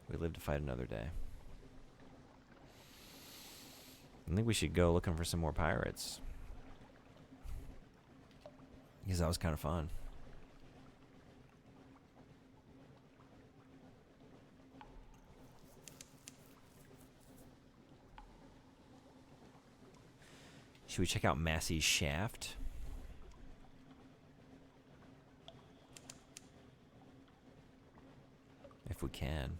We live to fight another day. I think we should go looking for some more pirates. Because that was kind of fun. Should we check out Massey's shaft? If we can.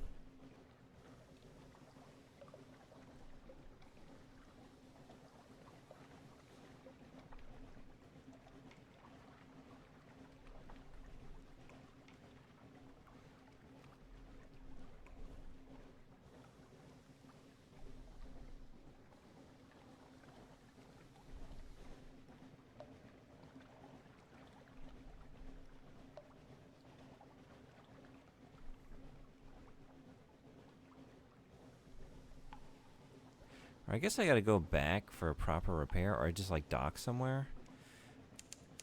I guess I gotta go back for a proper repair, or I just like dock somewhere.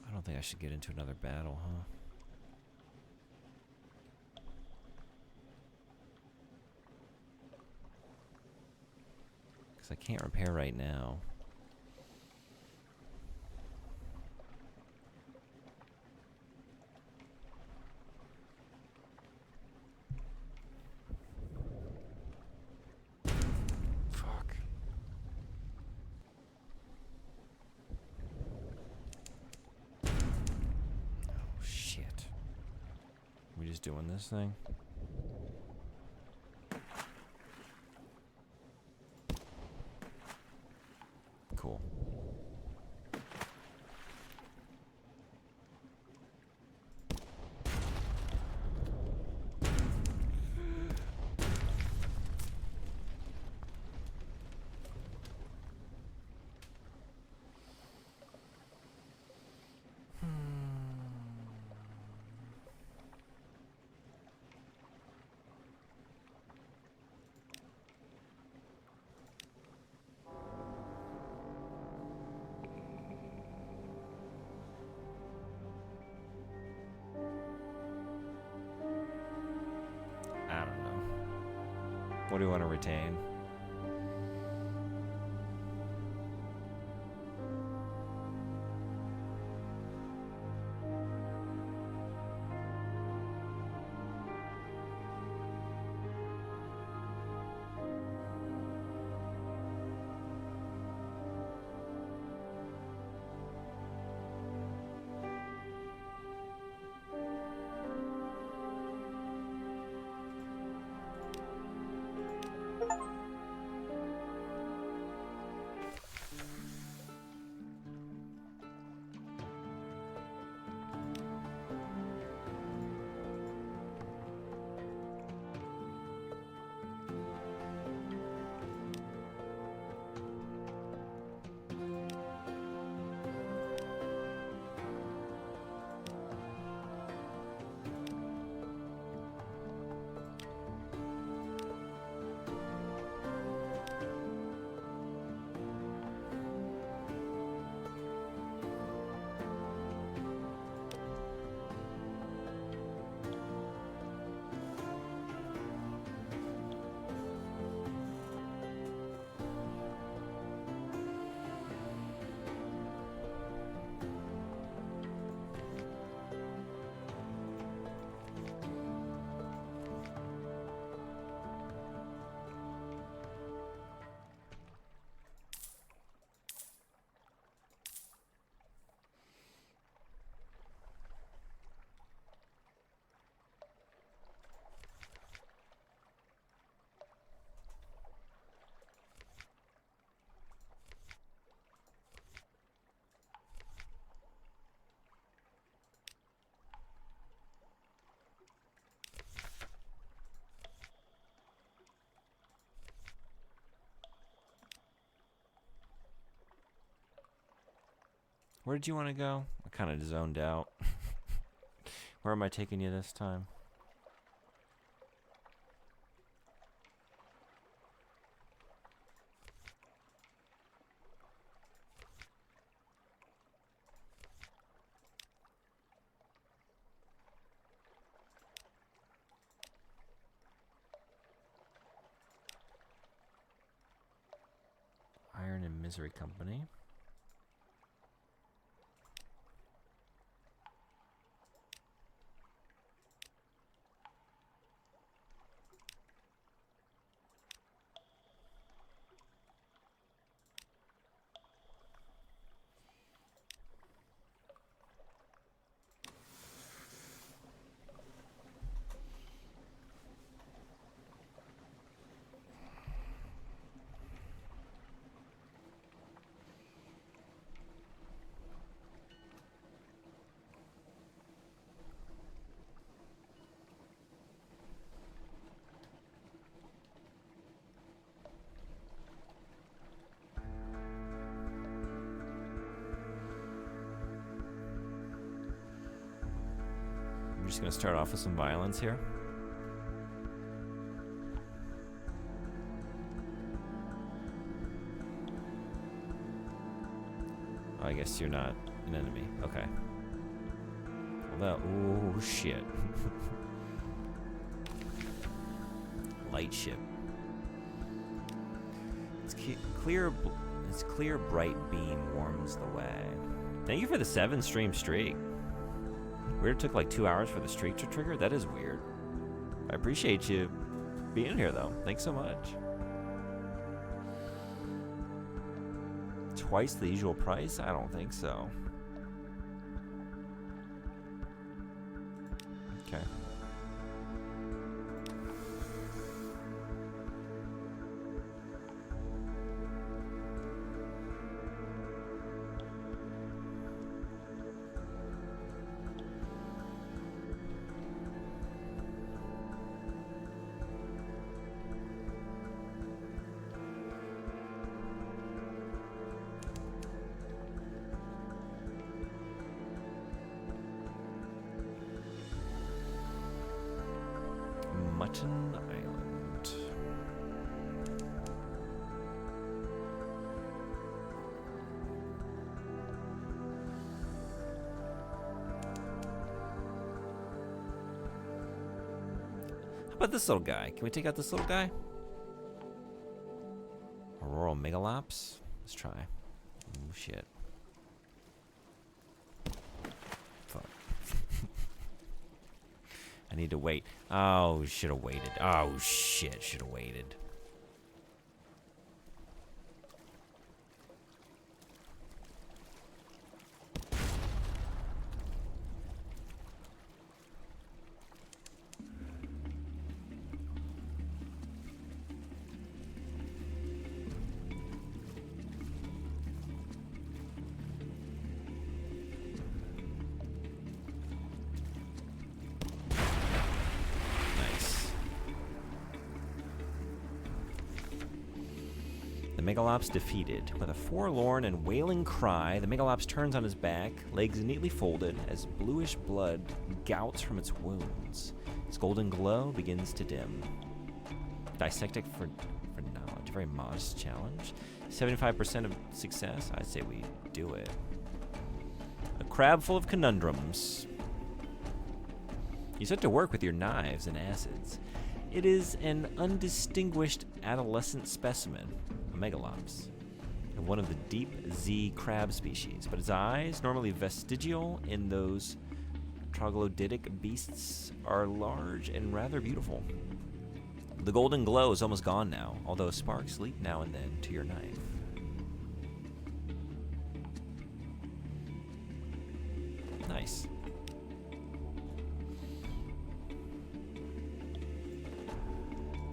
I don't think I should get into another battle, huh? Because I can't repair right now. Fuck. Oh, shit. We just doing this thing? Cool. I don't know. What do you want to retain? Where did you want to go? I kind of zoned out. Where am I taking you this time? Iron and Misery Company. I'm just going to start off with some violence here. Oh, I guess you're not an enemy. Okay. Well, oh, shit. Light ship. Its clear, bright beam warms the way. Thank you for the 7-stream streak. Weird it took like 2 hours for the streak to trigger? That is weird. I appreciate you being here, though. Thanks so much. Twice the usual price? I don't think so. Okay. Mutton Island. How about this little guy? Can we take out this little guy? Auroral Megalops? Let's try. Oh, shit. Fuck. I need to wait. Oh, should have waited. Oh, shit, should have waited. Megalops defeated. With a forlorn and wailing cry, the Megalops turns on his back, legs neatly folded, as bluish blood gouts from its wounds. Its golden glow begins to dim. Dissect it for knowledge. A very modest challenge. 75% of success. I'd say we do it. A crab full of conundrums. You set to work with your knives and acids. It is an undistinguished adolescent specimen, a Megalops, of one of the deep Z crab species, but its eyes, normally vestigial in those troglodytic beasts, are large and rather beautiful. The golden glow is almost gone now, although sparks leap now and then to your knife. Nice.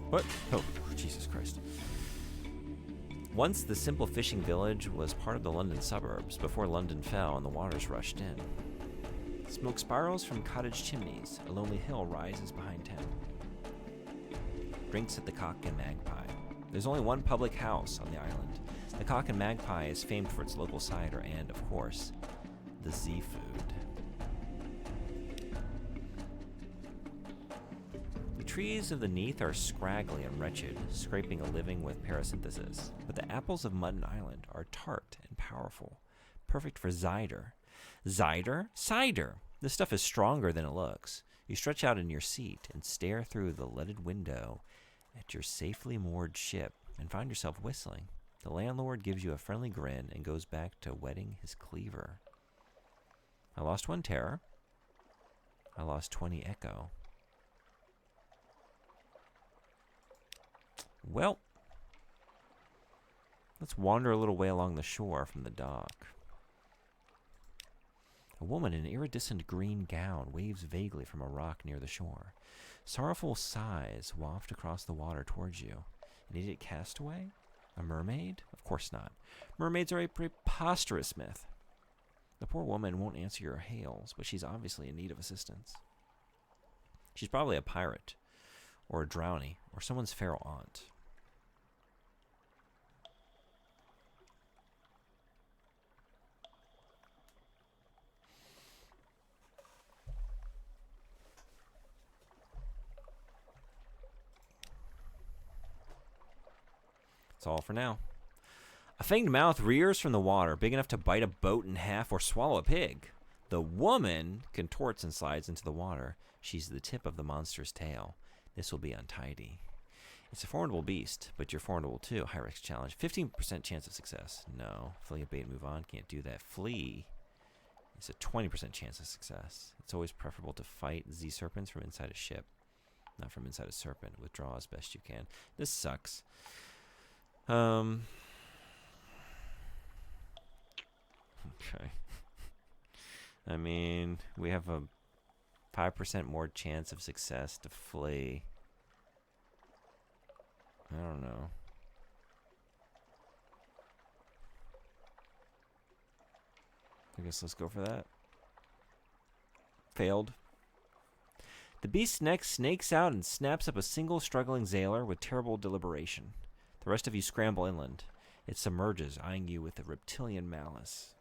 What? Oh, Jesus Christ. Once the simple fishing village was part of the London suburbs before London fell and the waters rushed in. Smoke spirals from cottage chimneys. A lonely hill rises behind town. Drinks at the Cock and Magpie. There's only one public house on the island. The Cock and Magpie is famed for its local cider and, of course, the Z food. The trees of the Neath are scraggly and wretched, scraping a living with parasynthesis. But the apples of Mutton Island are tart and powerful, perfect for cider. Cider? Cider! This stuff is stronger than it looks. You stretch out in your seat and stare through the leaded window at your safely moored ship and find yourself whistling. The landlord gives you a friendly grin and goes back to wetting his cleaver. I lost 1 terror. I lost 20 echo. Well, let's wander a little way along the shore from the dock. A woman in an iridescent green gown waves vaguely from a rock near the shore. Sorrowful sighs waft across the water towards you. An idiot castaway? A mermaid? Of course not. Mermaids are a preposterous myth. The poor woman won't answer your hails, but she's obviously in need of assistance. She's probably a pirate, or a drownie, or someone's feral aunt. That's all for now. A fanged mouth rears from the water, big enough to bite a boat in half or swallow a pig. The woman contorts and slides into the water. She's the tip of the monster's tail. This will be untidy. It's a formidable beast, but you're formidable too. High risk challenge. 15% chance of success. No. Flee a bait and move on. Can't do that. Flee. It's a 20% chance of success. It's always preferable to fight Z serpents from inside a ship, not from inside a serpent. Withdraw as best you can. This sucks. Okay. I mean, we have a 5% more chance of success to flee. I don't know. I guess let's go for that. Failed. The beast's neck snakes out and snaps up a single struggling sailor with terrible deliberation. The rest of you scramble inland. It submerges, eyeing you with a reptilian malice.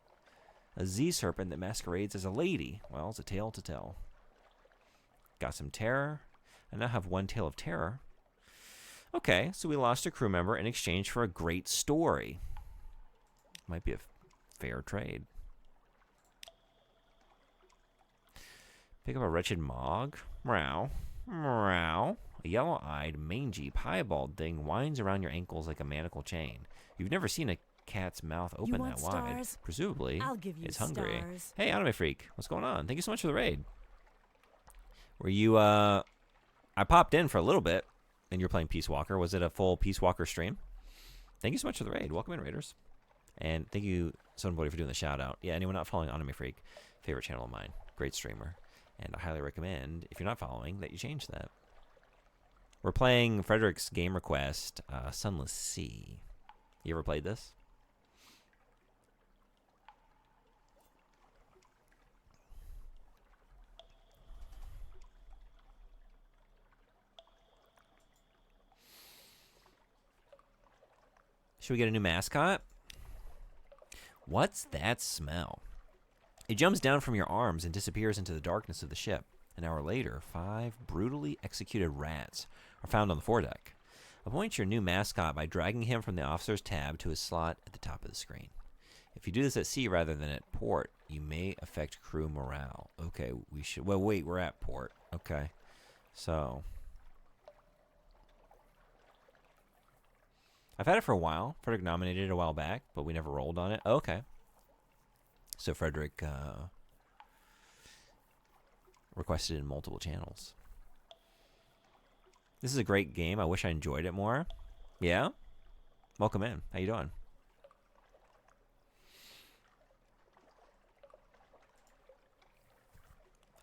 A Z serpent that masquerades as a lady. Well, it's a tale to tell. Got some terror. I now have 1 tale of terror. Okay, so we lost a crew member in exchange for a great story. Might be a fair trade. Pick up a wretched mog. Meow. Meow. A yellow-eyed, mangy, piebald thing winds around your ankles like a manacle chain. You've never seen a cat's mouth open that wide. Stars? Presumably, I'll give you it's hungry. stars. Hey, Anime Freak, what's going on? Thank you so much for the raid. Were you, I popped in for a little bit, and you were playing Peace Walker. Was it a full Peace Walker stream? Thank you so much for the raid. Welcome in, Raiders. And thank you, Sunbody, for doing the shout-out. Yeah, anyone not following Anime Freak, favorite channel of mine. Great streamer. And I highly recommend, if you're not following, that you change that. We're playing Frederick's game request, Sunless Sea. You ever played this? Should we get a new mascot? What's that smell? It jumps down from your arms and disappears into the darkness of the ship. An hour later, 5 brutally executed rats are found on the foredeck. Appoint your new mascot by dragging him from the officer's tab to his slot at the top of the screen. If you do this at sea rather than at port, you may affect crew morale. Okay, we should... Well, wait, we're at port. Okay. So... I've had it for a while. Frederick nominated it a while back, but we never rolled on it. Okay. So Frederick requested it in multiple channels. This is a great game. I wish I enjoyed it more. Yeah? Welcome in. How you doing?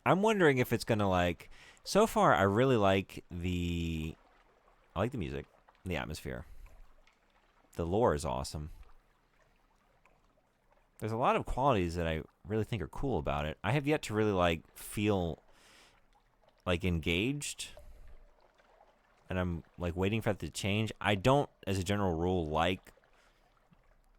I'm wondering if it's gonna like... So far, I really like the... I like the music, the atmosphere. The lore is awesome. There's a lot of qualities that I really think are cool about it. I have yet to really like feel like engaged, and I'm like waiting for that to change. I don't, as a general rule, like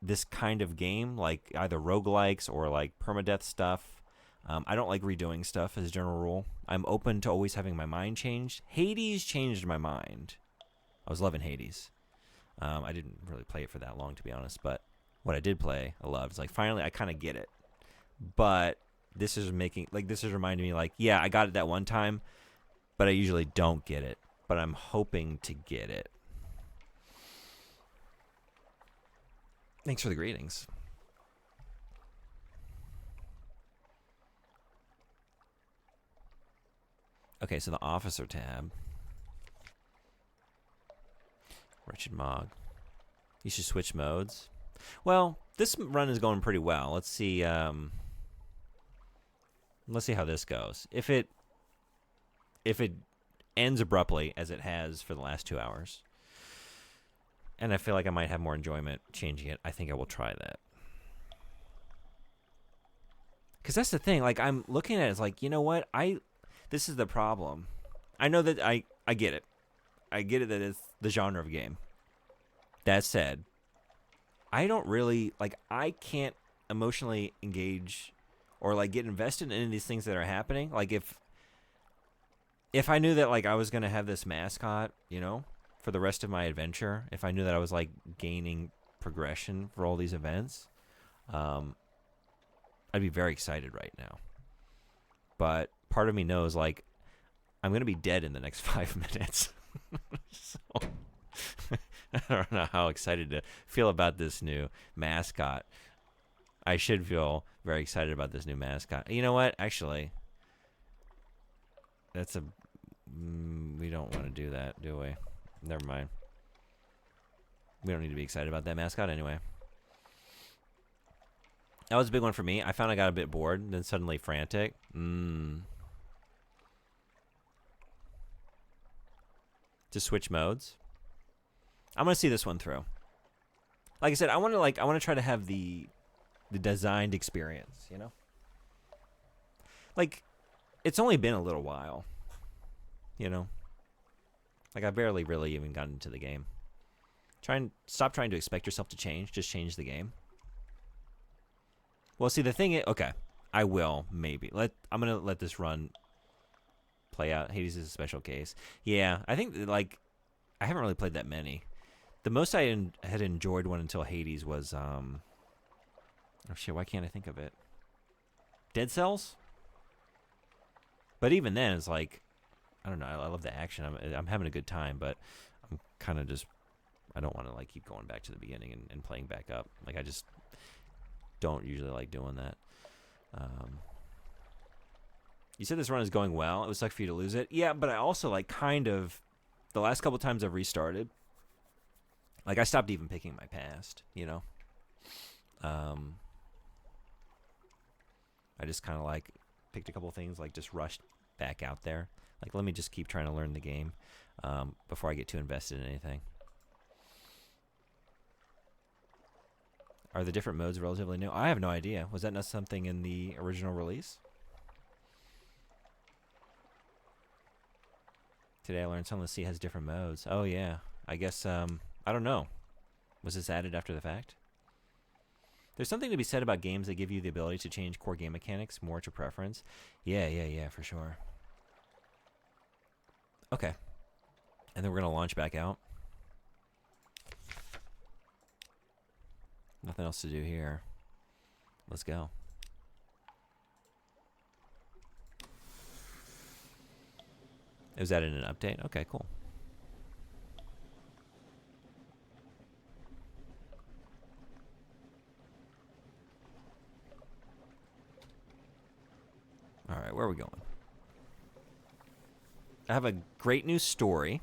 this kind of game, like either roguelikes or like permadeath stuff. I don't like redoing stuff as a general rule. I'm open to always having my mind changed. Hades changed my mind. I was loving Hades. I didn't really play it for that long, to be honest, but what I did play, I loved. It's like, finally, I kind of get it. But this is reminding me, like, yeah, I got it that one time, but I usually don't get it. But I'm hoping to get it. Thanks for the greetings. Okay, so the officer tab. Wretched Mog. You should switch modes. Well, this run is going pretty well. Let's see. Let's see how this goes. If it ends abruptly, as it has for the last 2 hours, and I feel like I might have more enjoyment changing it, I think I will try that. Because that's the thing. Like, I'm looking at it, it's like, you know what? This is the problem. I know that I get it. I get it that it's the genre of game. That said, I don't really, like, I can't emotionally engage or, like, get invested in any of these things that are happening. Like, if I knew that, like, I was going to have this mascot, you know, for the rest of my adventure, if I knew that I was, like, gaining progression for all these events, I'd be very excited right now. But part of me knows, like, I'm going to be dead in the next 5 minutes. So I don't know how excited to feel about this new mascot. I should feel very excited about this new mascot. You know what? Actually, that's we don't want to do that, do we? Never mind. We don't need to be excited about that mascot anyway. That was a big one for me. I found I got a bit bored, and then suddenly frantic. To switch modes. I'm gonna see this one through. Like I said, I want to try to have the designed experience, you know? Like, it's only been a little while, you know? Like, I barely really even got into the game. Stop trying to expect yourself to change. Just change the game. Well, see, the thing is, okay, I will, maybe. I'm going to let this run play out. Hades is a special case. Yeah, I think, like, I haven't really played that many. The most I had enjoyed one until Hades was, oh shit, why can't I think of it? Dead Cells? But even then, it's like, I don't know, I love the action. I'm having a good time, but I'm kind of just, I don't want to, like, keep going back to the beginning and playing back up. Like, I just don't usually like doing that. You said this run is going well. It would suck for you to lose it. Yeah, but I also, like, kind of, the last couple times I've restarted, like, I stopped even picking my past, you know? I just kind of, like, picked a couple things, like, just rushed back out there. Like, let me just keep trying to learn the game before I get too invested in anything. Are the different modes relatively new? I have no idea. Was that not something in the original release? Today I learned Sunless has different modes. Oh, yeah. I guess, I don't know. Was this added after the fact? There's something to be said about games that give you the ability to change core game mechanics more to preference. Yeah, for sure. Okay. And then we're going to launch back out. Nothing else to do here. Let's go. Was that in an update? Okay, cool. All right, where are we going? I have a great new story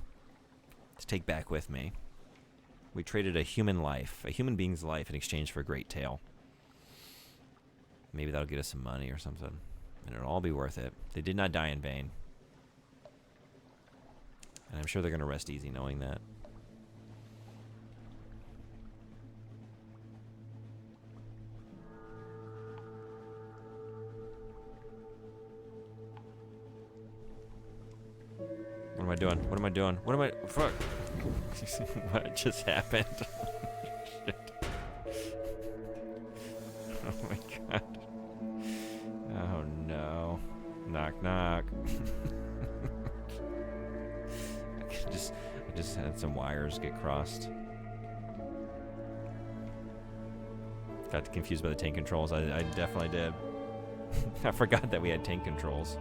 to take back with me. We traded a human being's life in exchange for a great tale. Maybe that'll get us some money or something, and it'll all be worth it. They did not die in vain. And I'm sure they're going to rest easy knowing that. What am I doing? What am I doing? What am I... Fuck. What just happened? Shit. Oh my god. Oh no. Knock knock. I just had some wires get crossed. Got confused by the tank controls. I definitely did. I forgot that we had tank controls.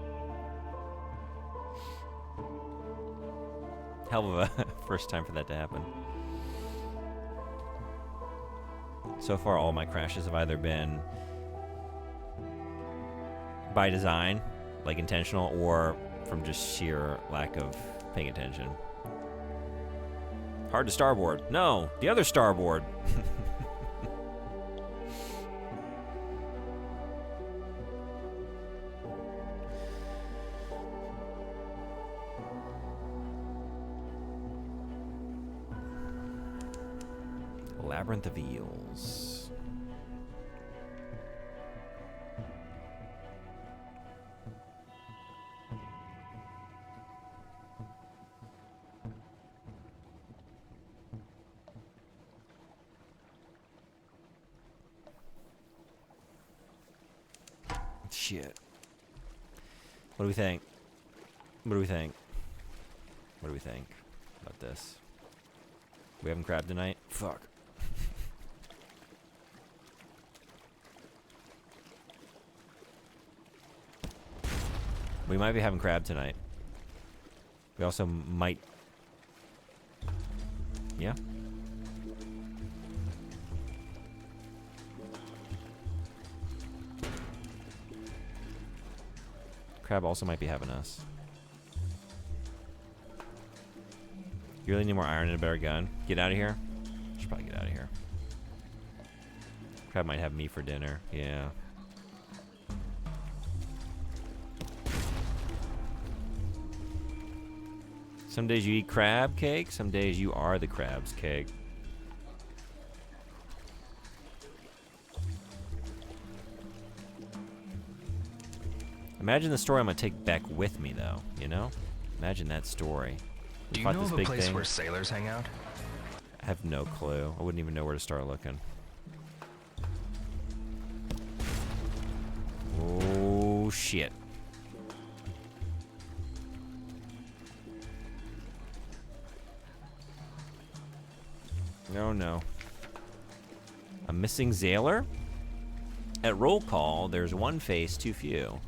Hell of a first time for that to happen. So far, all my crashes have either been by design, like intentional, or from just sheer lack of paying attention. Hard to starboard. No, the other starboard. Labyrinth of Eels. Shit. What do we think? What do we think? What do we think about this? We having crab tonight? Fuck. We might be having crab tonight. We also might... Yeah? Crab also might be having us. You really need more iron and a better gun. Get out of here. Should probably get out of here. Crab might have me for dinner. Yeah. Some days you eat crab cake. Some days you are the crab's cake. Imagine the story I'm gonna take back with me, though. You know? Imagine that story. Do you know of a place where sailors hang out? I have no clue. I wouldn't even know where to start looking. Oh, shit. No, no. A missing sailor? At roll call, there's one face too few.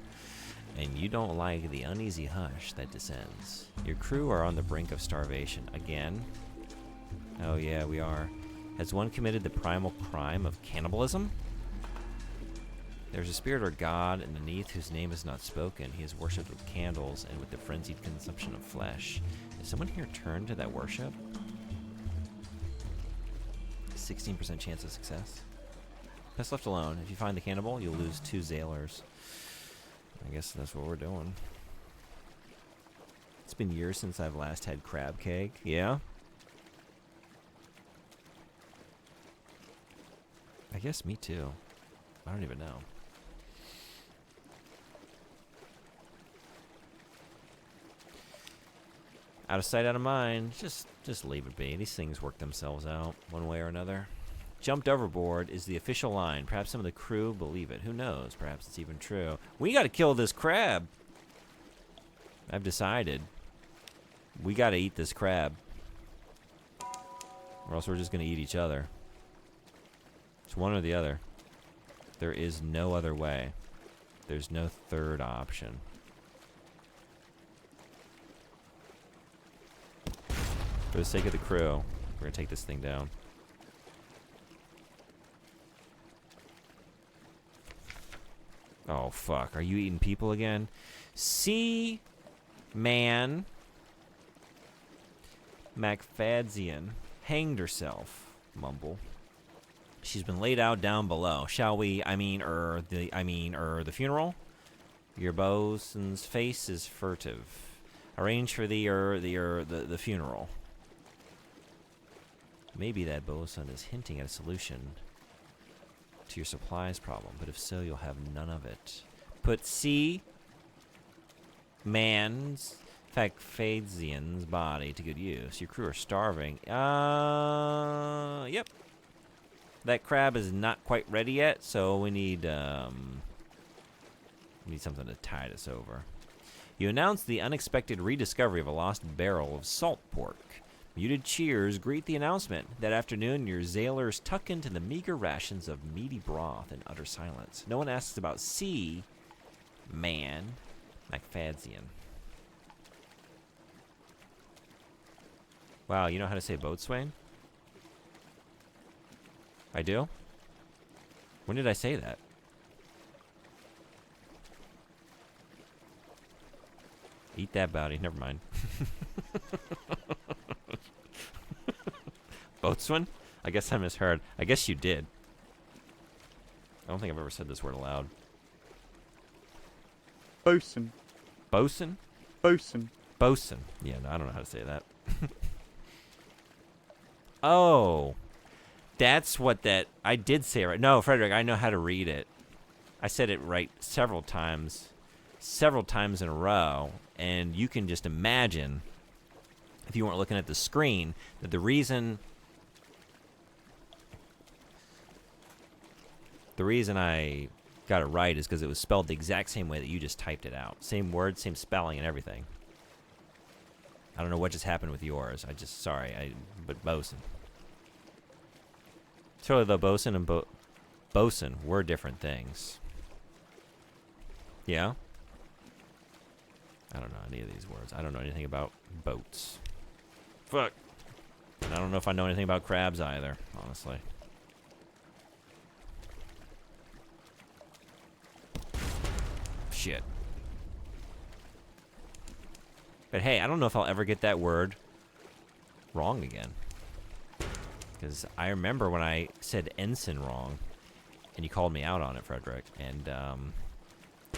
And you don't like the uneasy hush that descends. Your crew are on the brink of starvation. Again? Oh yeah, we are. Has one committed the primal crime of cannibalism? There's a spirit or god underneath whose name is not spoken. He is worshipped with candles and with the frenzied consumption of flesh. Is someone here turned to that worship? 16% chance of success. Best left alone. If you find the cannibal, you'll lose 2 sailors. I guess that's what we're doing. It's been years since I've last had crab cake. Yeah? I guess me too. I don't even know. Out of sight, out of mind. Just leave it be. These things work themselves out one way or another. Jumped overboard is the official line. Perhaps some of the crew believe it. Who knows? Perhaps it's even true. We gotta kill this crab. I've decided. We gotta eat this crab. Or else we're just gonna eat each other. It's one or the other. There is no other way. There's no third option. For the sake of the crew, we're gonna take this thing down. Oh, fuck. Are you eating people again? Sea Man MacFadzean hanged herself. Mumble. She's been laid out down below. Shall we? The funeral? Your bosun's face is furtive. Arrange for the funeral. Maybe that bosun is hinting at a solution to your supplies problem, but if so, you'll have none of it. Put Sea Man's MacFadzean's body to good use. Your crew are starving. Yep. That crab is not quite ready yet, so we need something to tide us over. You announce the unexpected rediscovery of a lost barrel of salt pork. Muted cheers greet the announcement. That afternoon, your sailors tuck into the meager rations of meaty broth in utter silence. No one asks about Sea Man MacFadzean. Wow, you know how to say boatswain? I do? When did I say that? Eat that bounty. Never mind. Boatswain? I guess I misheard. I guess you did. I don't think I've ever said this word aloud. Bosun. Bosun? Bosun. Bosun. Yeah, no, I don't know how to say that. Oh. That's what that... I did say it right. No, Frederick, I know how to read it. I said it right several times in a row, and you can just imagine, if you weren't looking at the screen, that the reason I got it right is because it was spelled the exact same way that you just typed it out. Same word, same spelling, and everything. I don't know what just happened with yours. But bosun. So the bosun and bosun were different things. Yeah? I don't know any of these words. I don't know anything about boats. Fuck. And I don't know if I know anything about crabs either, honestly. Shit. But hey, I don't know if I'll ever get that word wrong again. Because I remember when I said ensign wrong, and you called me out on it, Frederick, and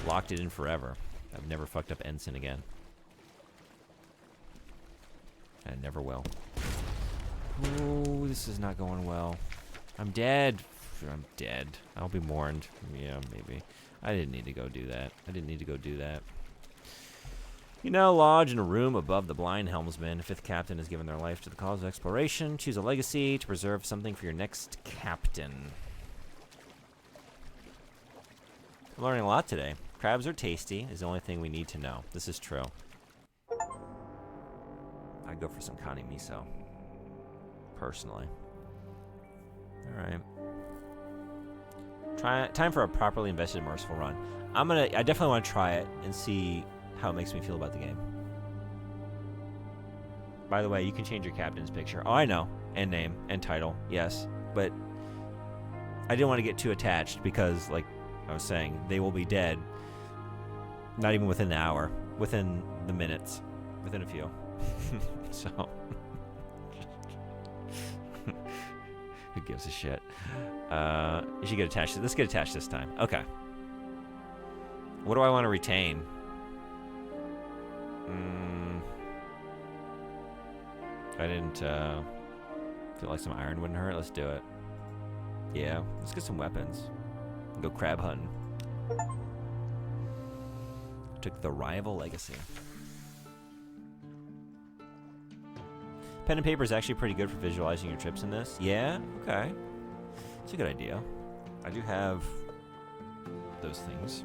locked it in forever. I've never fucked up ensign again. And I never will. Oh, this is not going well. I'm dead. I'm dead. I'll be mourned. Yeah, maybe. I didn't need to go do that. You now lodge in a room above the blind helmsman. A fifth captain has given their life to the cause of exploration. Choose a legacy to preserve something for your next captain. I'm learning a lot today. Crabs are tasty is the only thing we need to know. This is true. I'd go for some Kani miso. Personally. Alright. Time for a properly invested merciful run. I definitely want to try it and see how it makes me feel about the game. By the way, you can change your captain's picture. Oh, I know. And name and title. Yes. But I didn't want to get too attached because, like I was saying, they will be dead. Not even within the hour. Within the minutes. Within a few. So. Who gives a shit? You should get attached. Let's get attached this time. Okay. What do I want to retain? I didn't feel like some iron wouldn't hurt. Let's do it. Yeah, let's get some weapons. Go crab hunting. Took the rival legacy. Pen and paper is actually pretty good for visualizing your trips in this. Yeah? Okay. It's a good idea. I do have those things.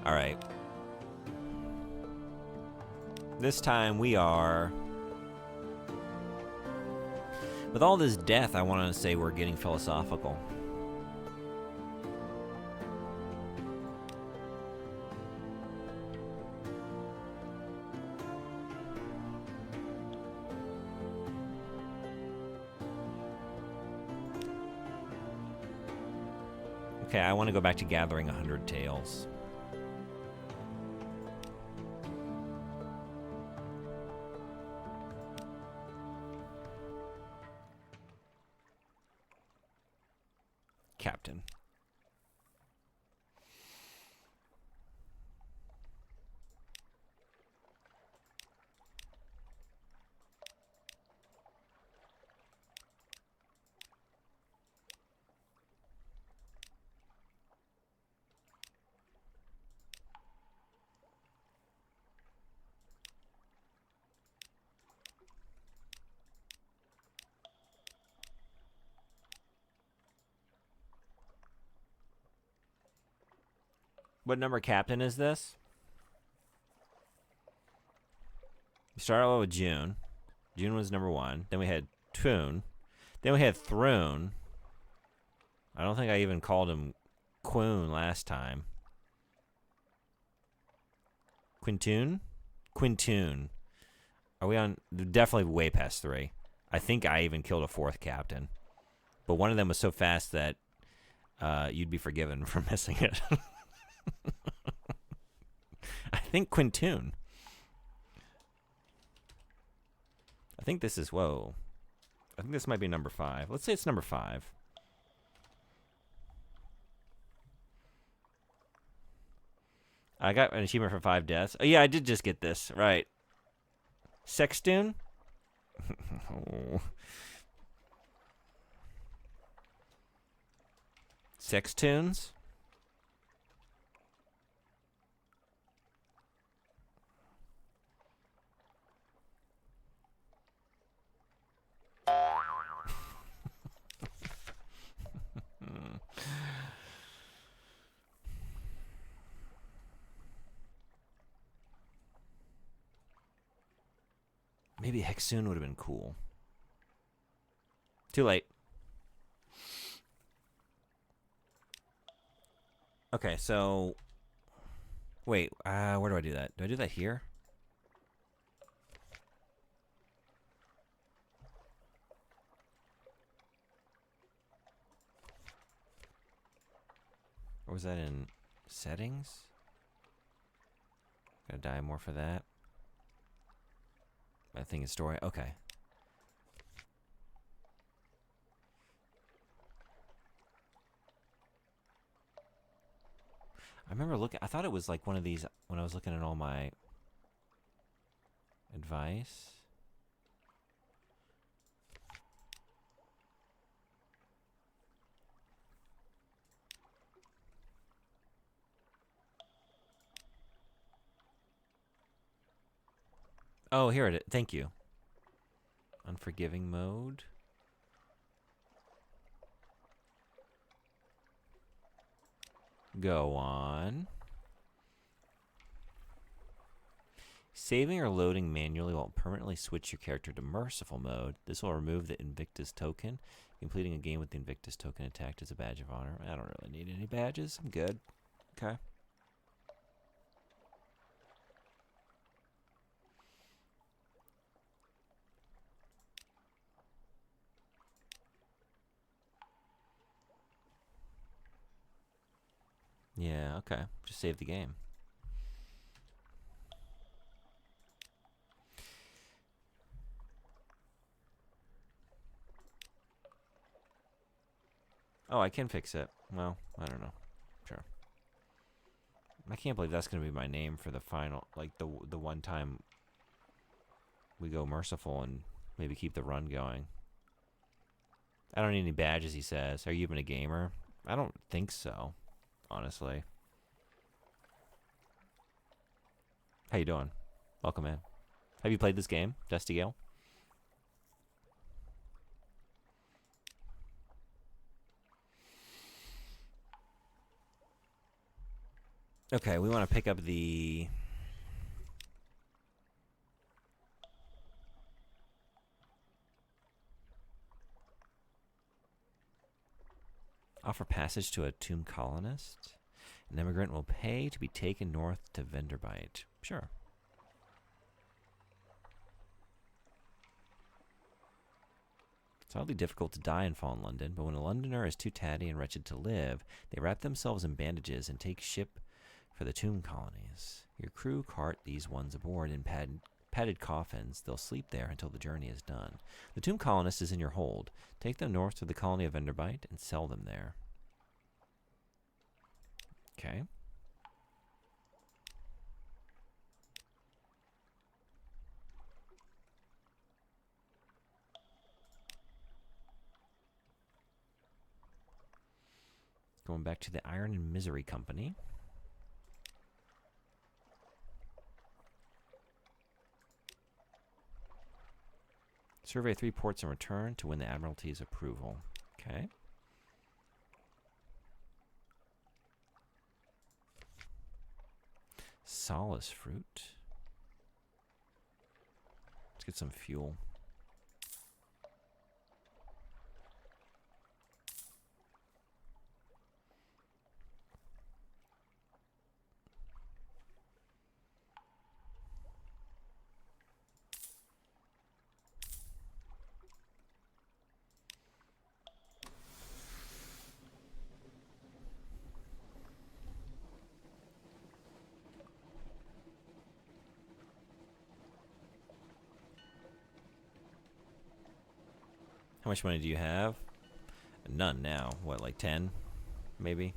Alright. This time we are... With all this death, I want to say we're getting philosophical. Okay, I want to go back to gathering 100 tails. Captain. What number captain is this? We started out with June. June was number 1. Then we had Toon. Then we had Thrune. I don't think I even called him Quoon last time. Quintoon? Quintoon. Are we on? Definitely way past 3. I think I even killed a 4th captain. But one of them was so fast that you'd be forgiven for missing it. I think Quintoon. I think this is, whoa. I think this might be number 5. Let's say it's number 5. I got an achievement for 5 deaths. Oh, yeah, I did just get this. Right. Sextoon? Oh. Sextoons? Maybe Hexoon would have been cool. Too late. Okay, so... Wait, where do I do that? Do I do that here? Or was that in settings? Gotta die more for that. I think it's story. Okay. I remember looking. I thought it was like one of these when I was looking at all my advice. Oh, here it is. Thank you. Unforgiving mode. Go on. Saving or loading manually will permanently switch your character to merciful mode. This will remove the Invictus token. Completing a game with the Invictus token attacked as a badge of honor. I don't really need any badges. I'm good. Okay. Yeah, okay. Just save the game. Oh, I can fix it. Well, I don't know. Sure. I can't believe that's going to be my name for the final, like the one time we go merciful and maybe keep the run going. I don't need any badges, he says. Are you even a gamer? I don't think so, honestly. How you doing? Welcome in. Have you played this game, Dusty Gale? Okay, we want to pick up the... Offer passage to a tomb colonist. An immigrant will pay to be taken north to Venderbite. Sure. It's hardly difficult to die in fallen London, but when a Londoner is too tatty and wretched to live, they wrap themselves in bandages and take ship for the tomb colonies. Your crew cart these ones aboard in padded coffins. They'll sleep there until the journey is done. The tomb colonist is in your hold. Take them north to the colony of Venderbite and sell them there. Okay. Going back to the Iron and Misery Company. Survey 3 ports and return to win the Admiralty's approval. Okay. Solace fruit. Let's get some fuel. How much money do you have? None now. What, like 10? Maybe?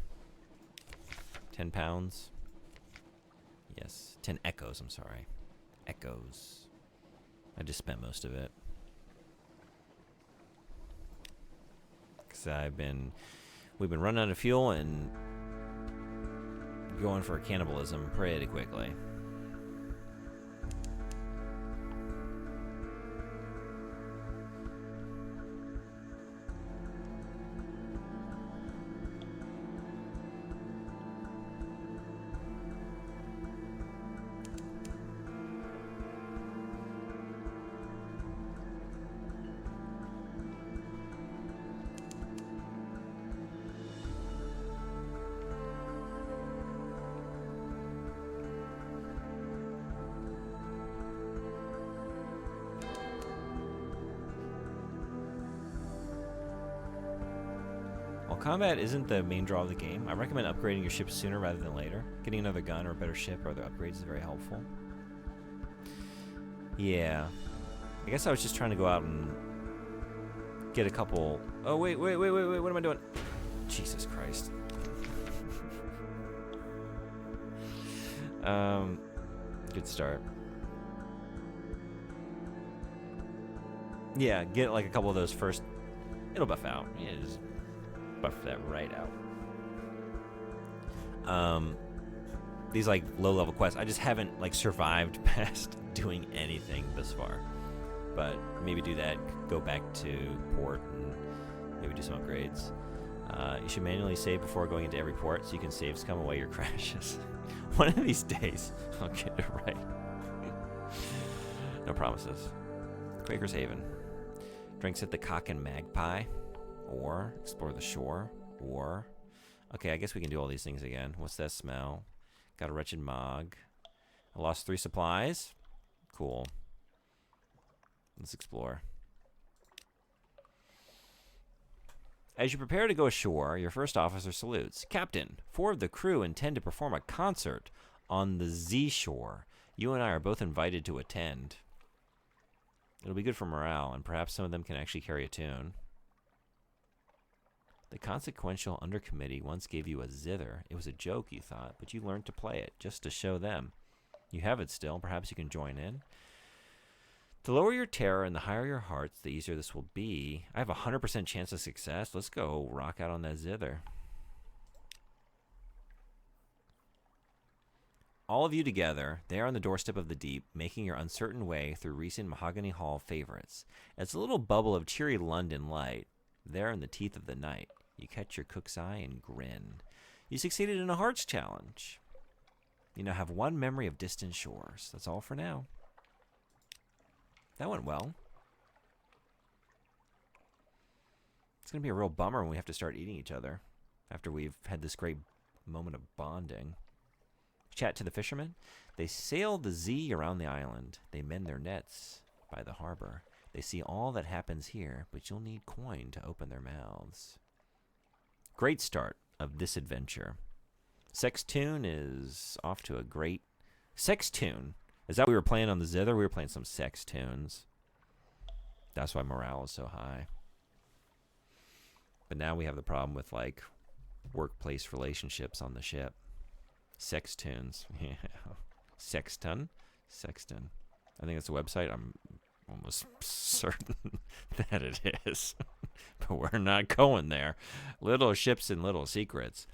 10 pounds? Yes. 10 echoes, I'm sorry. Echoes. I just spent most of it. Because we've been running out of fuel and going for cannibalism pretty quickly. Combat isn't the main draw of the game. I recommend upgrading your ship sooner rather than later. Getting another gun or a better ship or other upgrades is very helpful. Yeah. I guess I was just trying to go out and get a couple... Oh, wait. What am I doing? Jesus Christ. Good start. Yeah, get like a couple of those first... It'll buff out. Yeah, just... buff that right out. These like low-level quests, I just haven't like survived past doing anything this far. But maybe do that, go back to port, and maybe do some upgrades. You should manually save before going into every port so you can save scum away your crashes. One of these days, I'll get it right. No promises. Quaker's Haven. Drinks at the Cock and Magpie. Or explore the shore, or... Okay, I guess we can do all these things again. What's that smell? Got a wretched mog. I lost 3 supplies. Cool. Let's explore. As you prepare to go ashore, your first officer salutes. Captain, 4 of the crew intend to perform a concert on the Z shore. You and I are both invited to attend. It'll be good for morale, and perhaps some of them can actually carry a tune. The consequential undercommittee once gave you a zither. It was a joke, you thought, but you learned to play it, just to show them. You have it still. Perhaps you can join in. The lower your terror and the higher your hearts, the easier this will be. I have a 100% chance of success. Let's go rock out on that zither. All of you together, there on the doorstep of the deep, making your uncertain way through recent Mahogany Hall favorites. It's a little bubble of cheery London light, there in the teeth of the night. You catch your cook's eye and grin. You succeeded in a hearts challenge. You now have one memory of distant shores. That's all for now. That went well. It's going to be a real bummer when we have to start eating each other after we've had this great moment of bonding. Chat to the fishermen. They sail the Z around the island. They mend their nets by the harbor. They see all that happens here, but you'll need coin to open their mouths. Great start of this adventure. Sextune is off to a great... Sextune? Is that what we were playing on the Zither? We were playing some sex tunes. That's why morale is so high. But now we have the problem with, like, workplace relationships on the ship. Sex tunes. Yeah. Sexton? Sexton. I think that's a website. I'm almost certain that it is. But we're not going there. Little ships and little secrets.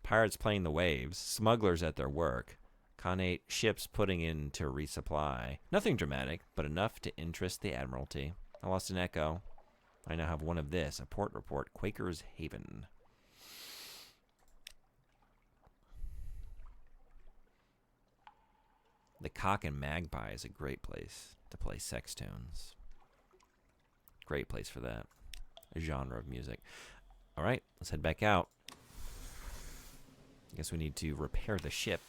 Pirates playing the waves. Smugglers at their work. Connate ships putting in to resupply. Nothing dramatic, but enough to interest the Admiralty. I lost an echo. I now have one of this. A port report. Quaker's Haven. The Cock and Magpie is a great place to play sex tunes. Great place for that. A genre of music. All right, let's head back out. I guess we need to repair the ship.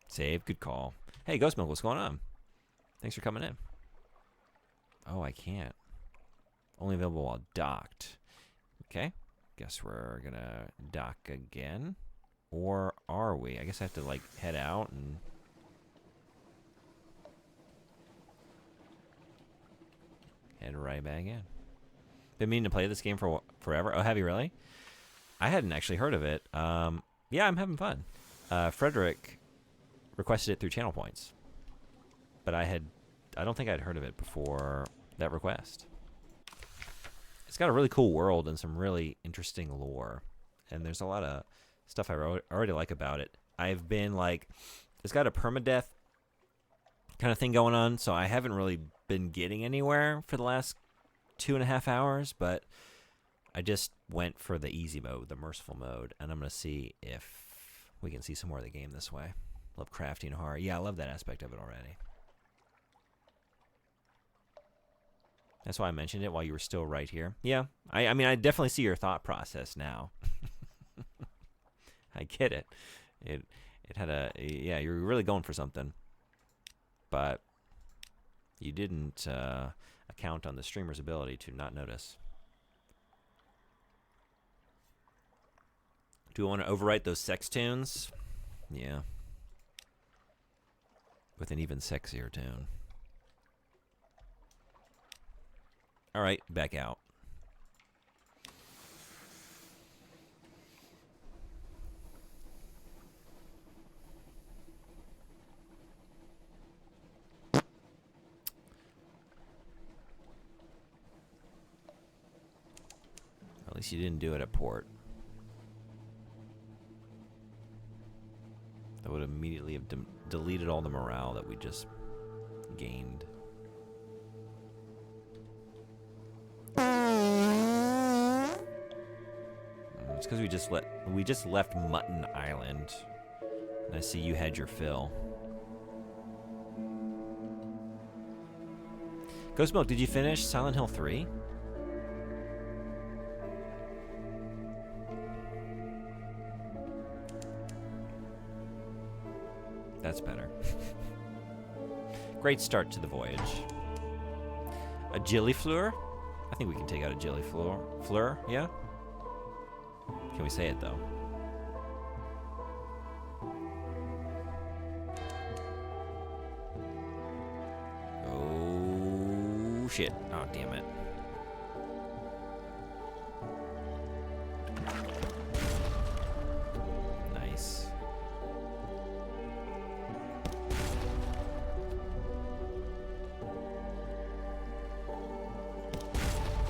Save, good call. Hey, Ghost Milk, what's going on? Thanks for coming in. Oh, I can't. Only available while docked. Okay. Guess we're gonna dock again. Or are we? I guess I have to, like, head out and... And right back in. Been meaning to play this game for forever. Oh, have you really? I hadn't actually heard of it. Yeah, I'm having fun. Frederick requested it through channel points, but I don't think I'd heard of it before that request. It's got a really cool world and some really interesting lore, and there's a lot of stuff I already like about it. I've been like, it's got a permadeath kind of thing going on, so I haven't really been getting anywhere for the last 2.5 hours, but I just went for the easy mode, the merciful mode, and I'm going to see if we can see some more of the game this way. Love crafting horror. Yeah, I love that aspect of it already. That's why I mentioned it while you were still right here. Yeah, I mean, I definitely see your thought process now. I get it. It had a, yeah, you were really going for something. But you didn't account on the streamer's ability to not notice. Do we want to overwrite those sex tunes? Yeah. With an even sexier tune. All right, back out. At least you didn't do it at port. That would immediately have deleted all the morale that we just gained. It's because we just left Mutton Island, and I see you had your fill. Ghost Milk, did you finish Silent Hill 3? That's better. Great start to the voyage. A Gillifleur? I think we can take out a Gillifleur. Fleur, yeah? Can we say it, though? Oh, shit. Oh, damn it. Nice.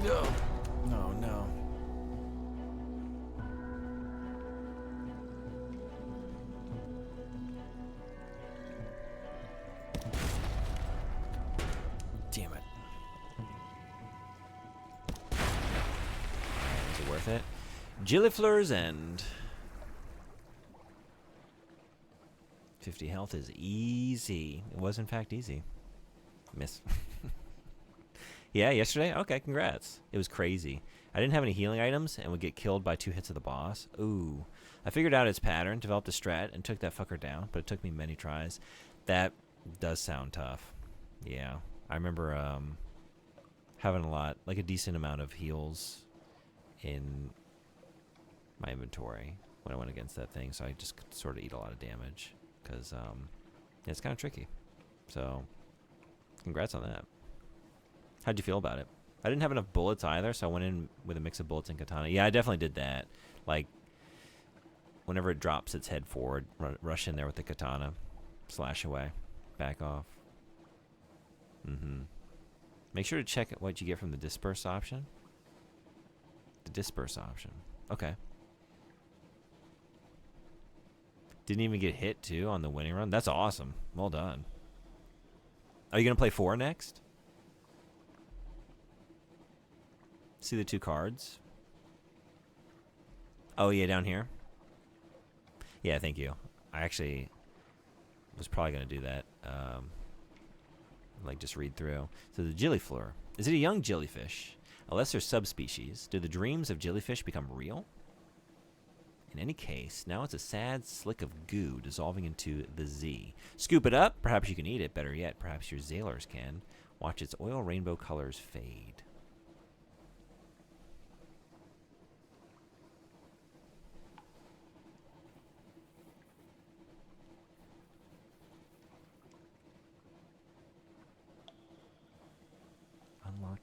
No. No, no. Damn it. Is it worth it? Gillifleur's End. 50 health is easy. It was, in fact, easy. Miss. Yeah, yesterday? Okay, congrats. It was crazy. I didn't have any healing items and would get killed by 2 hits of the boss. Ooh. I figured out its pattern, developed a strat, and took that fucker down, but it took me many tries. That does sound tough. Yeah. I remember having a decent amount of heals in my inventory when I went against that thing, so I just could sort of eat a lot of damage, because it's kind of tricky. So, congrats on that. How'd you feel about it? I didn't have enough bullets either, so I went in with a mix of bullets and katana. Yeah, I definitely did that. Like, whenever it drops its head forward, rush in there with the katana, slash away, back off. Make sure to check what you get from the disperse option. The disperse option. Okay. Didn't even get hit, too, on the winning run. That's awesome. Well done. Are you going to play 4 next? See the 2 cards? Oh, yeah, down here. Yeah, thank you. I actually was probably going to do that. Like, just read through. So the Gillifleur. Is it a young jellyfish? A lesser subspecies. Do the dreams of jellyfish become real? In any case, now it's a sad slick of goo dissolving into the Z. Scoop it up. Perhaps you can eat it. Better yet, perhaps your sailors can. Watch its oil rainbow colors fade.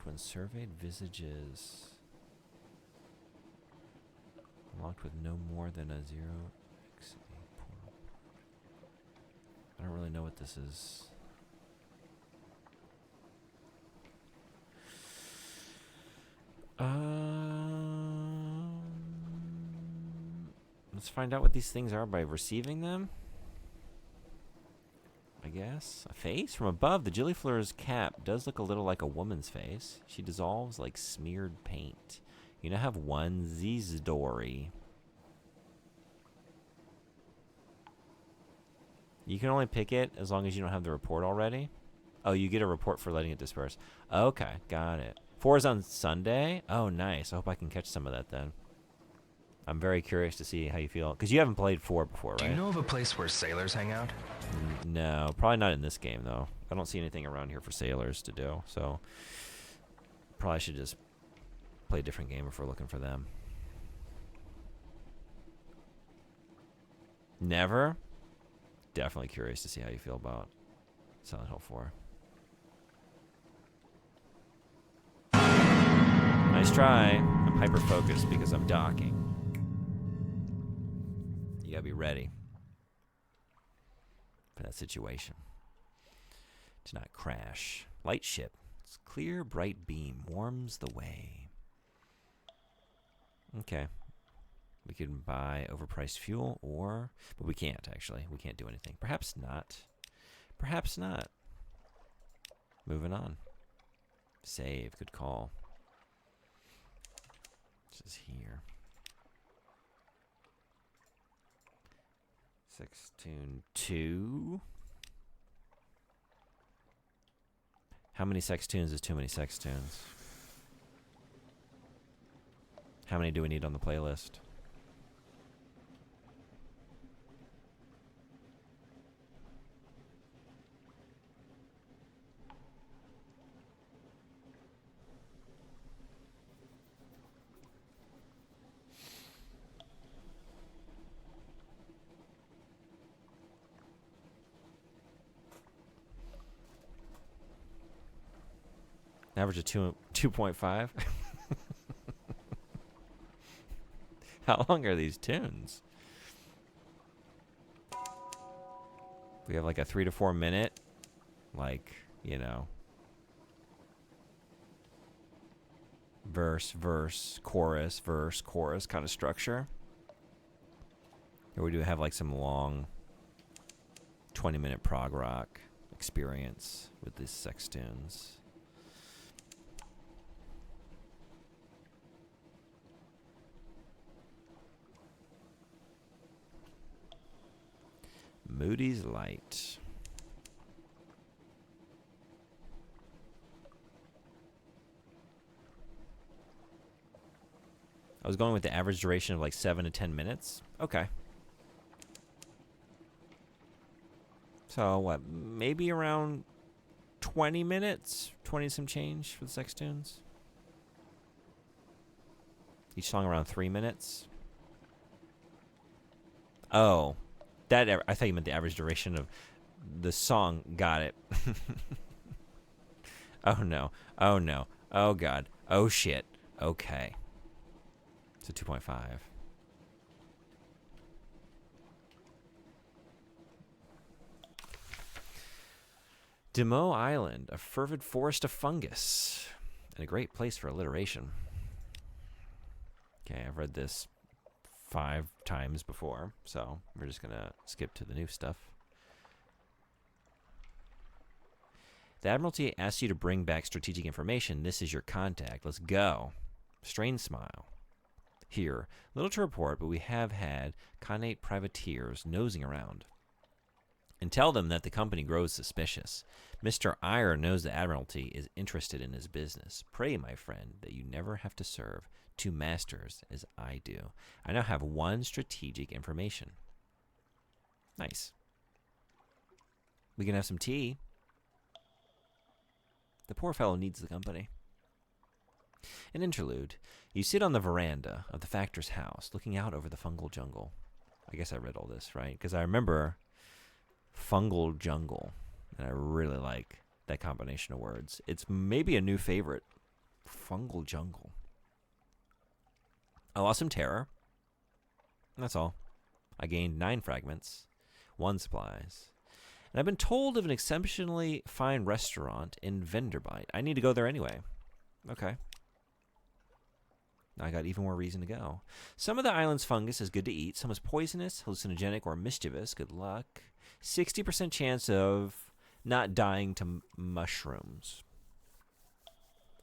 unlocked when surveyed visages. Unlocked with no more than a 0xA portal. I don't really know what this is. Let's find out what these things are by receiving them. I guess. A face? From above, the Gilliflower's cap does look a little like a woman's face. She dissolves like smeared paint. You now have one Zdory. You can only pick it as long as you don't have the report already. Oh, you get a report for letting it disperse. Okay, got it. 4 is on Sunday? Oh, nice. I hope I can catch some of that then. I'm very curious to see how you feel. Because you haven't played 4 before, right? Do you know of a place where sailors hang out? No, probably not in this game, though. I don't see anything around here for sailors to do. So, probably should just play a different game if we're looking for them. Never? Definitely curious to see how you feel about Silent Hill 4. Nice try. I'm hyper-focused because I'm docking. You gotta be ready for that situation. To not crash. Light ship. Its clear, bright beam warms the way. Okay. We can buy overpriced fuel or... But we can't, actually. We can't do anything. Perhaps not. Perhaps not. Moving on. Save. Good call. This is here. Sextoon 2. How many Sextoons is too many Sextoons? How many do we need on the playlist? Average of 2.5. How long are these tunes? We have like a 3 to 4 minute, like, you know, verse, chorus kind of structure. Or we do have like some long 20-minute prog rock experience with these Sextoons. Moody's Light. I was going with the average duration of like 7 to 10 minutes. Okay. So what? Maybe around 20 minutes? 20 some change for the Sextoons? Each song around 3 minutes? Oh. I thought you meant the average duration of the song. Got it. Oh no. Oh no. Oh god. Oh shit. Okay. So 2.5. Demo Island, a fervid forest of fungus, and a great place for alliteration. Okay, I've read this 5 times before, so we're just gonna skip to the new stuff. The Admiralty asks you to bring back strategic information. This is your contact. Let's go. Strained smile. Here, little to report, but we have had connate privateers nosing around. And tell them that the company grows suspicious. Mr. Eyre knows the Admiralty is interested in his business. Pray, my friend, that you never have to serve 2 masters as I do. I now have 1 strategic information. Nice. We can have some tea. The poor fellow needs the company. An interlude. You sit on the veranda of the factor's house, looking out over the fungal jungle. I guess I read all this, right? Because I remember fungal jungle, and I really like that combination of words. It's maybe a new favorite Fungal jungle. I lost some terror. That's all. I gained 9 fragments, 1 supplies. And I've been told of an exceptionally fine restaurant in Venderbite. I need to go there anyway. Okay. I got even more reason to go. Some of the island's fungus is good to eat. Some is poisonous, hallucinogenic, or mischievous. Good luck. 60% chance of not dying to mushrooms.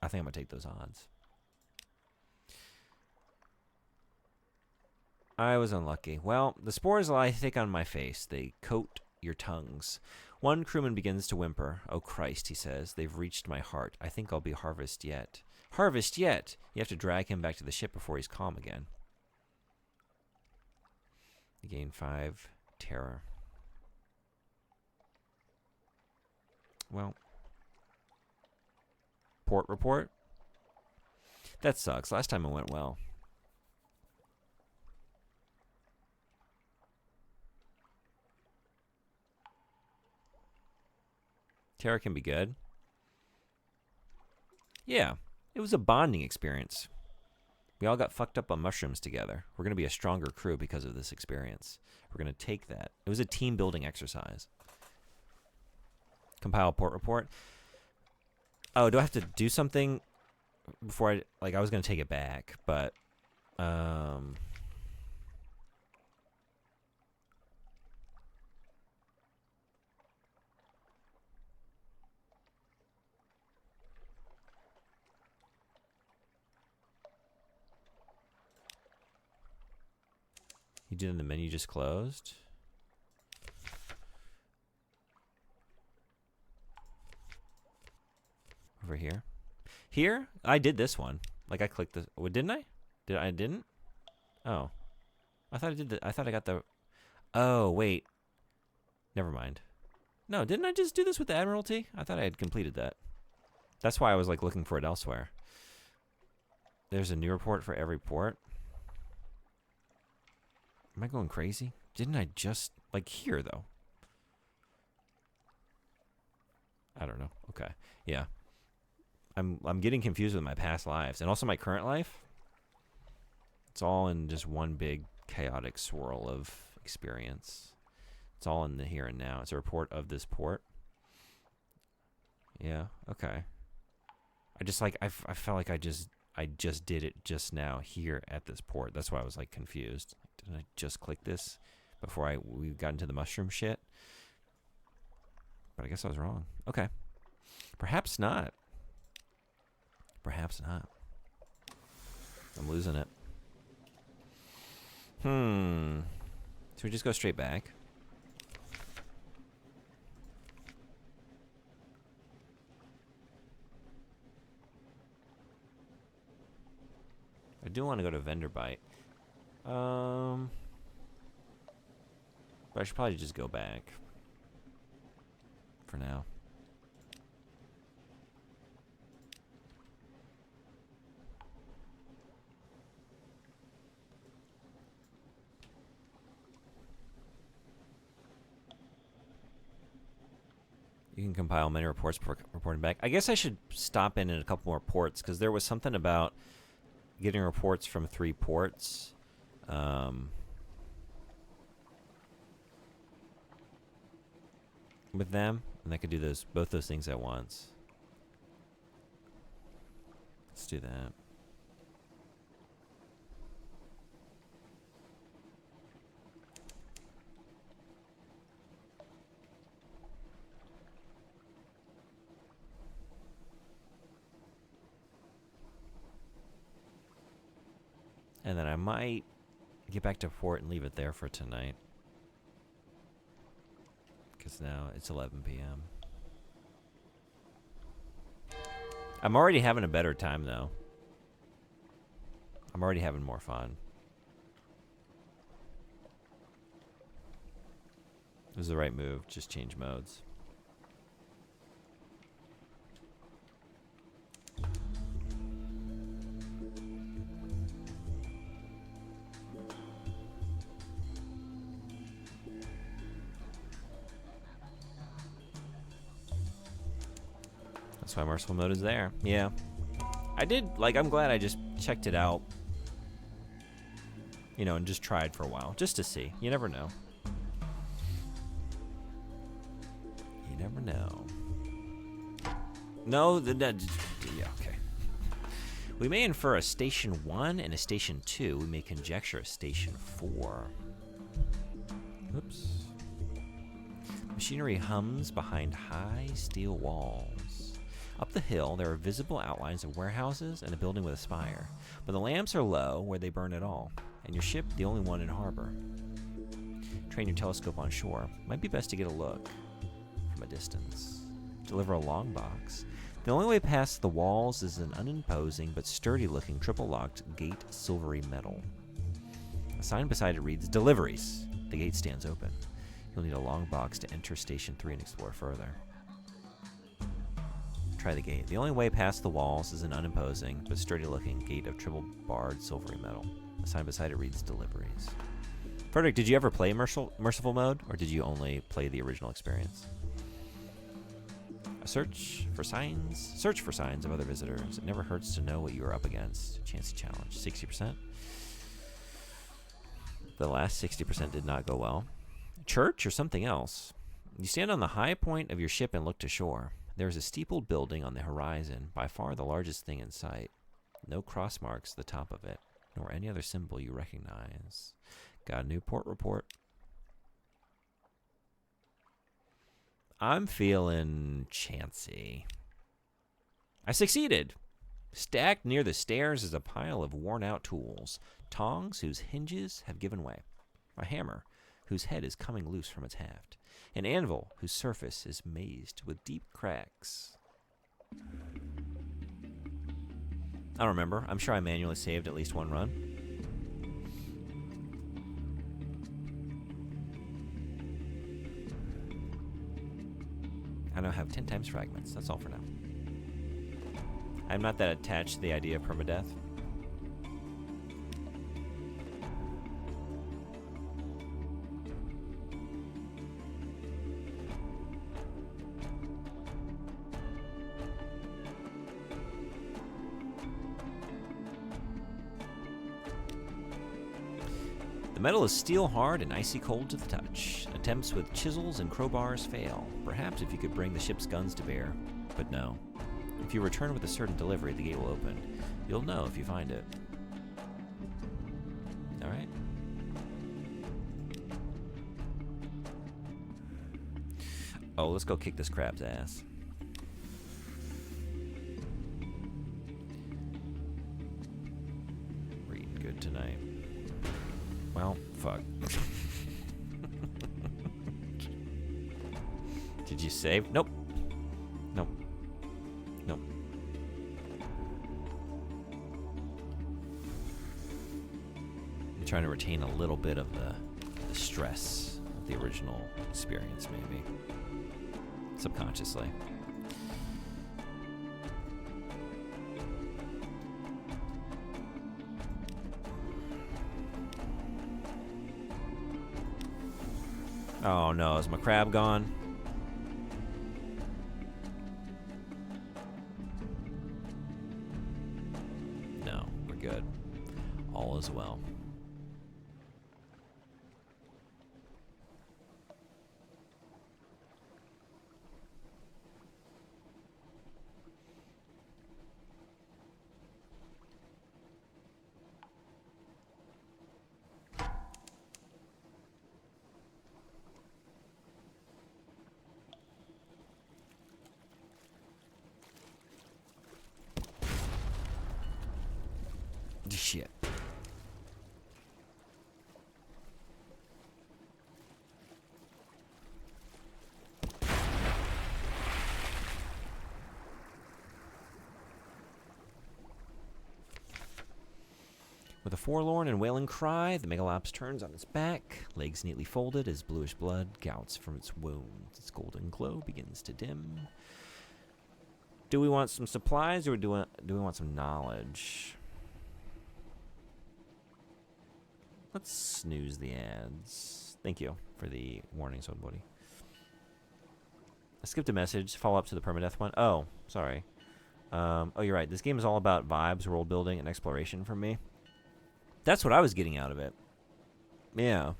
I think I'm going to take those odds. I was unlucky. Well, the spores lie thick on my face. They coat your tongues. One crewman begins to whimper. Oh, Christ, he says. They've reached my heart. I think I'll be harvest yet. Harvest yet! You have to drag him back to the ship before he's calm again. You gain 5 terror. Well. Port report? That sucks. Last time it went well. Terror can be good. Yeah, it was a bonding experience. We all got fucked up on mushrooms together. We're going to be a stronger crew because of this experience. We're going to take that. It was a team building exercise. Compile port report. Oh, do I have to do something before I... Like, I was going to take it back, but... You did, and the menu just closed. Over here. Here? I did this one. Like I clicked this. Oh, didn't I? I didn't? Oh. I thought I did I thought I got the... Oh, wait. Never mind. No, didn't I just do this with the Admiralty? I thought I had completed that. That's why I was like looking for it elsewhere. There's a new report for every port. Am I going crazy? Didn't I just... Like here, though. I don't know. Okay. Yeah. I'm getting confused with my past lives. And also my current life. It's all in just one big chaotic swirl of experience. It's all in the here and now. It's a report of this port. Yeah. Okay. I just like... I felt like I just did it just now here at this port. That's why I was like confused. Didn't I just click this before we got into the mushroom shit? But I guess I was wrong. Okay. Perhaps not. Perhaps not. I'm losing it. So we just go straight back. I do want to go to Venderbite. But I should probably just go back. For now. You can compile many reports before reporting back. I guess I should stop in a couple more ports, because there was something about getting reports from 3 ports. With them, and I could do both those things at once. Let's do that. And then I might get back to port and leave it there for tonight. Because now it's 11 p.m. I'm already having a better time, though. I'm already having more fun. It was the right move. Just change modes. That's why merciful mode is there. Yeah. I did, like, I'm glad I just checked it out, you know, and just tried for a while, just to see. You never know. You never know. No, yeah, okay. We may infer a Station 1 and a Station 2. We may conjecture a Station 4. Oops. Machinery hums behind high steel walls. Up the hill, there are visible outlines of warehouses and a building with a spire. But the lamps are low where they burn at all, and your ship the only one in harbor. Train your telescope on shore. Might be best to get a look from a distance. Deliver a long box. The only way past the walls is an unimposing but sturdy-looking triple-locked gate, silvery metal. A sign beside it reads, "Deliveries." The gate stands open. You'll need a long box to enter Station 3 and explore further. Try the gate. The only way past the walls is an unimposing but sturdy-looking gate of triple-barred silvery metal. A sign beside it reads, "Deliveries." Frederick, did you ever play Merciful Mode, or did you only play the original experience? Search for signs of other visitors. It never hurts to know what you are up against. Chance to challenge. 60%. The last 60% did not go well. Church or something else? You stand on the high point of your ship and look to shore. There is a steepled building on the horizon, by far the largest thing in sight. No cross marks at the top of it, nor any other symbol you recognize. Got a new port report. I'm feeling chancy. I succeeded. Stacked near the stairs is a pile of worn-out tools. Tongs whose hinges have given way. A hammer whose head is coming loose from its haft. An anvil whose surface is mazed with deep cracks. I don't remember. I'm sure I manually saved at least one run. I now have 10 times fragments. That's all for now. I'm not that attached to the idea of permadeath. The metal is steel hard and icy cold to the touch. Attempts with chisels and crowbars fail. Perhaps if you could bring the ship's guns to bear. But no. If you return with a certain delivery, the gate will open. You'll know if you find it. Alright. Oh, let's go kick this crab's ass. We're eating good tonight. Well, fuck. Did you save? Nope. Nope. Nope. I'm trying to retain a little bit of the stress of the original experience, maybe. Subconsciously. Oh no, is my crab gone? No, we're good. All is well. Shit. With a forlorn and wailing cry, the Megalops turns on its back, legs neatly folded as bluish blood gouts from its wounds. Its golden glow begins to dim. Do we want some supplies, or do we want some knowledge? Let's snooze the ads. Thank you for the warning, Soulbody. I skipped a message. Follow up to the permadeath one. Oh, sorry. Oh, you're right. This game is all about vibes, world building, and exploration for me. That's what I was getting out of it. Yeah.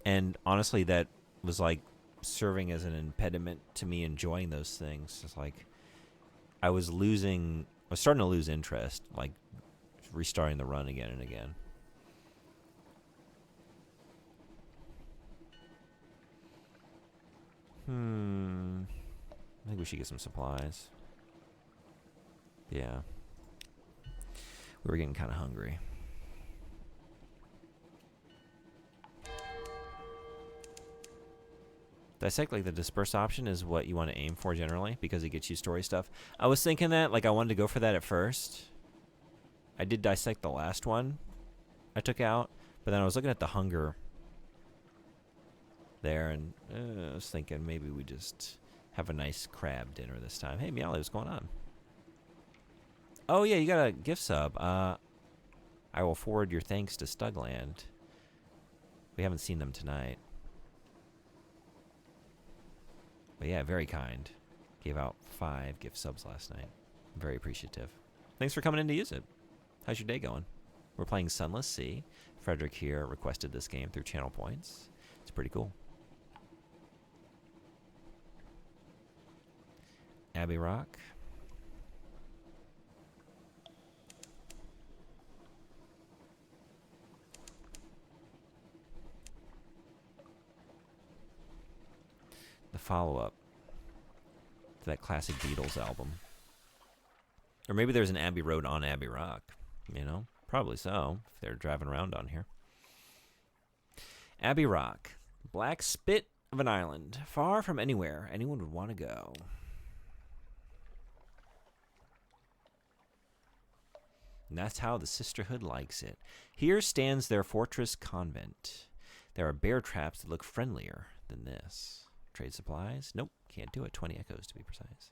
And honestly, that was like serving as an impediment to me enjoying those things. It's like I was starting to lose interest, like restarting the run again and again. I think we should get some supplies. Yeah. We were getting kind of hungry. Dissect, like the disperse option is what you want to aim for generally because it gets you story stuff. I was thinking that, like I wanted to go for that at first. I did dissect the last one I took out, but then I was looking at the hunger there, and I was thinking maybe we just have a nice crab dinner this time. Hey, Meowly, what's going on? Oh, yeah, you got a gift sub. I will forward your thanks to Stugland. We haven't seen them tonight. But yeah, very kind. Gave out 5 gift subs last night. Very appreciative. Thanks for coming in to use it. How's your day going? We're playing Sunless Sea. Frederick here requested this game through channel points. It's pretty cool. Abbey Rock. The follow-up to that classic Beatles album. Or maybe there's an Abbey Road on Abbey Rock. You know? Probably so, if they're driving around on here. Abbey Rock. Black spit of an island. Far from anywhere anyone would want to go. And that's how the Sisterhood likes it. Here stands their fortress convent. There are bear traps that look friendlier than this. Trade supplies? Nope, can't do it. 20 echoes to be precise.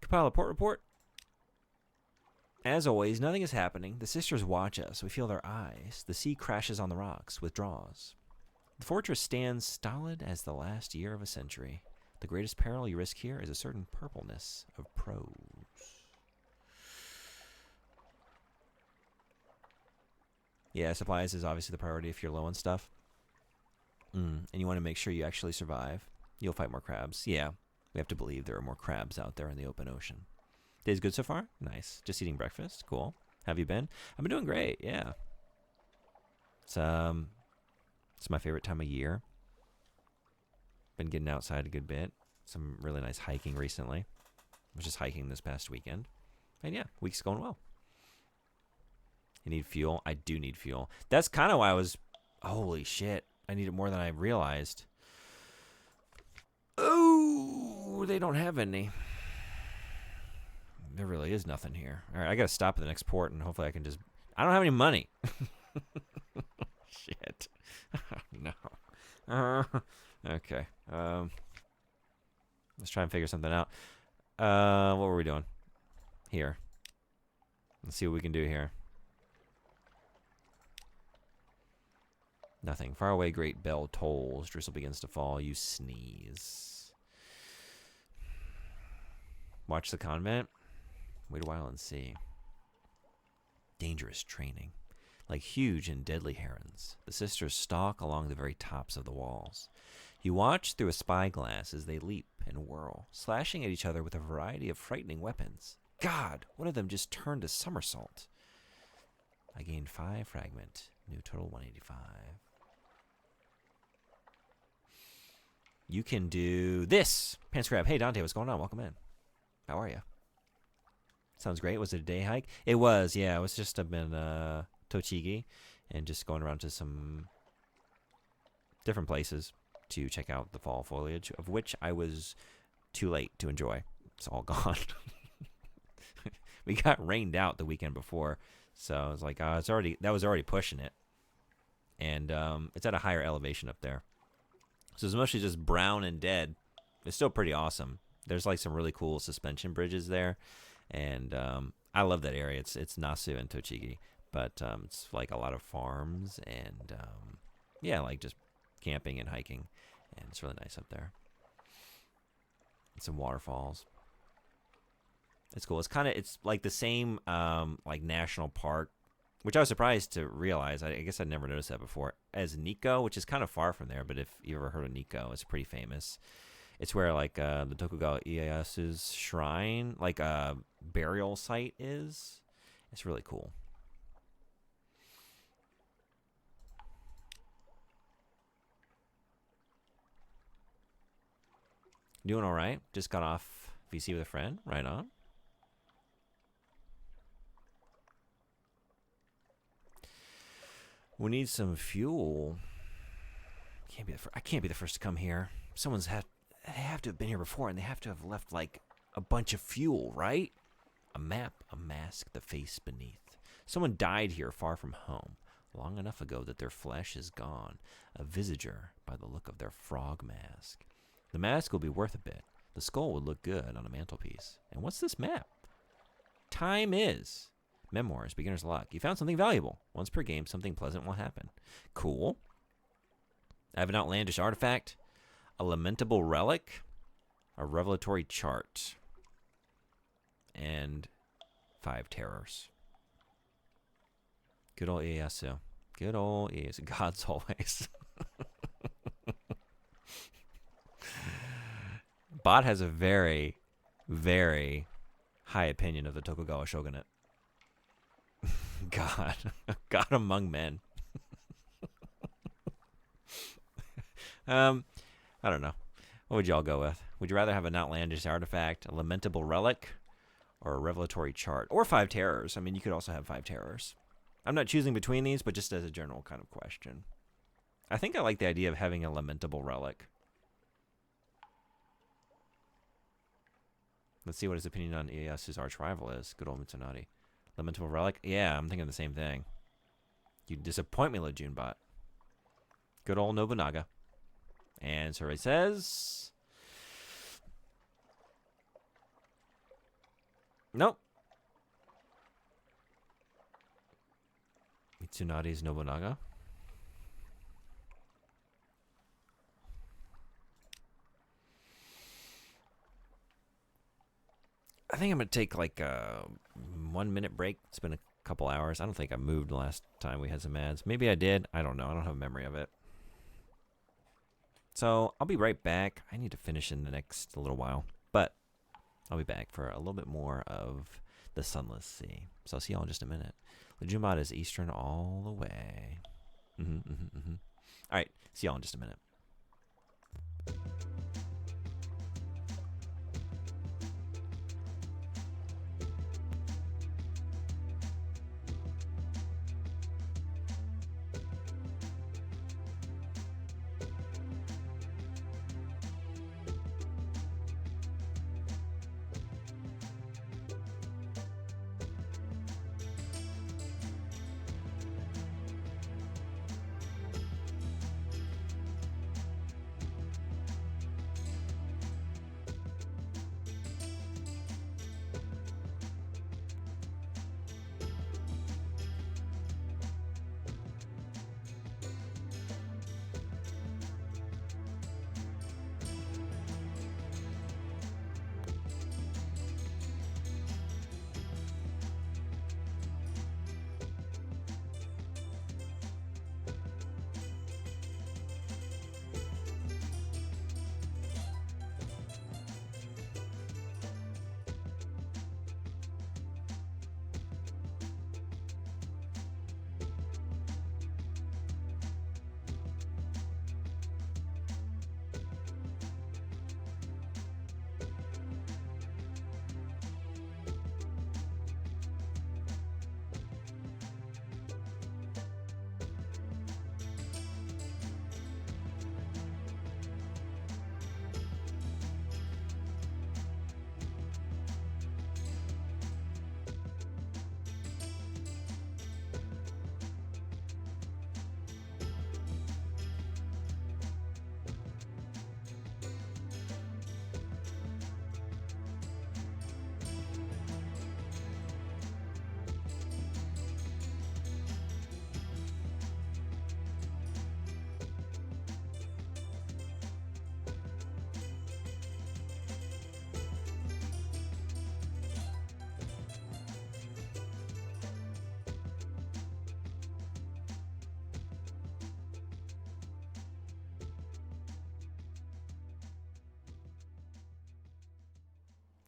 Compile a port report. As always, nothing is happening. The sisters watch us. We feel their eyes. The sea crashes on the rocks, withdraws. The fortress stands stolid as the last year of a century. The greatest peril you risk here is a certain purpleness of prose. Yeah, supplies is obviously the priority if you're low on stuff. And you want to make sure you actually survive. You'll fight more crabs. Yeah, we have to believe there are more crabs out there in the open ocean. Day's good so far? Nice. Just eating breakfast? Cool. Have you been? I've been doing great, yeah. It's my favorite time of year. Been getting outside a good bit. Some really nice hiking recently. I was just hiking this past weekend. And yeah, week's going well. You need fuel? I do need fuel. That's kind of why I was... Holy shit. I need it more than I realized. Oh, they don't have any. There really is nothing here. All right, I got to stop at the next port, and hopefully I can just... I don't have any money. Shit. No. Okay. Let's try and figure something out. What were we doing? Here. Let's see what we can do here. Nothing. Far away, great bell tolls. Drizzle begins to fall. You sneeze. Watch the convent. Wait a while and see. Dangerous training. Like huge and deadly herons, the sisters stalk along the very tops of the walls. You watch through a spyglass as they leap and whirl, slashing at each other with a variety of frightening weapons. God, one of them just turned a somersault. I gained 5 fragment. New total 185. You can do this. Pants grab. Hey, Dante, what's going on? Welcome in. How are you? Sounds great. Was it a day hike? It was, yeah. It was just up in Tochigi and just going around to some different places to check out the fall foliage, of which I was too late to enjoy. It's all gone. We got rained out the weekend before, so I was like, that was already pushing it. And it's at a higher elevation up there. So it's mostly just brown and dead. It's still pretty awesome. There's like some really cool suspension bridges there. And I love that area. It's Nasu and Tochigi. But it's like a lot of farms and, yeah, like just camping and hiking. And it's really nice up there. And some waterfalls. It's cool. It's like the same like national park, which I was surprised to realize. I guess I'd never noticed that before. As Nikko, which is kind of far from there, but if you ever heard of Nikko, it's pretty famous. It's where like the Tokugawa Ieyasu's shrine, like burial site is. It's really cool. Doing all right. Just got off VC with a friend. Right on. We need some fuel. I can't be the first to come here. They have to have been here before, and they have to have left like a bunch of fuel, right? A map, a mask, the face beneath. Someone died here far from home, long enough ago that their flesh is gone. A visager by the look of their frog mask. The mask will be worth a bit. The skull would look good on a mantelpiece. And what's this map? Time is. Memoirs, beginner's luck. You found something valuable. Once per game, something pleasant will happen. Cool. I have an outlandish artifact, a lamentable relic, a revelatory chart, and 5 terrors. Good old Ieyasu. Good old Ieyasu. Gods always. Bot has a very, very high opinion of the Tokugawa shogunate. God. God among men. I don't know. What would y'all go with? Would you rather have an outlandish artifact, a lamentable relic, or a revelatory chart? Or 5 terrors. I mean, you could also have 5 terrors. I'm not choosing between these, but just as a general kind of question. I think I like the idea of having a lamentable relic. Let's see what his opinion on Ieyasu's arch rival is. Good old Mitsunari. Lamentable relic? Yeah, I'm thinking the same thing. You disappoint me, Lejunbot. Good old Nobunaga. And survey says... Nope. Mitsunari's Nobunaga. I think I'm going to take like a 1-minute break. It's been a couple hours. I don't think I moved the last time we had some ads. Maybe I did. I don't know. I don't have a memory of it. So I'll be right back. I need to finish in the next little while. But I'll be back for a little bit more of the Sunless Sea. So I'll see y'all in just a minute. Lejunbot is eastern all the way. All right. See y'all in just a minute.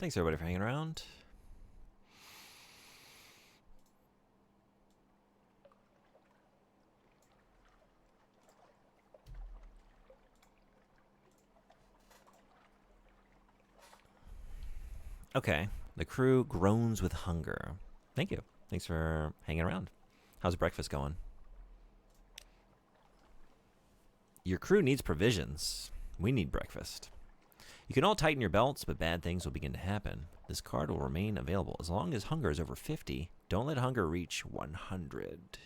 Thanks everybody for hanging around. Okay. The crew groans with hunger. Thank you. Thanks for hanging around. How's breakfast going? Your crew needs provisions. We need breakfast. You can all tighten your belts, but bad things will begin to happen. This card will remain available as long as hunger is over 50. Don't let hunger reach 100.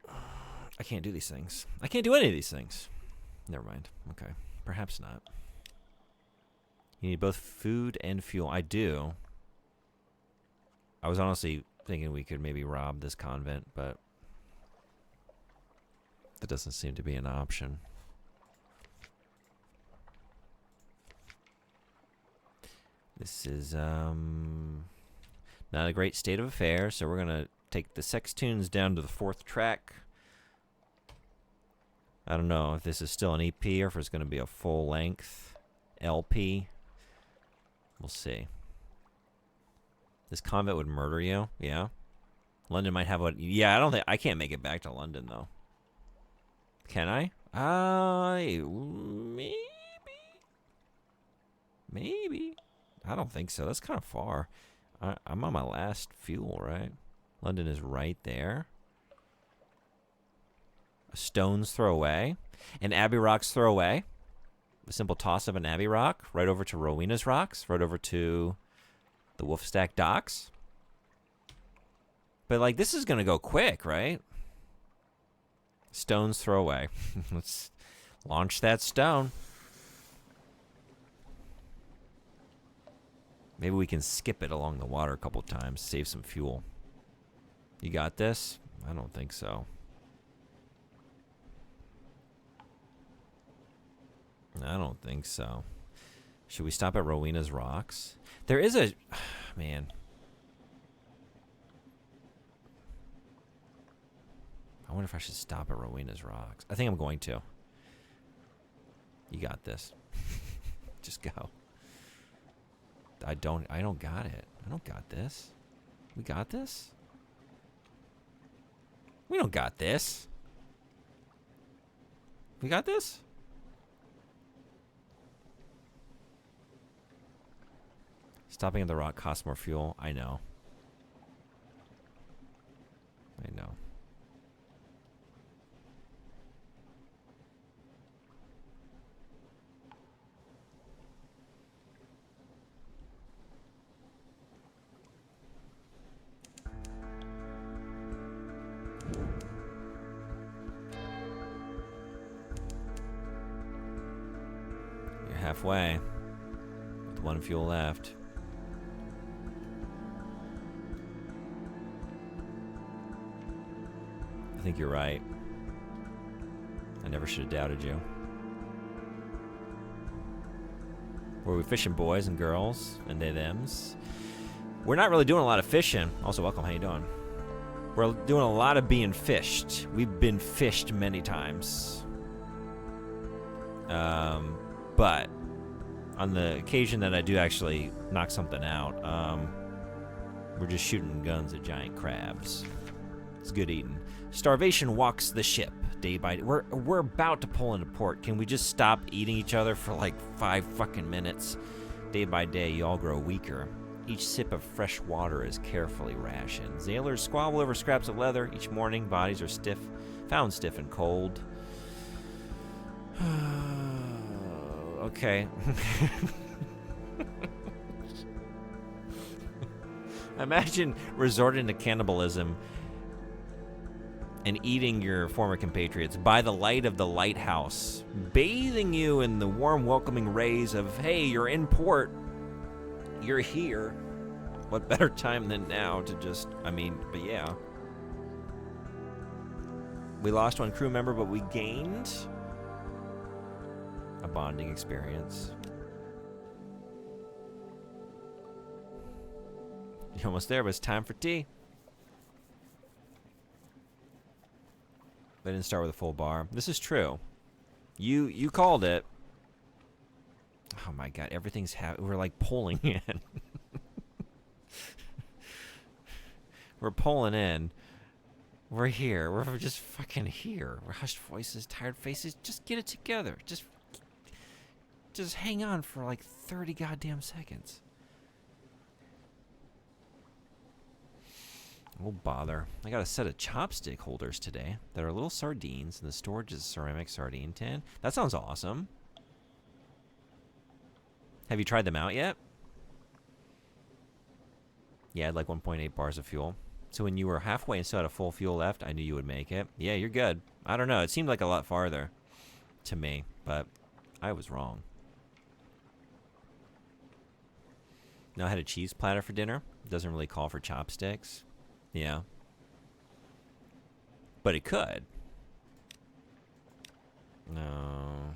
I can't do these things. I can't do any of these things. Never mind. Okay. Perhaps not. You need both food and fuel. I do. I was honestly thinking we could maybe rob this convent, but that doesn't seem to be an option. This is not a great state of affairs, so we're going to take the Sextoons down to the 4th track. I don't know if this is still an EP or if it's going to be a full-length LP. We'll see. This convent would murder you? Yeah. London might have what... Yeah, I can't make it back to London, though. Can I? Maybe. I don't think so. That's kind of far. I'm on my last fuel, right? London is right there. A stone's throw away. An Abbey Rock's throw away. A simple toss of an Abbey Rock. Right over to Rowena's Rocks. Right over to the Wolfstack Docks. But, like, this is going to go quick, right? Stone's throw away. Let's launch that stone. Maybe we can skip it along the water a couple times, save some fuel. You got this? I don't think so. I don't think so. Should we stop at Rowena's Rocks? There is a... Man. I wonder if I should stop at Rowena's Rocks. I think I'm going to. You got this. Just go. I don't got it. I don't got this. We got this? We don't got this. We got this? Stopping at the rock costs more fuel. I know. I know. You're halfway. With one fuel left. I think you're right. I never should have doubted you. Where we fishing, boys and girls and they thems? We're not really doing a lot of fishing. Also, welcome. How you doing? We're doing a lot of being fished. We've been fished many times. But on the occasion that I do actually knock something out, we're just shooting guns at giant crabs. It's good eating. Starvation walks the ship day by day. We're about to pull into port. Can we just stop eating each other for like 5 fucking minutes? Day by day, you all grow weaker. Each sip of fresh water is carefully rationed. Sailors squabble over scraps of leather. Each morning, bodies are found stiff and cold. Okay. Imagine resorting to cannibalism and eating your former compatriots by the light of the lighthouse, bathing you in the warm, welcoming rays of, hey, you're in port. You're here. What better time than now to just, but yeah. We lost one crew member, but we gained a bonding experience. You're almost there, but it's time for tea. They didn't start with a full bar. This is true. You called it. Oh my god, everything's we're like pulling in. We're pulling in. We're here. We're just fucking here. We're hushed voices, tired faces. Just get it together. Just hang on for like 30 goddamn seconds. Oh, bother. I got a set of chopstick holders today that are little sardines, and the storage is a ceramic sardine tin. That sounds awesome. Have you tried them out yet? Yeah, I'd like 1.8 bars of fuel. So when you were halfway and still had a full fuel left, I knew you would make it. Yeah, you're good. I don't know. It seemed like a lot farther to me, but I was wrong. Now I had a cheese platter for dinner. It doesn't really call for chopsticks. Yeah. But it could. No.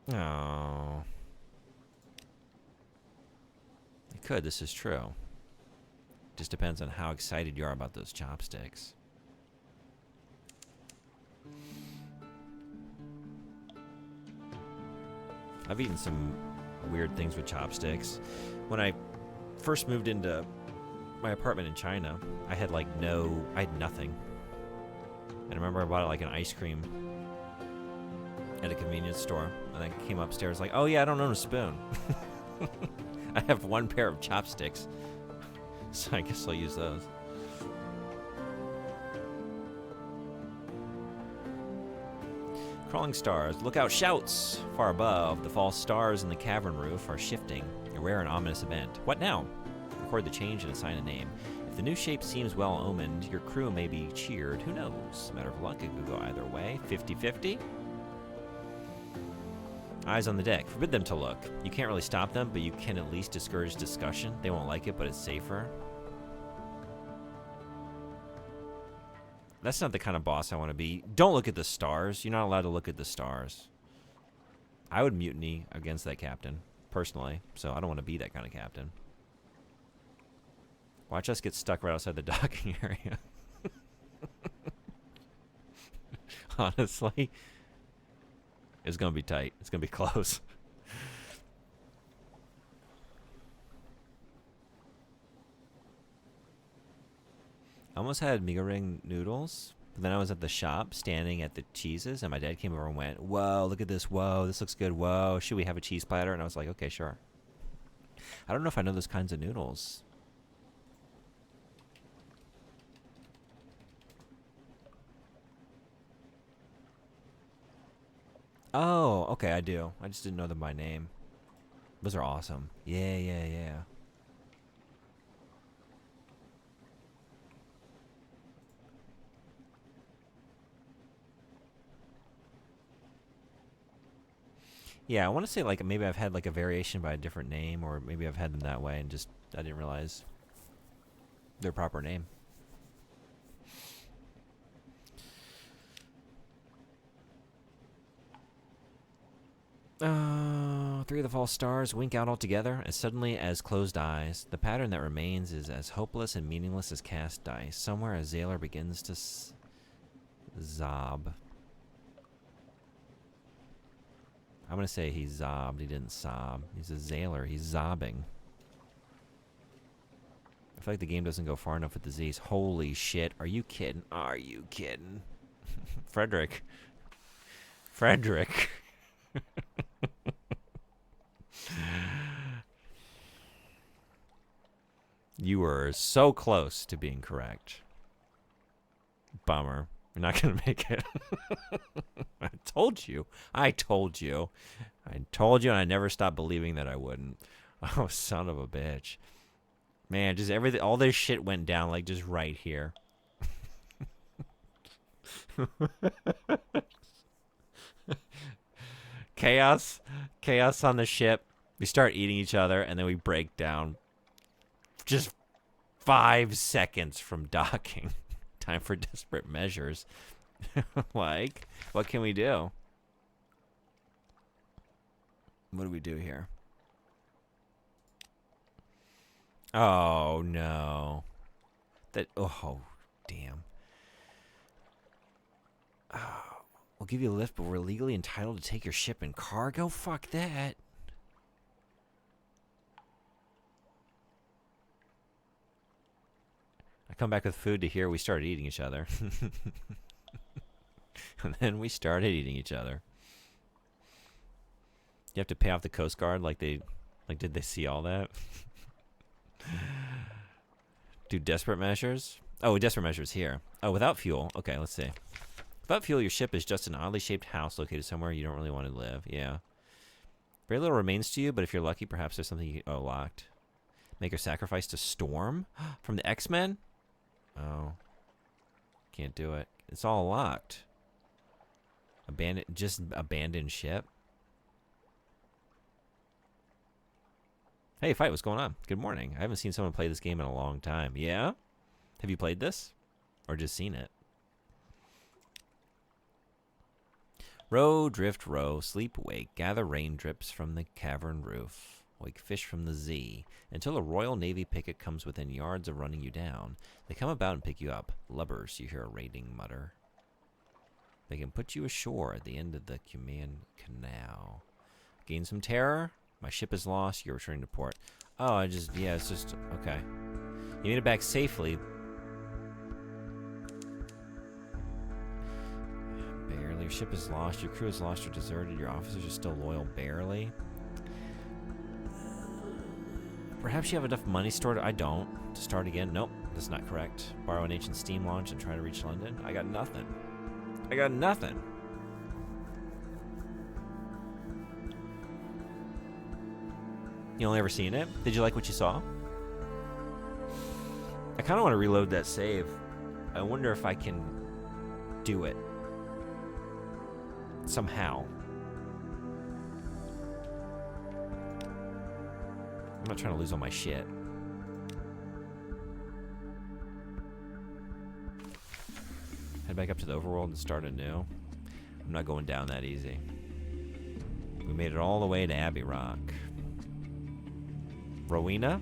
No. It could. This is true. Just depends on how excited you are about those chopsticks. I've eaten some weird things with chopsticks. When I first moved into my apartment in China, I had nothing. And I remember I bought like an ice cream at a convenience store, and I came upstairs like, oh yeah, I don't own a spoon. I have one pair of chopsticks, so I guess I'll use those. Crawling stars, lookout shouts! Far above, the false stars in the cavern roof are shifting, a rare and ominous event. What now? Record the change and assign a name. If the new shape seems well omened, your crew may be cheered. Who knows? Matter of luck, it could go either way. 50-50? Eyes on the deck. Forbid them to look. You can't really stop them, but you can at least discourage discussion. They won't like it, but it's safer. That's not the kind of boss I want to be. Don't look at the stars. You're not allowed to look at the stars. I would mutiny against that captain, personally. So I don't want to be that kind of captain. Watch us get stuck right outside the docking area. Honestly. It's going to be tight. It's going to be close. I almost had Mega Ring noodles, but then I was at the shop standing at the cheeses, and my dad came over and went, whoa, look at this. Whoa, this looks good. Whoa, should we have a cheese platter? And I was like, okay, sure. I don't know if I know those kinds of noodles. Oh, okay, I do. I just didn't know them by name. Those are awesome. Yeah, yeah, yeah. Yeah, I want to say like maybe I've had like a variation by a different name, or maybe I've had them that way and just I didn't realize their proper name. Three of the false stars wink out altogether as suddenly as closed eyes. The pattern that remains is as hopeless and meaningless as cast dice. Somewhere a Zaylor begins to zob. I'm going to say he zobbed. He didn't sob. He's a Zaylor. He's zobbing. I feel like the game doesn't go far enough with the Z's. Holy shit. Are you kidding? Are you kidding? Frederick. Frederick. You were so close to being correct. Bummer. You're not going to make it. I told you. I told you. I told you, and I never stopped believing that I wouldn't. Oh, son of a bitch. Man, just everything, all this shit went down, like, just right here. Chaos. Chaos on the ship. We start eating each other, and then we break down. Just 5 seconds from docking. Time for desperate measures. Like, what can we do? What do we do here? Oh, no. Oh, damn. We'll give you a lift, but we're legally entitled to take your ship and cargo? Fuck that. I come back with food to hear we started eating each other. And then we started eating each other. You have to pay off the Coast Guard did they see all that? Do desperate measures? Oh, desperate measures here. Oh, without fuel. Okay, let's see. Without fuel, your ship is just an oddly shaped house located somewhere you don't really want to live. Yeah. Very little remains to you, but if you're lucky, perhaps there's something you... Oh, locked. Make a sacrifice to Storm? From the X-Men? Oh. Can't do it. It's all locked. Abandoned ship? Hey, Fight, what's going on? Good morning. I haven't seen someone play this game in a long time. Yeah? Have you played this? Or just seen it? Row, drift, row, sleep, wake, gather rain drips from the cavern roof, wake fish from the Z, until a Royal Navy picket comes within yards of running you down. They come about and pick you up. Lubbers, you hear a raiding mutter. They can put you ashore at the end of the Cuman Canal. Gain some terror? My ship is lost. You're returning to port. Oh, it's just, okay. You made it back safely. Barely. Your ship is lost. Your crew is lost or deserted. Your officers are still loyal. Barely. Perhaps you have enough money stored. I don't. To start again. Nope. That's not correct. Borrow an ancient steam launch and try to reach London. I got nothing. I got nothing. You only ever seen it? Did you like what you saw? I kind of want to reload that save. I wonder if I can do it. Somehow. I'm not trying to lose all my shit. Head back up to the overworld and start anew. I'm not going down that easy. We made it all the way to Abbey Rock. Rowena?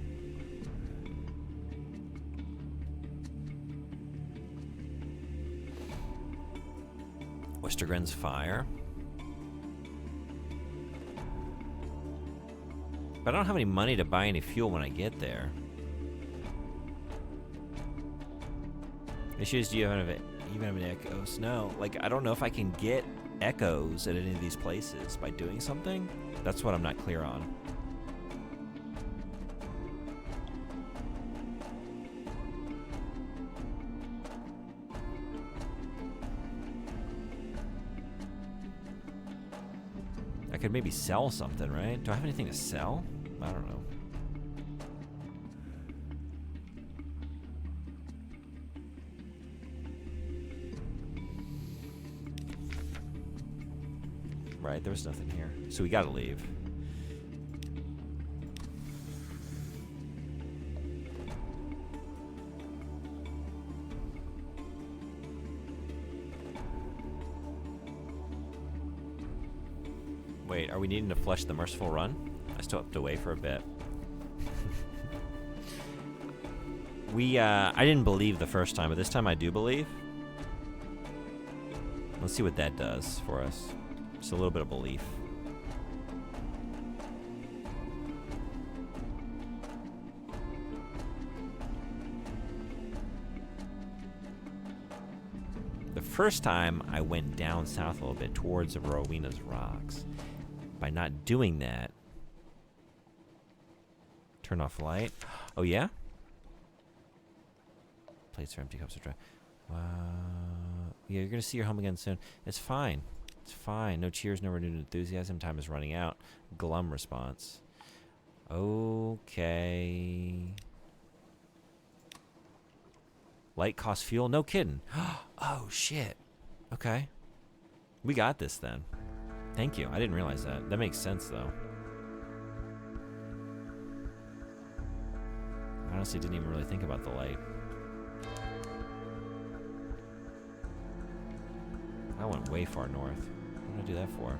Westergren's Fire. But I don't have any money to buy any fuel when I get there. Issues, do you even have any echoes? No. Like, I don't know if I can get echoes at any of these places by doing something. That's what I'm not clear on. I could maybe sell something, right? Do I have anything to sell? I don't know. Right, there was nothing here. So we gotta leave. Wait, are we needing to flush the merciful run? I still have to wait for a bit. I didn't believe the first time, but this time I do believe. Let's see what that does for us. Just a little bit of belief. The first time I went down south a little bit towards Rowena's rocks. By not doing that, turn off light. Oh yeah? Plates are empty, cups are dry. Yeah, you're gonna see your home again soon. It's fine. It's fine. No cheers, no renewed enthusiasm. Time is running out. Glum response. Okay. Light costs fuel? No kidding. Oh, shit. Okay. We got this then. Thank you. I didn't realize that. That makes sense, though. I honestly didn't even really think about the light. I went way far north. What did I do that for?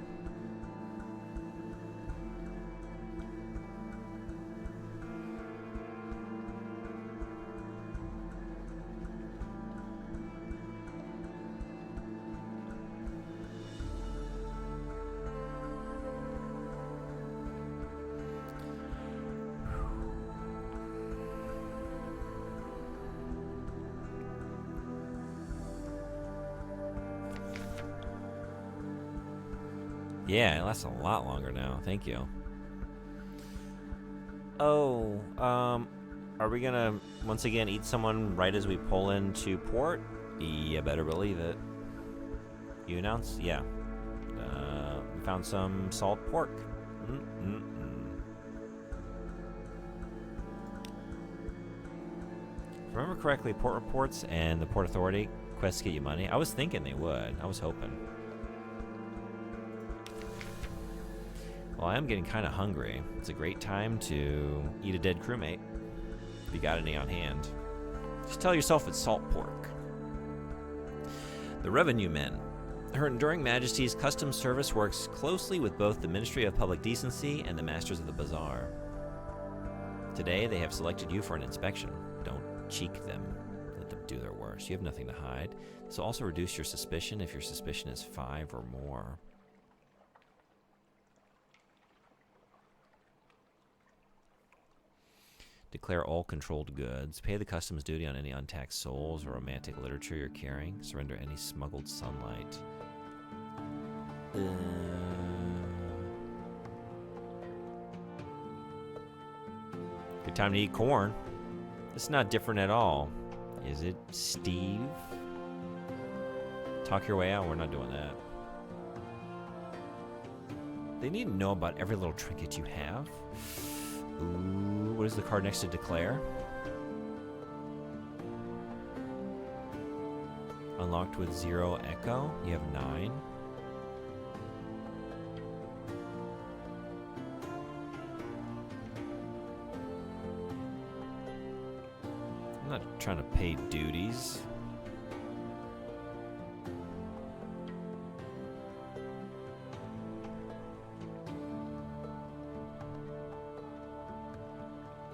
Yeah, it lasts a lot longer now. Thank you. Oh, are we gonna once again eat someone right as we pull into port? You better believe it. You announce? Yeah. We found some salt pork. If I remember correctly, port reports and the Port Authority quests get you money. I was thinking they would. I was hoping. Well, I am getting kind of hungry. It's a great time to eat a dead crewmate, if you got any on hand. Just tell yourself it's salt pork. The Revenue Men. Her Enduring Majesty's Customs Service works closely with both the Ministry of Public Decency and the Masters of the Bazaar. Today, they have selected you for an inspection. Don't cheek them. Let them do their worst. You have nothing to hide. This will also reduce your suspicion if your suspicion is 5 or more. Declare all controlled goods. Pay the customs duty on any untaxed souls or romantic literature you're carrying. Surrender any smuggled sunlight. Good time to eat corn. It's not different at all. Is it, Steve? Talk your way out. We're not doing that. They need to know about every little trinket you have. Ooh, what is the card next to declare? Unlocked with 0 echo. You have 9. I'm not trying to pay duties.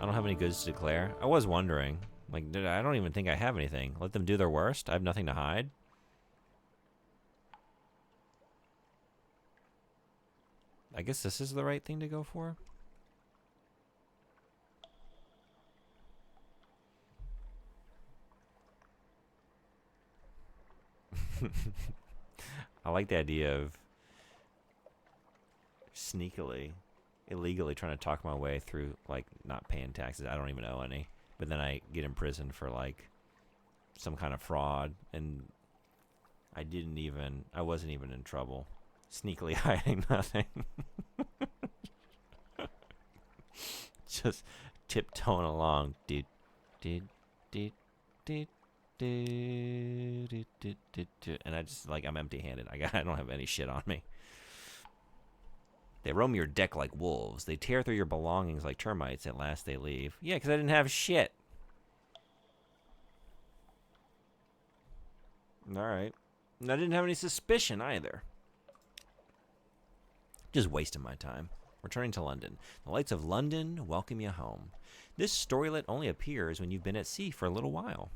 I don't have any goods to declare. I was wondering. Like, I don't even think I have anything. Let them do their worst. I have nothing to hide. I guess this is the right thing to go for. I like the idea of sneakily, illegally trying to talk my way through, like, not paying taxes. I don't even owe any. But then I get imprisoned for, like, some kind of fraud. And I wasn't even in trouble. Sneakily hiding nothing. Just tiptoeing along. And I just, like, I'm empty-handed. I don't have any shit on me. They roam your deck like wolves. They tear through your belongings like termites. At last they leave. Yeah, because I didn't have shit. Alright. And I didn't have any suspicion either. Just wasting my time. Returning to London. The lights of London welcome you home. This storylet only appears when you've been at sea for a little while.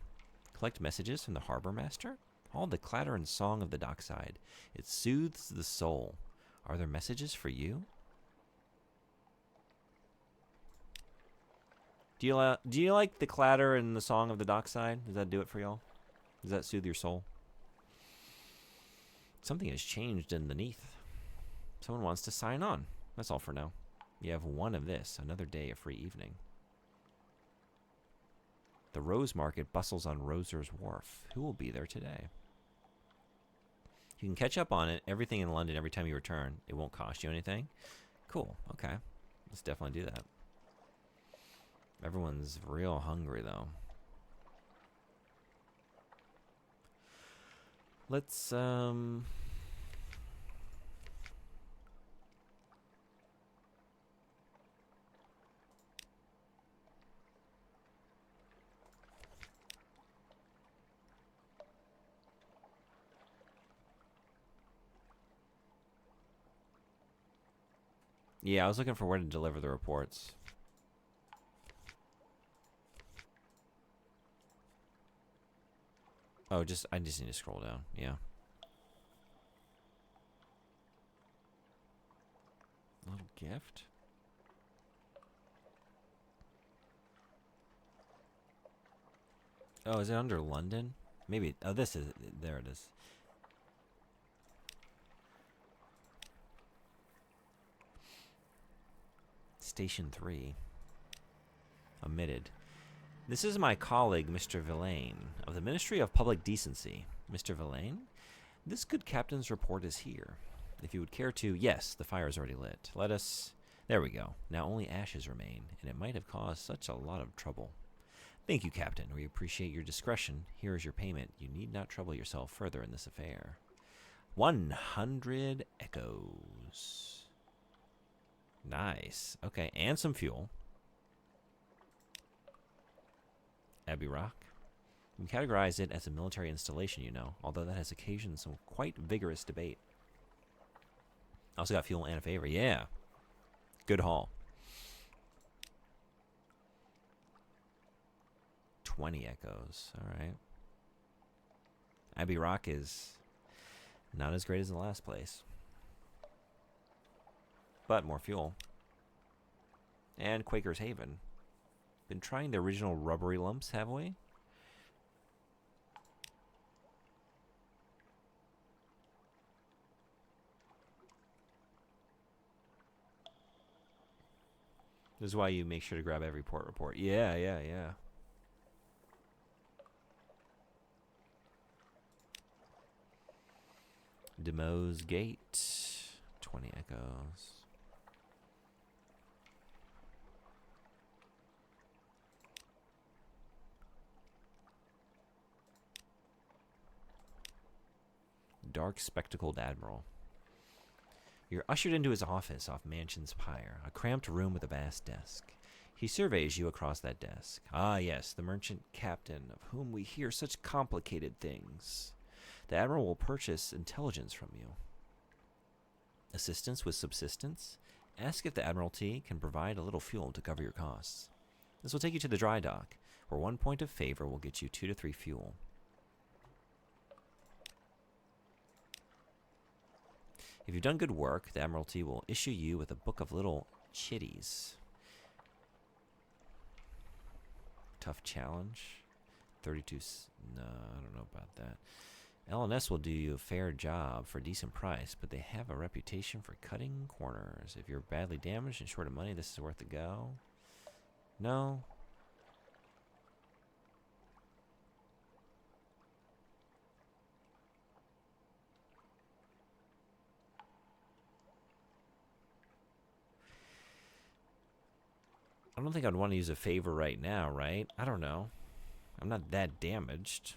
Collect messages from the harbor master. All the clatter and song of the dockside. It soothes the soul. Are there messages for you? Do you like the clatter and the song of the dockside? Does that do it for y'all? Does that soothe your soul? Something has changed underneath. Someone wants to sign on. That's all for now. You have one of this. Another day, a free evening. The Rose Market bustles on Roser's Wharf. Who will be there today? You can catch up on it, everything in London every time you return. It won't cost you anything. Cool. Okay. Let's definitely do that. Everyone's real hungry, though. Let's, yeah, I was looking for where to deliver the reports. Oh, I just need to scroll down. Yeah. Little gift. Oh, is it under London? Maybe. Oh, there it is. Station 3. Omitted. This is my colleague, Mr. Villain, of the Ministry of Public Decency. Mr. Villain, this good captain's report is here. If you would care to... Yes, the fire is already lit. Let us... There we go. Now only ashes remain, and it might have caused such a lot of trouble. Thank you, Captain. We appreciate your discretion. Here is your payment. You need not trouble yourself further in this affair. 100 echoes. Nice. Okay, and some fuel. Abbey Rock. You can categorize it as a military installation, you know, although that has occasioned some quite vigorous debate. Also got fuel and a favor. Yeah. Good haul. 20 echoes. All right. Abbey Rock is not as great as the last place. But more fuel. And Quaker's Haven. Been trying the original rubbery lumps, have we? This is why you make sure to grab every port report. Yeah. Demo's Gate. 20 echoes. Dark Spectacled Admiral. You're ushered into his office off Mansion's Pyre, a cramped room with a vast desk. He surveys you across that desk. Ah, yes, the merchant captain, of whom we hear such complicated things. The Admiral will purchase intelligence from you. Assistance with subsistence? Ask if the Admiralty can provide a little fuel to cover your costs. This will take you to the dry dock, where 1 point of favor will get you 2 to 3 fuel. If you've done good work, the Admiralty will issue you with a book of little chitties. Tough challenge. 32... No, I don't know about that. L&S will do you a fair job for a decent price, but they have a reputation for cutting corners. If you're badly damaged and short of money, this is worth a go. No? I don't think I'd want to use a favor right now, right? I don't know. I'm not that damaged.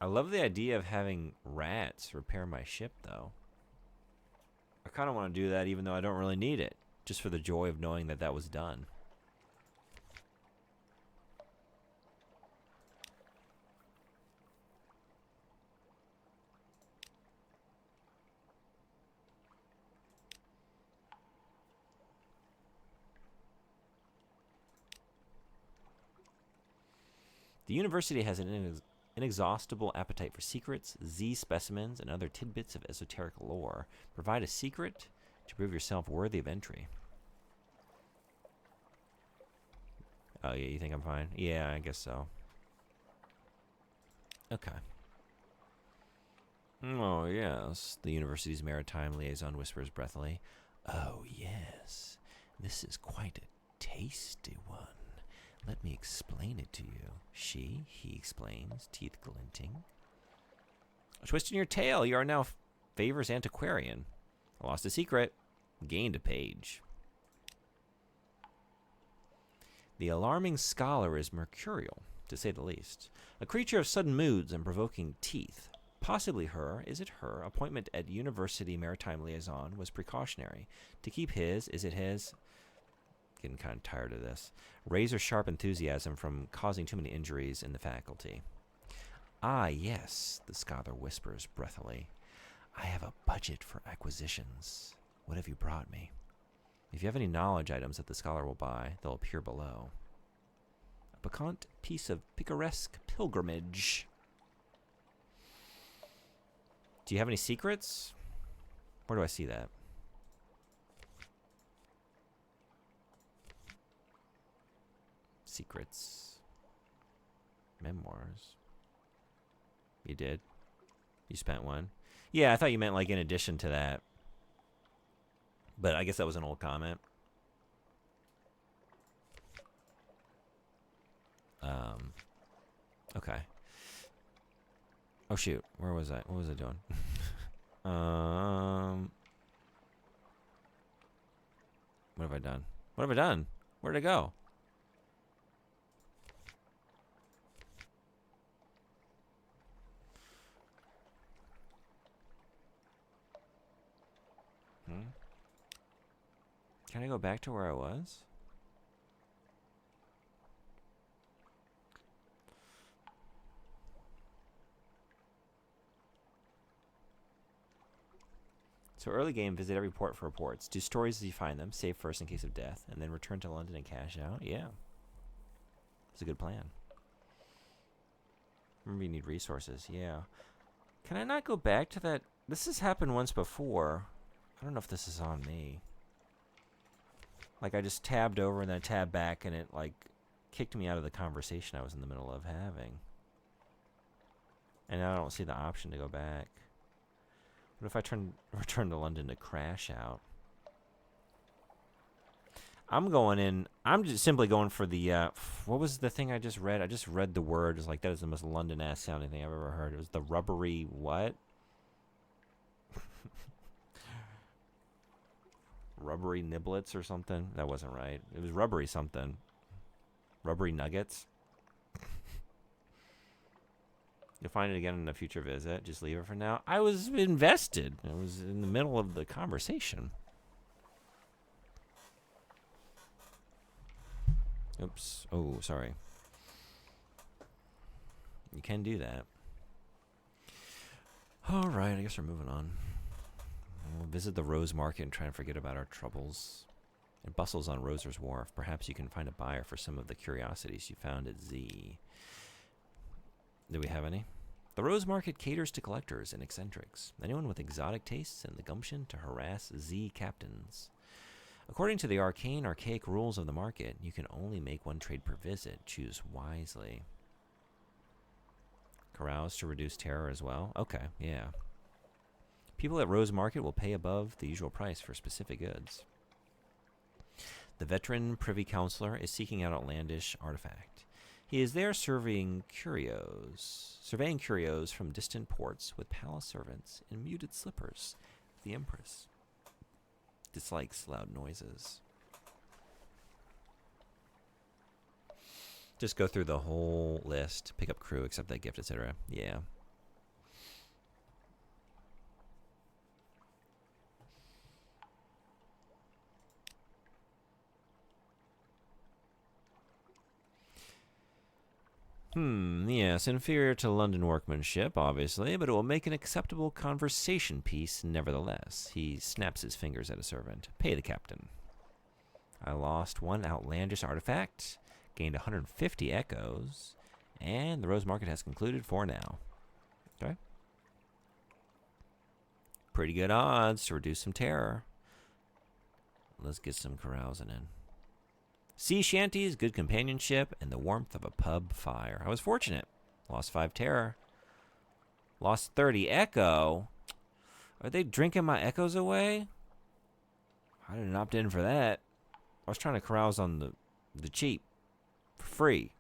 I love the idea of having rats repair my ship, though. I kind of want to do that even though I don't really need it. Just for the joy of knowing that that was done. The university has an inexhaustible appetite for secrets, Z specimens, and other tidbits of esoteric lore. Provide a secret to prove yourself worthy of entry. Oh, yeah, you think I'm fine? Yeah, I guess so. Okay. Oh, yes, the university's maritime liaison whispers breathily. Oh, yes, this is quite a tasty one. Let me explain it to you. He explains, teeth glinting. A twist in your tail. You are now Favor's antiquarian. I lost a secret. Gained a page. The alarming scholar is mercurial, to say the least. A creature of sudden moods and provoking teeth. Possibly her, is it her, appointment at University Maritime Liaison was precautionary. To keep his, is it his... Getting kind of tired of this. Razor-sharp enthusiasm from causing too many injuries in the faculty. Ah, yes, the scholar whispers breathily. I have a budget for acquisitions. What have you brought me? If you have any knowledge items that the scholar will buy, they'll appear below. A piquant piece of picaresque pilgrimage. Do you have any secrets? Where do I see that? Secrets. Memoirs. You did? You spent one? Yeah, I thought you meant like in addition to that. But I guess that was an old comment. Okay. Oh shoot, where was I? What was I doing? What have I done? What have I done? Where'd it go? Can I go back to where I was? So early game, visit every port for reports. Do stories as you find them. Save first in case of death. And then return to London and cash out. Yeah. It's a good plan. Remember you need resources. Yeah. Can I not go back to that? This has happened once before. I don't know if this is on me. Like I just tabbed over and then I tabbed back and it like kicked me out of the conversation I was in the middle of having. And now I don't see the option to go back. What if I return to London to crash out? I'm going in. I'm just simply going for the. What was the thing I just read? I just read the word. It's like that is the most London-ass sounding thing I've ever heard. It was the rubbery what? Rubbery niblets or something? That wasn't right. It was rubbery something. Rubbery nuggets. You'll find it again in a future visit. Just leave it for now. I was invested. I was in the middle of the conversation. Oops. Oh, sorry. You can do that. All right, I guess we're moving on. We'll visit the Rose Market and try and forget about our troubles. It bustles on Roser's Wharf. Perhaps you can find a buyer for some of the curiosities you found at Z. Do we have any? The Rose Market caters to collectors and eccentrics, anyone with exotic tastes and the gumption to harass Z captains. According to the archaic rules of the market, you can only make one trade per visit. Choose wisely. Carouse to reduce terror as well? Okay, yeah. People at Rose Market will pay above the usual price for specific goods. The veteran privy councillor is seeking out outlandish artifact. He is there surveying curios from distant ports with palace servants in muted slippers. The Empress dislikes loud noises. Just go through the whole list, pick up crew, accept that gift, etc. Yeah. Yes, inferior to London workmanship, obviously, but it will make an acceptable conversation piece nevertheless. He snaps his fingers at a servant. Pay the captain. I lost one outlandish artifact, gained 150 echoes, and the Rose Market has concluded for now. Okay. Pretty good odds to reduce some terror. Let's get some carousing in. Sea shanties, good companionship, and the warmth of a pub fire. I was fortunate. Lost 5 terror. Lost 30 echo. Are they drinking my echoes away? I didn't opt in for that. I was trying to carouse on the cheap. For free.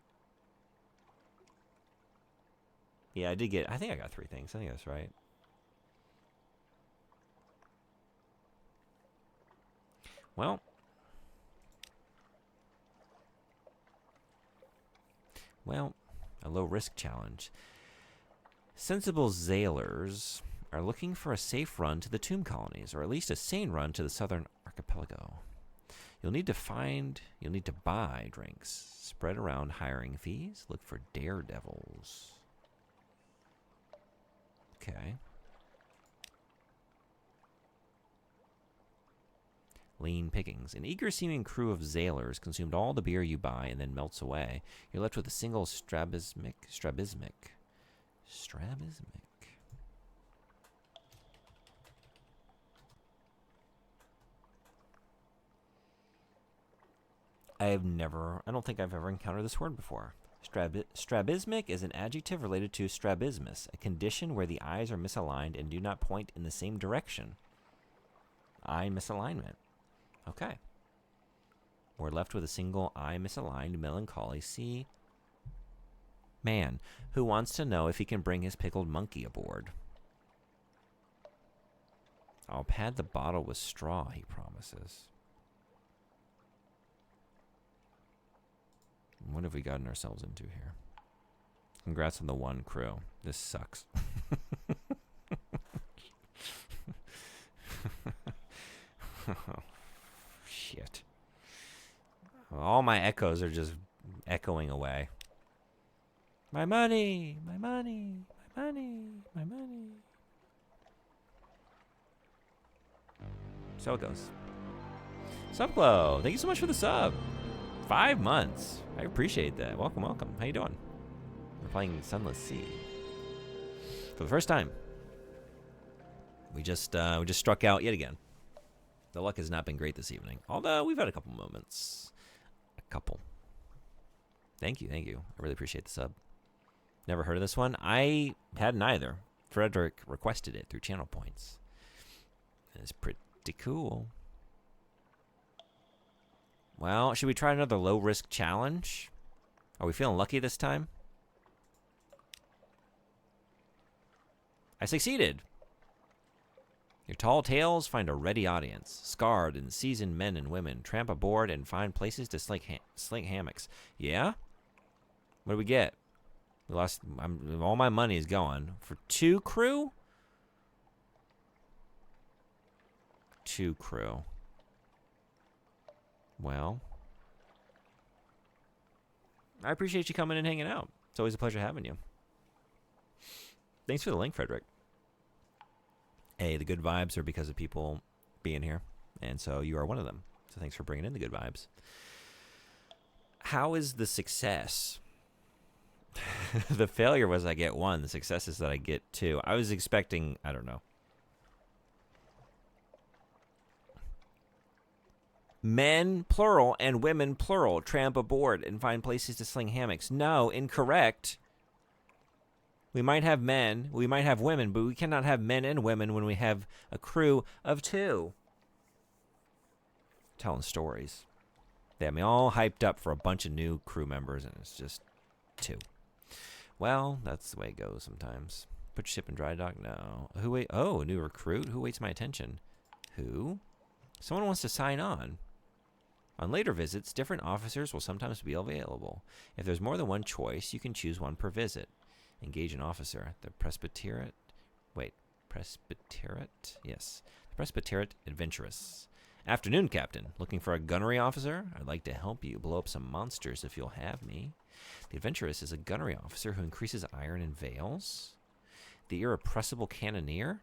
Yeah, I did get... I think I got 3 things. I think that's right. Well... a low-risk challenge. Sensible Zailers are looking for a safe run to the tomb colonies, or at least a sane run to the southern archipelago. You'll need to buy drinks, spread around hiring fees, look for daredevils. Okay. Lean pickings. An eager-seeming crew of Zailers consumed all the beer you buy and then melts away. You're left with a single strabismic. I I don't think I've ever encountered this word before. Strabismic is an adjective related to strabismus, a condition where the eyes are misaligned and do not point in the same direction. Eye misalignment. Okay. We're left with a single eye misaligned melancholy sea man who wants to know if he can bring his pickled monkey aboard. I'll pad the bottle with straw, he promises. What have we gotten ourselves into here? Congrats on the one crew. This sucks. Oh, shit. All my echoes are just echoing away. My money, my money, my money, my money. So it goes. Subglow, thank you so much for the sub. 5 months. I appreciate that. Welcome, welcome. How you doing? We're playing Sunless Sea for the first time. We just struck out yet again. The luck has not been great this evening, although we've had a couple moments. A couple. Thank you, thank you. I really appreciate the sub. Never heard of this one. I hadn't either. Frederick requested it through channel points. It's pretty cool. Well, should we try another low-risk challenge? Are we feeling lucky this time? I succeeded. Your tall tales find a ready audience. Scarred and seasoned men and women tramp aboard and find places to sling hammocks. Yeah? What do we get? We lost. All my money is gone. For 2 crew? 2 crew. Well, I appreciate you coming and hanging out. It's always a pleasure having you. Thanks for the link, Frederick. Hey, the good vibes are because of people being here, and so you are one of them. So thanks for bringing in the good vibes. How is the success? The failure was I get 1. The success is that I get 2. I was expecting, I don't know. Men, plural, and women, plural, tramp aboard and find places to sling hammocks. No, incorrect. We might have men, we might have women, but we cannot have men and women when we have a crew of 2. Telling stories. They have me all hyped up for a bunch of new crew members, and it's just 2. Well, that's the way it goes sometimes. Put your ship in dry dock? No. Who wait? Oh, a new recruit? Who waits my attention? Who? Someone wants to sign on. On later visits, different officers will sometimes be available. If there's more than one choice, you can choose one per visit. Engage an officer. The Presbyterian? Yes. The Presbyterian Adventurous. Afternoon, Captain. Looking for a gunnery officer? I'd like to help you blow up some monsters if you'll have me. The Adventurous is a gunnery officer who increases iron and veils. The Irrepressible Cannoneer?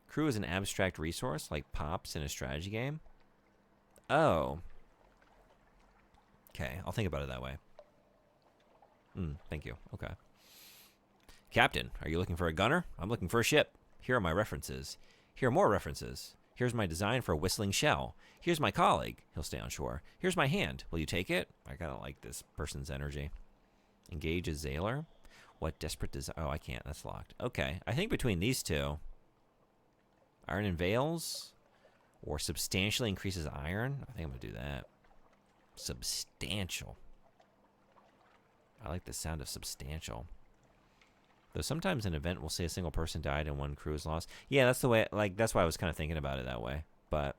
Crew is an abstract resource like Pops in a strategy game. Oh. Okay, I'll think about it that way. Thank you. Okay. Captain, are you looking for a gunner? I'm looking for a ship. Here are my references. Here are more references. Here's my design for a whistling shell. Here's my colleague. He'll stay on shore. Here's my hand. Will you take it? I kind of like this person's energy. Engage a sailor. What desperate desire? Oh, I can't. That's locked. Okay. I think between these 2, iron and veils, or substantially increases iron. I think I'm going to do that. Substantial. I like the sound of substantial. Though sometimes an event will say a single person died and 1 crew is lost. Yeah, that's the way, that's why I was kind of thinking about it that way. But,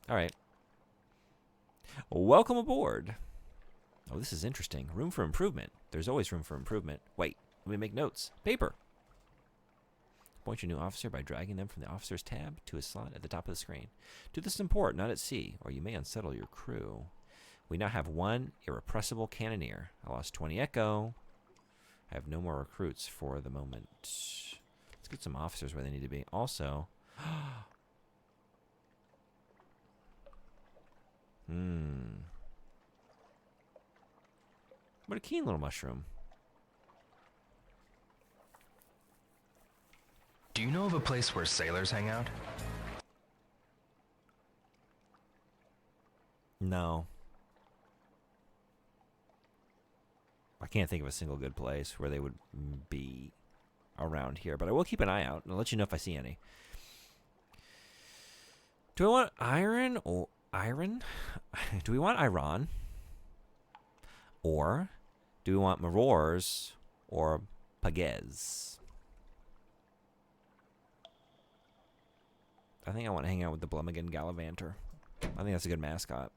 all right. Welcome aboard. Oh, this is interesting. Room for improvement. There's always room for improvement. Wait, let me make notes. Paper. Appoint your new officer by dragging them from the officer's tab to a slot at the top of the screen. Do this in port, not at sea, or you may unsettle your crew. We now have 1 irrepressible cannoneer. I lost 20 echo. I have no more recruits for the moment. Let's get some officers where they need to be. Also, what a keen little mushroom. Do you know of a place where sailors hang out? No. I can't think of a single good place where they would be around here, but I will keep an eye out and I'll let you know if I see any. Do I want iron or iron? Do we want Iran? Or do we want Marors or Paguez? I think I want to hang out with the Blummigan Gallivanter. I think that's a good mascot.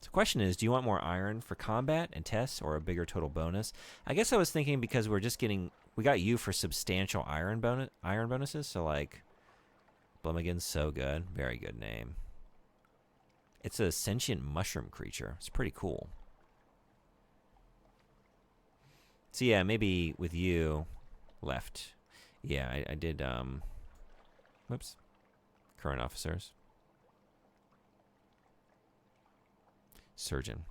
So the question is, do you want more iron for combat and tests or a bigger total bonus? I guess I was thinking because we got you for substantial iron bonuses, so like Blummigan's so good. Very good name. It's a sentient mushroom creature. It's pretty cool. So yeah, maybe with you left. Yeah, I did, whoops. Current officers. Surgeon.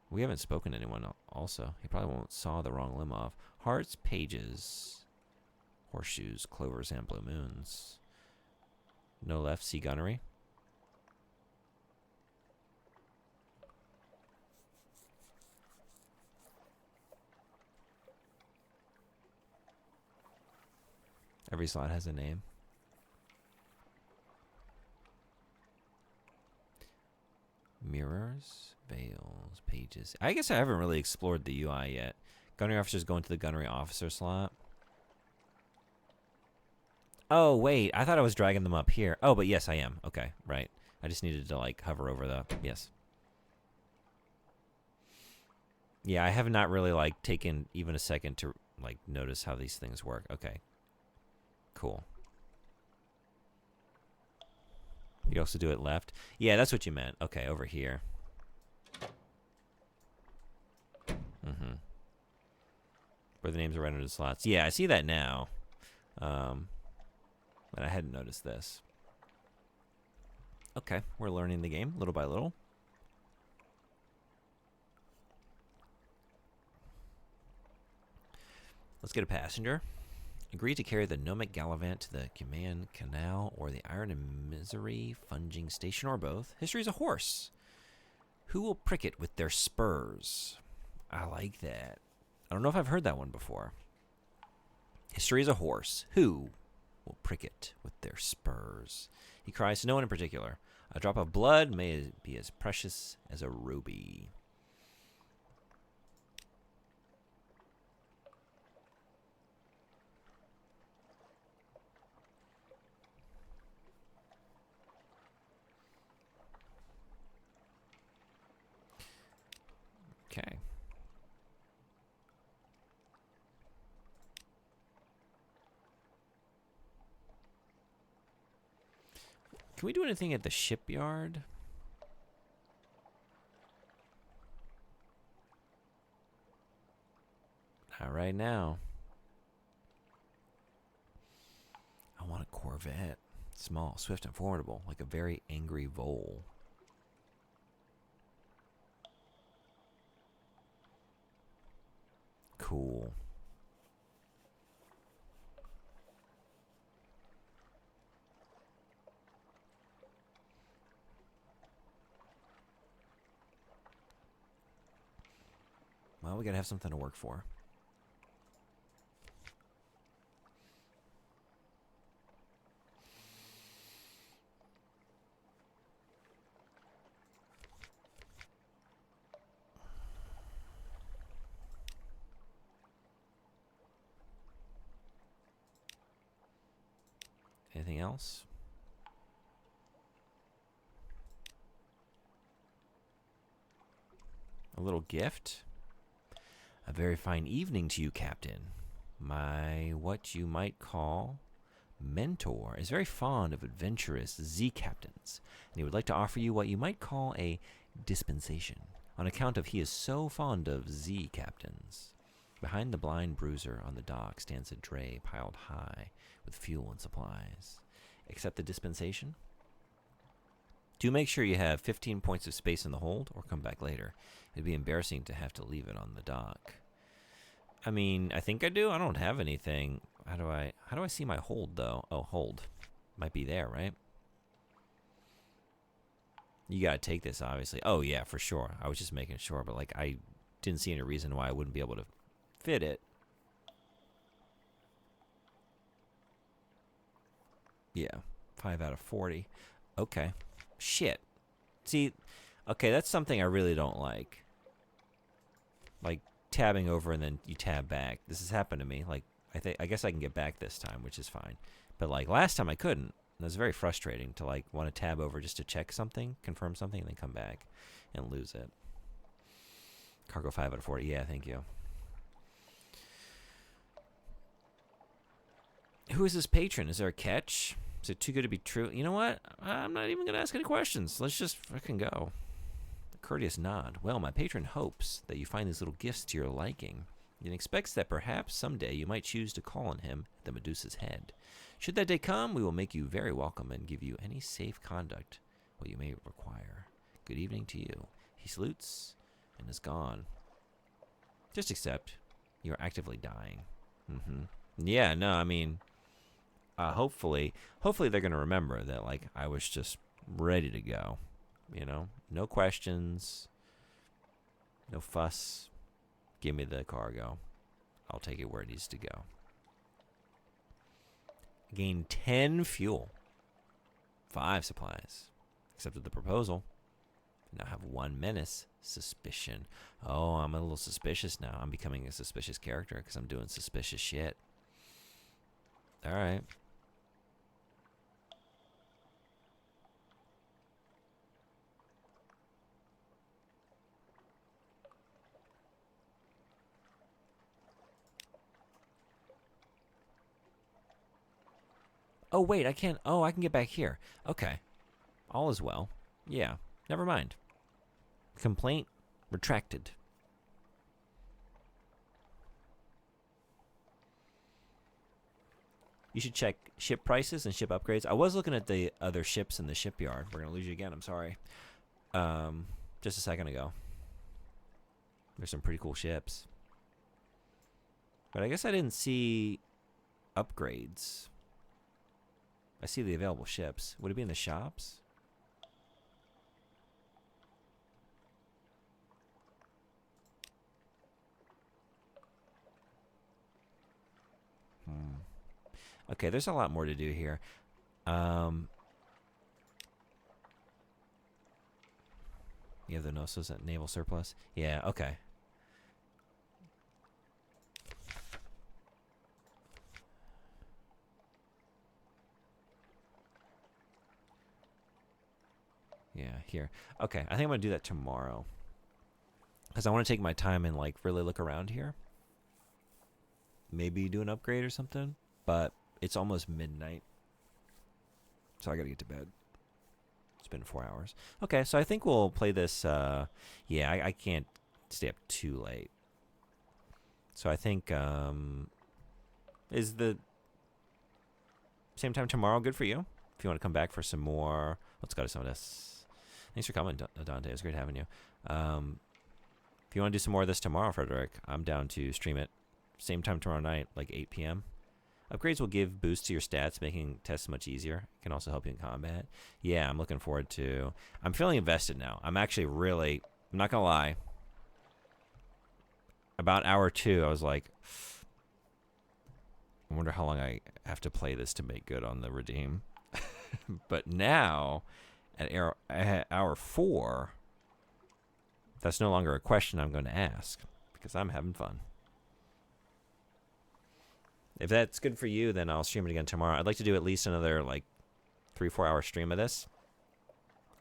We haven't spoken to anyone also. He probably won't saw the wrong limb off. Hearts, pages, horseshoes, clovers, and blue moons. No left, sea gunnery. Every slot has a name. Mirrors, veils, pages. I guess I haven't really explored the UI yet. Gunnery officers go into the gunnery officer slot. Oh, wait. I thought I was dragging them up here. Oh, but yes, I am. Okay, right. I just needed to, like, hover over the... Yes. Yeah, I have not really, like, taken even a second to, like, notice how these things work. Okay. Cool. You also do it left? Yeah, that's what you meant. Okay, over here. Mm-hmm. Where the names are right under the slots. Yeah, I see that now. But I hadn't noticed this. Okay, we're learning the game little by little. Let's get a passenger. Agree to carry the Gnomic Gallivant to the Cuman Canal or the Iron and Misery Funging Station, or both. History is a horse. Who will prick it with their spurs? I like that. I don't know if I've heard that one before. History is a horse. Who will prick it with their spurs? He cries to no one in particular. A drop of blood may be as precious as a ruby. Okay. Can we do anything at the shipyard? Not right now. I want a Corvette. Small, swift, and formidable, like a very angry vole. Cool. Well, we gotta have something to work for. Anything else? A little gift? A very fine evening to you, Captain. My, what you might call, mentor is very fond of adventurous Z-captains, and he would like to offer you what you might call a dispensation, on account of he is so fond of Z-captains. Behind the blind bruiser on the dock stands a dray piled high with fuel and supplies. Accept the dispensation? Do make sure you have 15 points of space in the hold, or come back later. It'd be embarrassing to have to leave it on the dock. I mean, I think I do. I don't have anything. How do I see my hold, though? Oh, hold. Might be there, right? You gotta take this, obviously. Oh yeah, for sure. I was just making sure, but like I didn't see any reason why I wouldn't be able to fit it. Yeah, 5 out of 40. Okay. Shit. See, okay, that's something I really don't like. Like tabbing over and then you tab back. This has happened to me. Like I guess I can get back this time, which is fine. But like last time I couldn't. It was very frustrating to like want to tab over just to check something, confirm something, and then come back and lose it. Cargo 5 out of 40. Yeah, thank you. Who is this patron? Is there a catch? Is it too good to be true? You know what? I'm not even going to ask any questions. Let's just fucking go. A courteous nod. Well, my patron hopes that you find these little gifts to your liking and expects that perhaps someday you might choose to call on him at the Medusa's head. Should that day come, we will make you very welcome and give you any safe conduct what you may require. Good evening to you. He salutes and is gone. Just accept you are actively dying. Yeah, no, I mean, hopefully they're going to remember that, like, I was just ready to go. You know, no questions, no fuss. Give me the cargo. I'll take it where it needs to go. Gain 10 fuel. 5 supplies. Accepted the proposal. Now have 1 menace. Suspicion. Oh, I'm a little suspicious now. I'm becoming a suspicious character because I'm doing suspicious shit. Alright. Oh, wait, I can't. Oh, I can get back here. Okay. All is well. Yeah. Never mind. Complaint retracted. You should check ship prices and ship upgrades. I was looking at the other ships in the shipyard. We're going to lose you again. I'm sorry. Just a second ago. There's some pretty cool ships. But I guess I didn't see upgrades. I see the available ships. Would it be in the shops? Okay, there's a lot more to do here. You have the Nosos at naval surplus? Yeah, okay. Yeah, here. Okay, I think I'm going to do that tomorrow. Because I want to take my time and, like, really look around here. Maybe do an upgrade or something. But it's almost midnight. So I got to get to bed. It's been 4 hours. Okay, so I think we'll play this. Yeah, I can't stay up too late. So I think, is the same time tomorrow good for you? If you want to come back for some more. Let's go to some of this. Thanks for coming, Dante. It was great having you. If you want to do some more of this tomorrow, Frederick, I'm down to stream it. Same time tomorrow night, like 8 p.m. Upgrades will give boosts to your stats, making tests much easier. It can also help you in combat. Yeah, I'm looking forward to... I'm feeling invested now. I'm actually really... I'm not going to lie. About hour 2, I was like... I wonder how long I have to play this to make good on the redeem. But now, at hour 4, that's no longer a question I'm going to ask. Because I'm having fun. If that's good for you, then I'll stream it again tomorrow. I'd like to do at least another, like, 3-4 hour stream of this.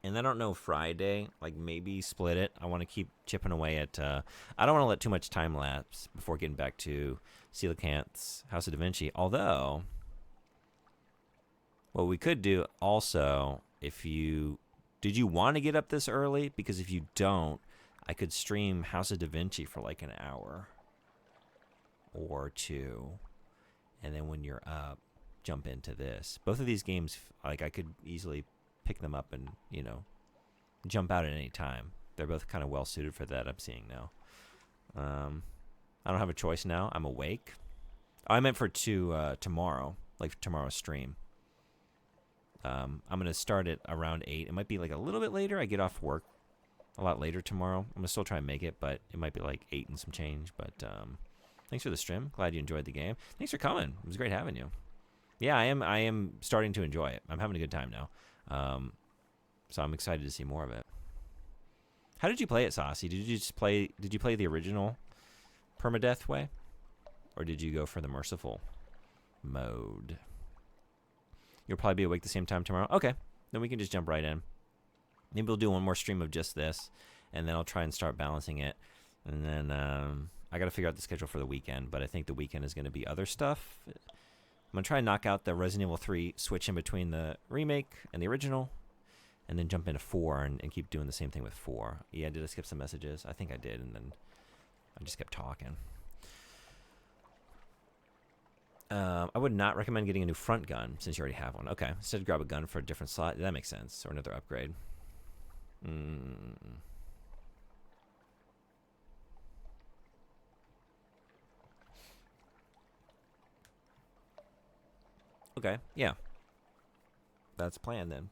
And I don't know, Friday, like, maybe split it. I want to keep chipping away at, I don't want to let too much time lapse before getting back to Coelacanth's House of Da Vinci. Although, what we could do also, if you, did you want to get up this early? Because if you don't, I could stream House of Da Vinci for, like, an hour or 2. And then when you're up, jump into this. Both of these games, like, I could easily pick them up and, you know, jump out at any time. They're both kind of well suited for that, I'm seeing now. I don't have a choice now. I'm awake. I meant for tomorrow, like tomorrow's stream. I'm going to start it around 8. It might be like a little bit later. I get off work a lot later tomorrow. I'm going to still try and make it, but it might be like 8 and some change. But thanks for the stream. Glad you enjoyed the game. Thanks for coming. It was great having you. Yeah, I am starting to enjoy it. I'm having a good time now. So I'm excited to see more of it. How did you play it, Saucy? Did you play the original permadeath way? Or did you go for the merciful mode? You'll probably be awake the same time tomorrow. Okay, then we can just jump right in. Maybe we'll do one more stream of just this, and then I'll try and start balancing it. And then I got to figure out the schedule for the weekend, but I think the weekend is going to be other stuff. I'm going to try and knock out the Resident Evil 3, switch in between the remake and the original, and then jump into 4 and keep doing the same thing with 4. Yeah, did I skip some messages? I think I did, and then I just kept talking. I would not recommend getting a new front gun since you already have one. Okay, instead grab a gun for a different slot. That makes sense. Or another upgrade. Okay, yeah. That's the plan then.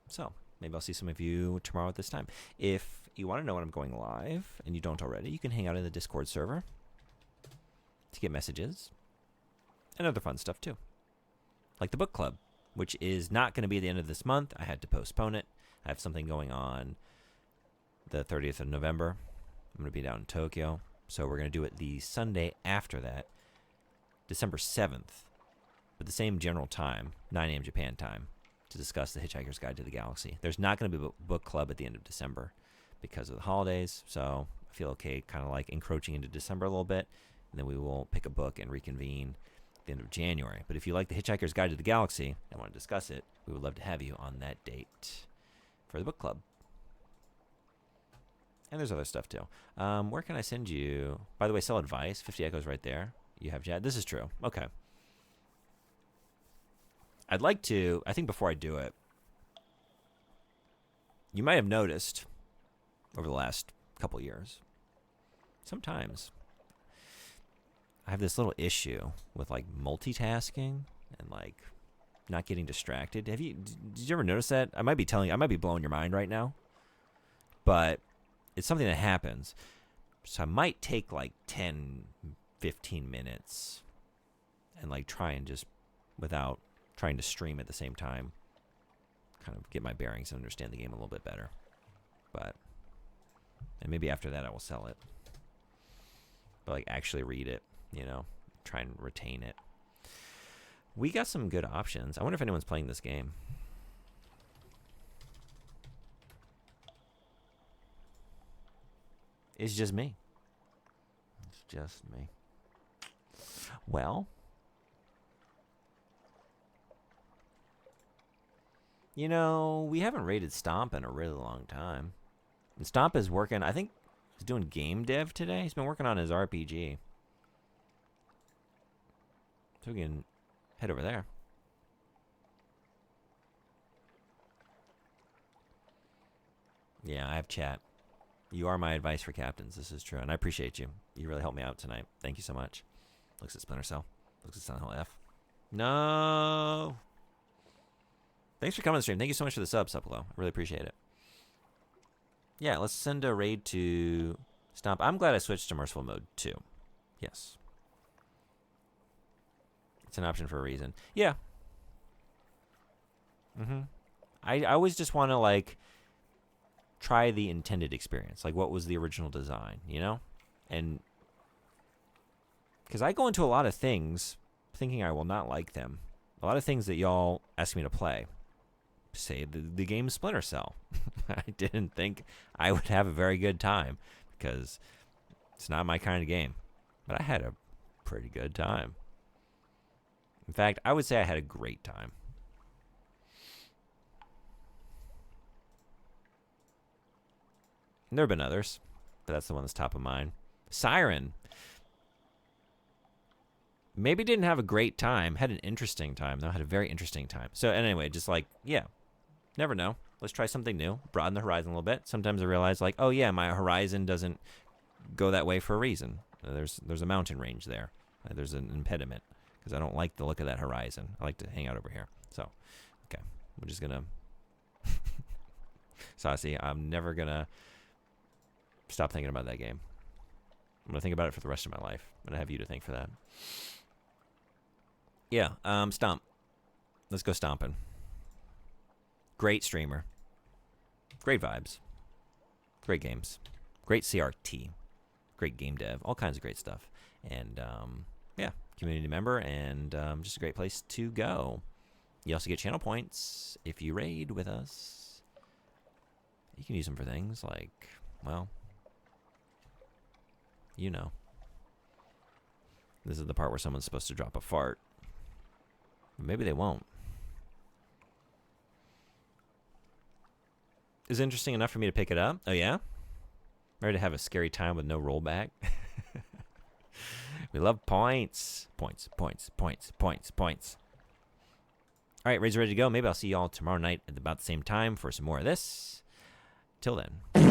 So, maybe I'll see some of you tomorrow at this time. If you want to know when I'm going live, and you don't already, you can hang out in the Discord server to get messages. And other fun stuff too. Like the book club, which is not going to be at the end of this month. I had to postpone it. I have something going on the 30th of November. I'm going to be down in Tokyo. So we're going to do it the Sunday after that, December 7th, with the same general time, 9 a.m. Japan time, to discuss The Hitchhiker's Guide to the Galaxy. There's not going to be a book club at the end of December because of the holidays. So I feel okay kind of like encroaching into December a little bit. And then we will pick a book and reconvene the end of January. But if you like The Hitchhiker's Guide to the Galaxy and want to discuss it, we would love to have you on that date for the book club. And there's other stuff too. Where can I send you? By the way, sell advice. 50 Echoes right there. You have Jad. This is true. Okay. I'd like to, I think before I do it, you might have noticed over the last couple years, sometimes I have this little issue with like multitasking and like not getting distracted. Did you ever notice that? I might be blowing your mind right now, but it's something that happens. So I might take like 10, 15 minutes and like try and just, without trying to stream at the same time, kind of get my bearings and understand the game a little bit better. And maybe after that I will sell it. But like actually read it. Try and retain it. We got some good options. I wonder if anyone's playing this game. It's just me. It's just me. Well, we haven't rated Stomp in a really long time. And Stomp is working, I think he's doing game dev today. He's been working on his RPG. So we can head over there. Yeah, I have chat. You are my advice for captains. This is true. And I appreciate you. You really helped me out tonight. Thank you so much. Looks at Splinter Cell. Looks at Silent Hill F. No. Thanks for coming to the stream. Thank you so much for the sub, Suplo. I really appreciate it. Yeah, let's send a raid to Stomp. I'm glad I switched to Merciful Mode, too. Yes. It's an option for a reason. Yeah. I always just want to, like, try the intended experience. Like, what was the original design, And because I go into a lot of things thinking I will not like them. A lot of things that y'all ask me to play. Say the game Splinter Cell. I didn't think I would have a very good time because it's not my kind of game. But I had a pretty good time. In fact, I would say I had a great time. And there have been others, but that's the one that's top of mind. Siren. Maybe didn't have a great time. Had an interesting time, though. Had a very interesting time. So anyway, just like, yeah, never know. Let's try something new. Broaden the horizon a little bit. Sometimes I realize, like, oh, yeah, my horizon doesn't go that way for a reason. There's a mountain range there. There's an impediment because I don't like the look of that horizon. I like to hang out over here. So, okay. I'm just gonna. Saucy, I'm never gonna stop thinking about that game. I'm gonna think about it for the rest of my life. I'm gonna have you to thank for that. Yeah, Stomp. Let's go stomping. Great streamer. Great vibes. Great games. Great CRT. Great game dev. All kinds of great stuff. And, yeah, community member and just a great place to go. You also get channel points if you raid with us. You can use them for things like, well, you know. This is the part where someone's supposed to drop a fart. Maybe they won't. Is it interesting enough for me to pick it up? Oh, yeah? Ready to have a scary time with no rollback? We love points. Points, points, points, points, points. All right, Raids ready to go. Maybe I'll see y'all tomorrow night at about the same time for some more of this. Till then.